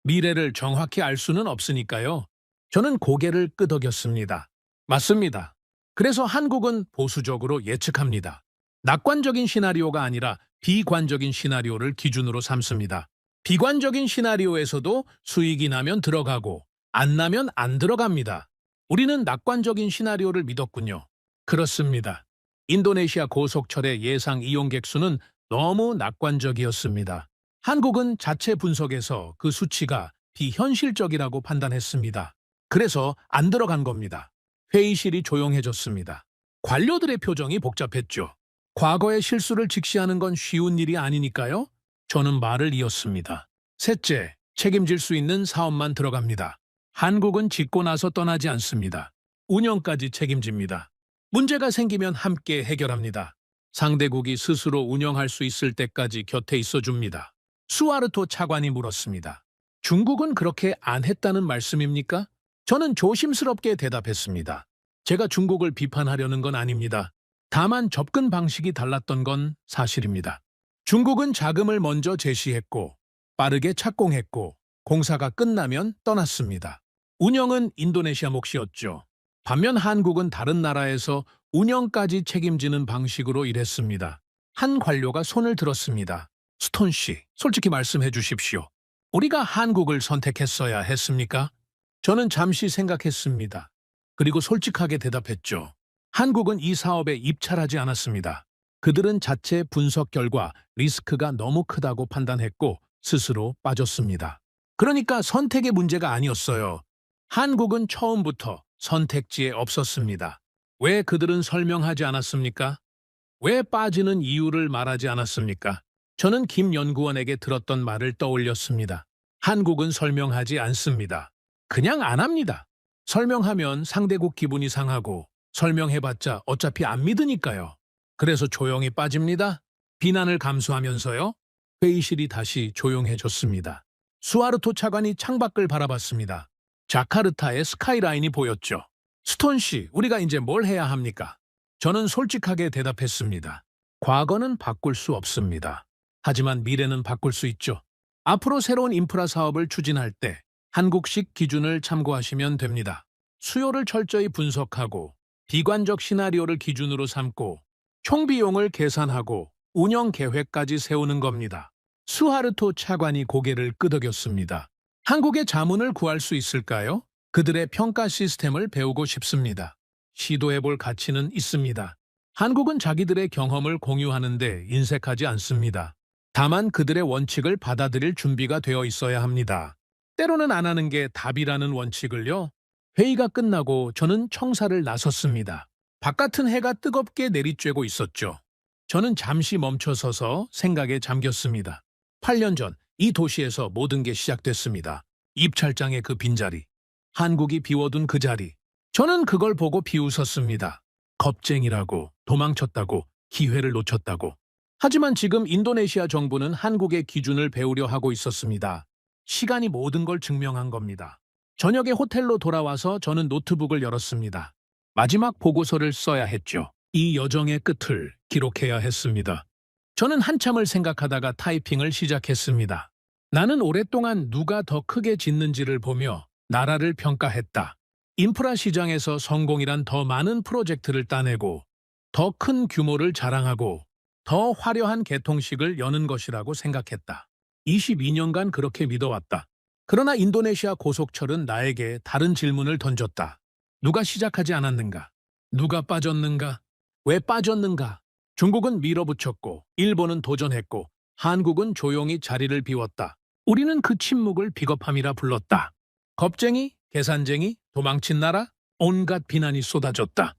Speaker 2: 미래를 정확히 알 수는 없으니까요. 저는 고개를 끄덕였습니다. 맞습니다. 그래서 한국은 보수적으로 예측합니다. 낙관적인 시나리오가 아니라 비관적인 시나리오를 기준으로 삼습니다. 비관적인 시나리오에서도 수익이 나면 들어가고 안 나면 안 들어갑니다. 우리는 낙관적인 시나리오를 믿었군요. 그렇습니다. 인도네시아 고속철의 예상 이용객 수는 너무 낙관적이었습니다. 한국은 자체 분석에서 그 수치가 비현실적이라고 판단했습니다. 그래서 안 들어간 겁니다. 회의실이 조용해졌습니다. 관료들의 표정이 복잡했죠. 과거의 실수를 직시하는 건 쉬운 일이 아니니까요. 저는 말을 이었습니다. 셋째, 책임질 수 있는 사업만 들어갑니다. 한국은 짓고 나서 떠나지 않습니다. 운영까지 책임집니다. 문제가 생기면 함께 해결합니다. 상대국이 스스로 운영할 수 있을 때까지 곁에 있어줍니다. 수하르토 차관이 물었습니다. 중국은 그렇게 안 했다는 말씀입니까? 저는 조심스럽게 대답했습니다. 제가 중국을 비판하려는 건 아닙니다. 다만 접근 방식이 달랐던 건 사실입니다. 중국은 자금을 먼저 제시했고 빠르게 착공했고 공사가 끝나면 떠났습니다. 운영은 인도네시아 몫이었죠. 반면 한국은 다른 나라에서 운영까지 책임지는 방식으로 일했습니다. 한 관료가 손을 들었습니다. 스톤 씨, 솔직히 말씀해 주십시오. 우리가 한국을 선택했어야 했습니까? 저는 잠시 생각했습니다. 그리고 솔직하게 대답했죠. 한국은 이 사업에 입찰하지 않았습니다. 그들은 자체 분석 결과 리스크가 너무 크다고 판단했고 스스로 빠졌습니다. 그러니까 선택의 문제가 아니었어요. 한국은 처음부터 선택지에 없었습니다. 왜 그들은 설명하지 않았습니까? 왜 빠지는 이유를 말하지 않았습니까? 저는 김 연구원에게 들었던 말을 떠올렸습니다. 한국은 설명하지 않습니다. 그냥 안 합니다. 설명하면 상대국 기분이 상하고 설명해봤자 어차피 안 믿으니까요. 그래서 조용히 빠집니다. 비난을 감수하면서요. 회의실이 다시 조용해졌습니다. 수하르토 차관이 창밖을 바라봤습니다. 자카르타의 스카이라인이 보였죠. 스톤 씨, 우리가 이제 뭘 해야 합니까? 저는 솔직하게 대답했습니다. 과거는 바꿀 수 없습니다. 하지만 미래는 바꿀 수 있죠. 앞으로 새로운 인프라 사업을 추진할 때 한국식 기준을 참고하시면 됩니다. 수요를 철저히 분석하고 비관적 시나리오를 기준으로 삼고 총 비용을 계산하고 운영 계획까지 세우는 겁니다. 수하르토 차관이 고개를 끄덕였습니다. 한국의 자문을 구할 수 있을까요? 그들의 평가 시스템을 배우고 싶습니다. 시도해볼 가치는 있습니다. 한국은 자기들의 경험을 공유하는데 인색하지 않습니다. 다만 그들의 원칙을 받아들일 준비가 되어 있어야 합니다. 때로는 안 하는 게 답이라는 원칙을요. 회의가 끝나고 저는 청사를 나섰습니다. 바깥은 해가 뜨겁게 내리쬐고 있었죠. 저는 잠시 멈춰서서 생각에 잠겼습니다. 8년 전 이 도시에서 모든 게 시작됐습니다. 입찰장의 그 빈자리, 한국이 비워둔 그 자리. 저는 그걸 보고 비웃었습니다. 겁쟁이라고, 도망쳤다고, 기회를 놓쳤다고. 하지만 지금 인도네시아 정부는 한국의 기준을 배우려 하고 있었습니다. 시간이 모든 걸 증명한 겁니다. 저녁에 호텔로 돌아와서 저는 노트북을 열었습니다. 마지막 보고서를 써야 했죠. 이 여정의 끝을 기록해야 했습니다. 저는 한참을 생각하다가 타이핑을 시작했습니다. 나는 오랫동안 누가 더 크게 짓는지를 보며 나라를 평가했다. 인프라 시장에서 성공이란 더 많은 프로젝트를 따내고 더 큰 규모를 자랑하고 더 화려한 개통식을 여는 것이라고 생각했다. 22년간 그렇게 믿어왔다. 그러나 인도네시아 고속철은 나에게 다른 질문을 던졌다. 누가 시작하지 않았는가? 누가 빠졌는가? 왜 빠졌는가? 중국은 밀어붙였고, 일본은 도전했고, 한국은 조용히 자리를 비웠다. 우리는 그 침묵을 비겁함이라 불렀다. 겁쟁이, 계산쟁이, 도망친 나라, 온갖 비난이 쏟아졌다.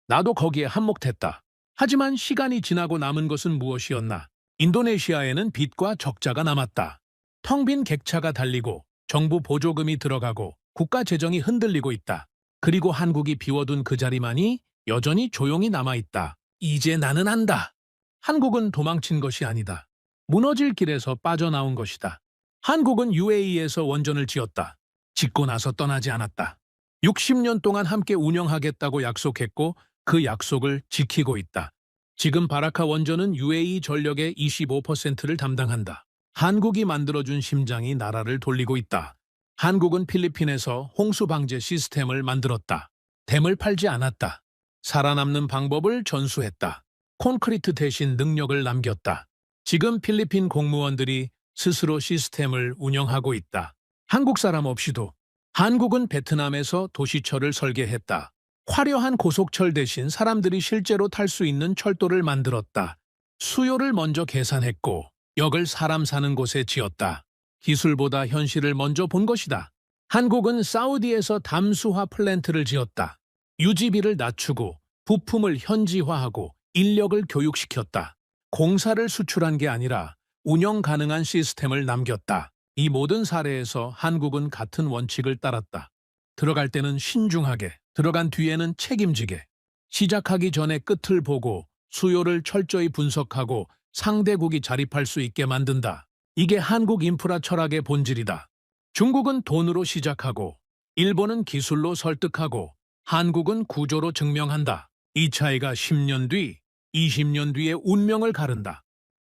Speaker 2: 나도 거기에 한몫했다. 하지만 시간이 지나고 남은 것은 무엇이었나? 인도네시아에는 빚과 적자가 남았다. 텅 빈 객차가 달리고 정부 보조금이 들어가고 국가 재정이 흔들리고 있다. 그리고 한국이 비워둔 그 자리만이 여전히 조용히 남아있다. 이제 나는 안다. 한국은 도망친 것이 아니다. 무너질 길에서 빠져나온 것이다. 한국은 UAE에서 원전을 지었다. 짓고 나서 떠나지 않았다. 60년 동안 함께 운영하겠다고 약속했고 그 약속을 지키고 있다. 지금 바라카 원전은 UAE 전력의 25%를 담당한다. 한국이 만들어준 심장이 나라를 돌리고 있다. 한국은 필리핀에서 홍수 방제 시스템을 만들었다. 댐을 팔지 않았다. 살아남는 방법을 전수했다. 콘크리트 대신 능력을 남겼다. 지금 필리핀 공무원들이 스스로 시스템을 운영하고 있다. 한국 사람 없이도. 한국은 베트남에서 도시철을 설계했다. 화려한 고속철 대신 사람들이 실제로 탈 수 있는 철도를 만들었다. 수요를 먼저 계산했고 역을 사람 사는 곳에 지었다. 기술보다 현실을 먼저 본 것이다. 한국은 사우디에서 담수화 플랜트를 지었다. 유지비를 낮추고 부품을 현지화하고 인력을 교육시켰다. 공사를 수출한 게 아니라 운영 가능한 시스템을 남겼다. 이 모든 사례에서 한국은 같은 원칙을 따랐다. 들어갈 때는 신중하게, 들어간 뒤에는 책임지게. 시작하기 전에 끝을 보고 수요를 철저히 분석하고 상대국이 자립할 수 있게 만든다. 이게 한국 인프라 철학의 본질이다. 중국은 돈으로 시작하고 일본은 기술로 설득하고 한국은 구조로 증명한다. 이 차이가 10년 뒤, 20년 뒤의 운명을 가른다.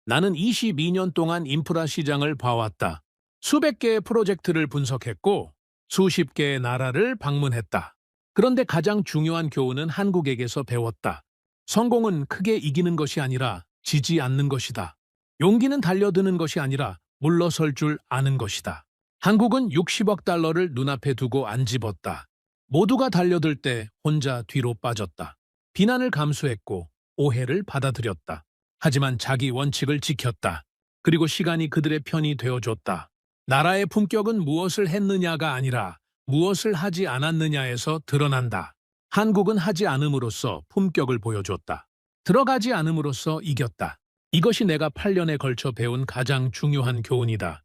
Speaker 2: 나는 22년 동안 인프라 시장을 봐왔다. 수백 개의 프로젝트를 분석했고 수십 개의 나라를 방문했다. 그런데 가장 중요한 교훈은 한국에게서 배웠다. 성공은 크게 이기는 것이 아니라 지지 않는 것이다. 용기는 달려드는 것이 아니라 물러설 줄 아는 것이다. 한국은 60억 달러를 눈앞에 두고 안 집었다. 모두가 달려들 때 혼자 뒤로 빠졌다. 비난을 감수했고 오해를 받아들였다. 하지만 자기 원칙을 지켰다. 그리고 시간이 그들의 편이 되어줬다. 나라의 품격은 무엇을 했느냐가 아니라 무엇을 하지 않았느냐에서 드러난다. 한국은 하지 않음으로써 품격을 보여줬다. 들어가지 않음으로써 이겼다. 이것이 내가 8년에 걸쳐 배운 가장 중요한 교훈이다.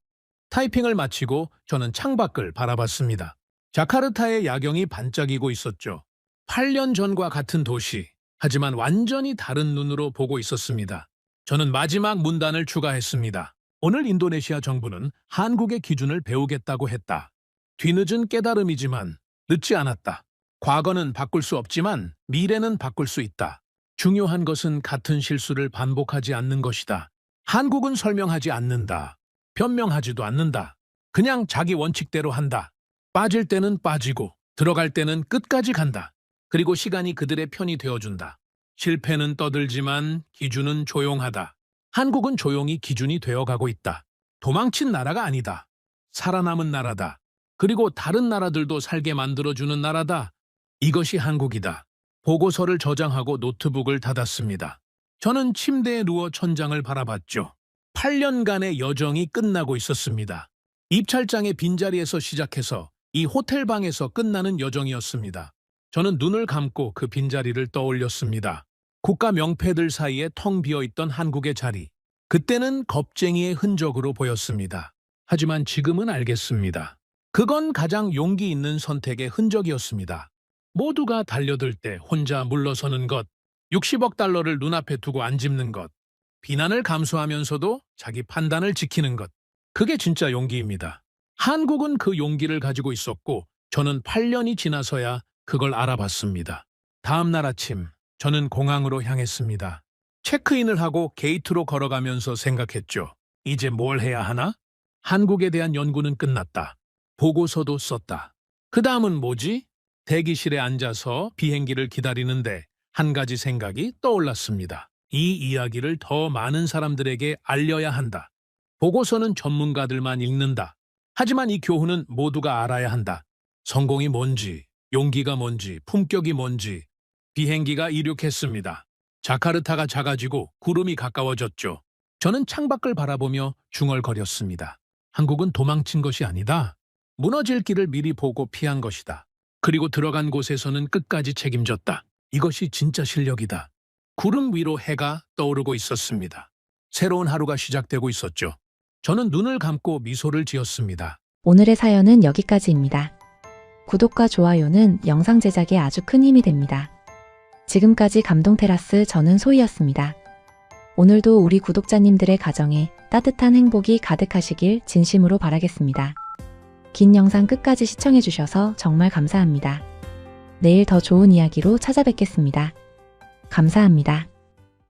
Speaker 2: 타이핑을 마치고 저는 창밖을 바라봤습니다. 자카르타의 야경이 반짝이고 있었죠. 8년 전과 같은 도시, 하지만 완전히 다른 눈으로 보고 있었습니다. 저는 마지막 문단을 추가했습니다. 오늘 인도네시아 정부는 한국의 기준을 배우겠다고 했다. 뒤늦은 깨달음이지만 늦지 않았다. 과거는 바꿀 수 없지만 미래는 바꿀 수 있다. 중요한 것은 같은 실수를 반복하지 않는 것이다. 한국은 설명하지 않는다. 변명하지도 않는다. 그냥 자기 원칙대로 한다. 빠질 때는 빠지고 들어갈 때는 끝까지 간다. 그리고 시간이 그들의 편이 되어준다. 실패는 떠들지만 기준은 조용하다. 한국은 조용히 기준이 되어가고 있다. 도망친 나라가 아니다. 살아남은 나라다. 그리고 다른 나라들도 살게 만들어주는 나라다. 이것이 한국이다. 보고서를 저장하고 노트북을 닫았습니다. 저는 침대에 누워 천장을 바라봤죠. 8년간의 여정이 끝나고 있었습니다. 입찰장의 빈자리에서 시작해서 이 호텔방에서 끝나는 여정이었습니다. 저는 눈을 감고 그 빈자리를 떠올렸습니다. 국가 명패들 사이에 텅 비어있던 한국의 자리. 그때는 겁쟁이의 흔적으로 보였습니다. 하지만 지금은 알겠습니다. 그건 가장 용기 있는 선택의 흔적이었습니다. 모두가 달려들 때 혼자 물러서는 것, 60억 달러를 눈앞에 두고 안 짚는 것, 비난을 감수하면서도 자기 판단을 지키는 것. 그게 진짜 용기입니다. 한국은 그 용기를 가지고 있었고 저는 8년이 지나서야 그걸 알아봤습니다. 다음 날 아침 저는 공항으로 향했습니다. 체크인을 하고 게이트로 걸어가면서 생각했죠. 이제 뭘 해야 하나? 한국에 대한 연구는 끝났다. 보고서도 썼다. 그 다음은 뭐지? 대기실에 앉아서 비행기를 기다리는데 한 가지 생각이 떠올랐습니다. 이 이야기를 더 많은 사람들에게 알려야 한다. 보고서는 전문가들만 읽는다. 하지만 이 교훈은 모두가 알아야 한다. 성공이 뭔지, 용기가 뭔지, 품격이 뭔지. 비행기가 이륙했습니다. 자카르타가 작아지고 구름이 가까워졌죠. 저는 창밖을 바라보며 중얼거렸습니다. 한국은 도망친 것이 아니다. 무너질 길을 미리 보고 피한 것이다. 그리고 들어간 곳에서는 끝까지 책임졌다. 이것이 진짜 실력이다. 구름 위로 해가 떠오르고 있었습니다. 새로운 하루가 시작되고 있었죠. 저는 눈을 감고 미소를 지었습니다.
Speaker 4: 오늘의 사연은 여기까지입니다. 구독과 좋아요는 영상 제작에 아주 큰 힘이 됩니다. 지금까지 감동테라스 저는 소희였습니다. 오늘도 우리 구독자님들의 가정에 따뜻한 행복이 가득하시길 진심으로 바라겠습니다. 긴 영상 끝까지 시청해주셔서 정말 감사합니다. 내일 더 좋은 이야기로 찾아뵙겠습니다. 감사합니다.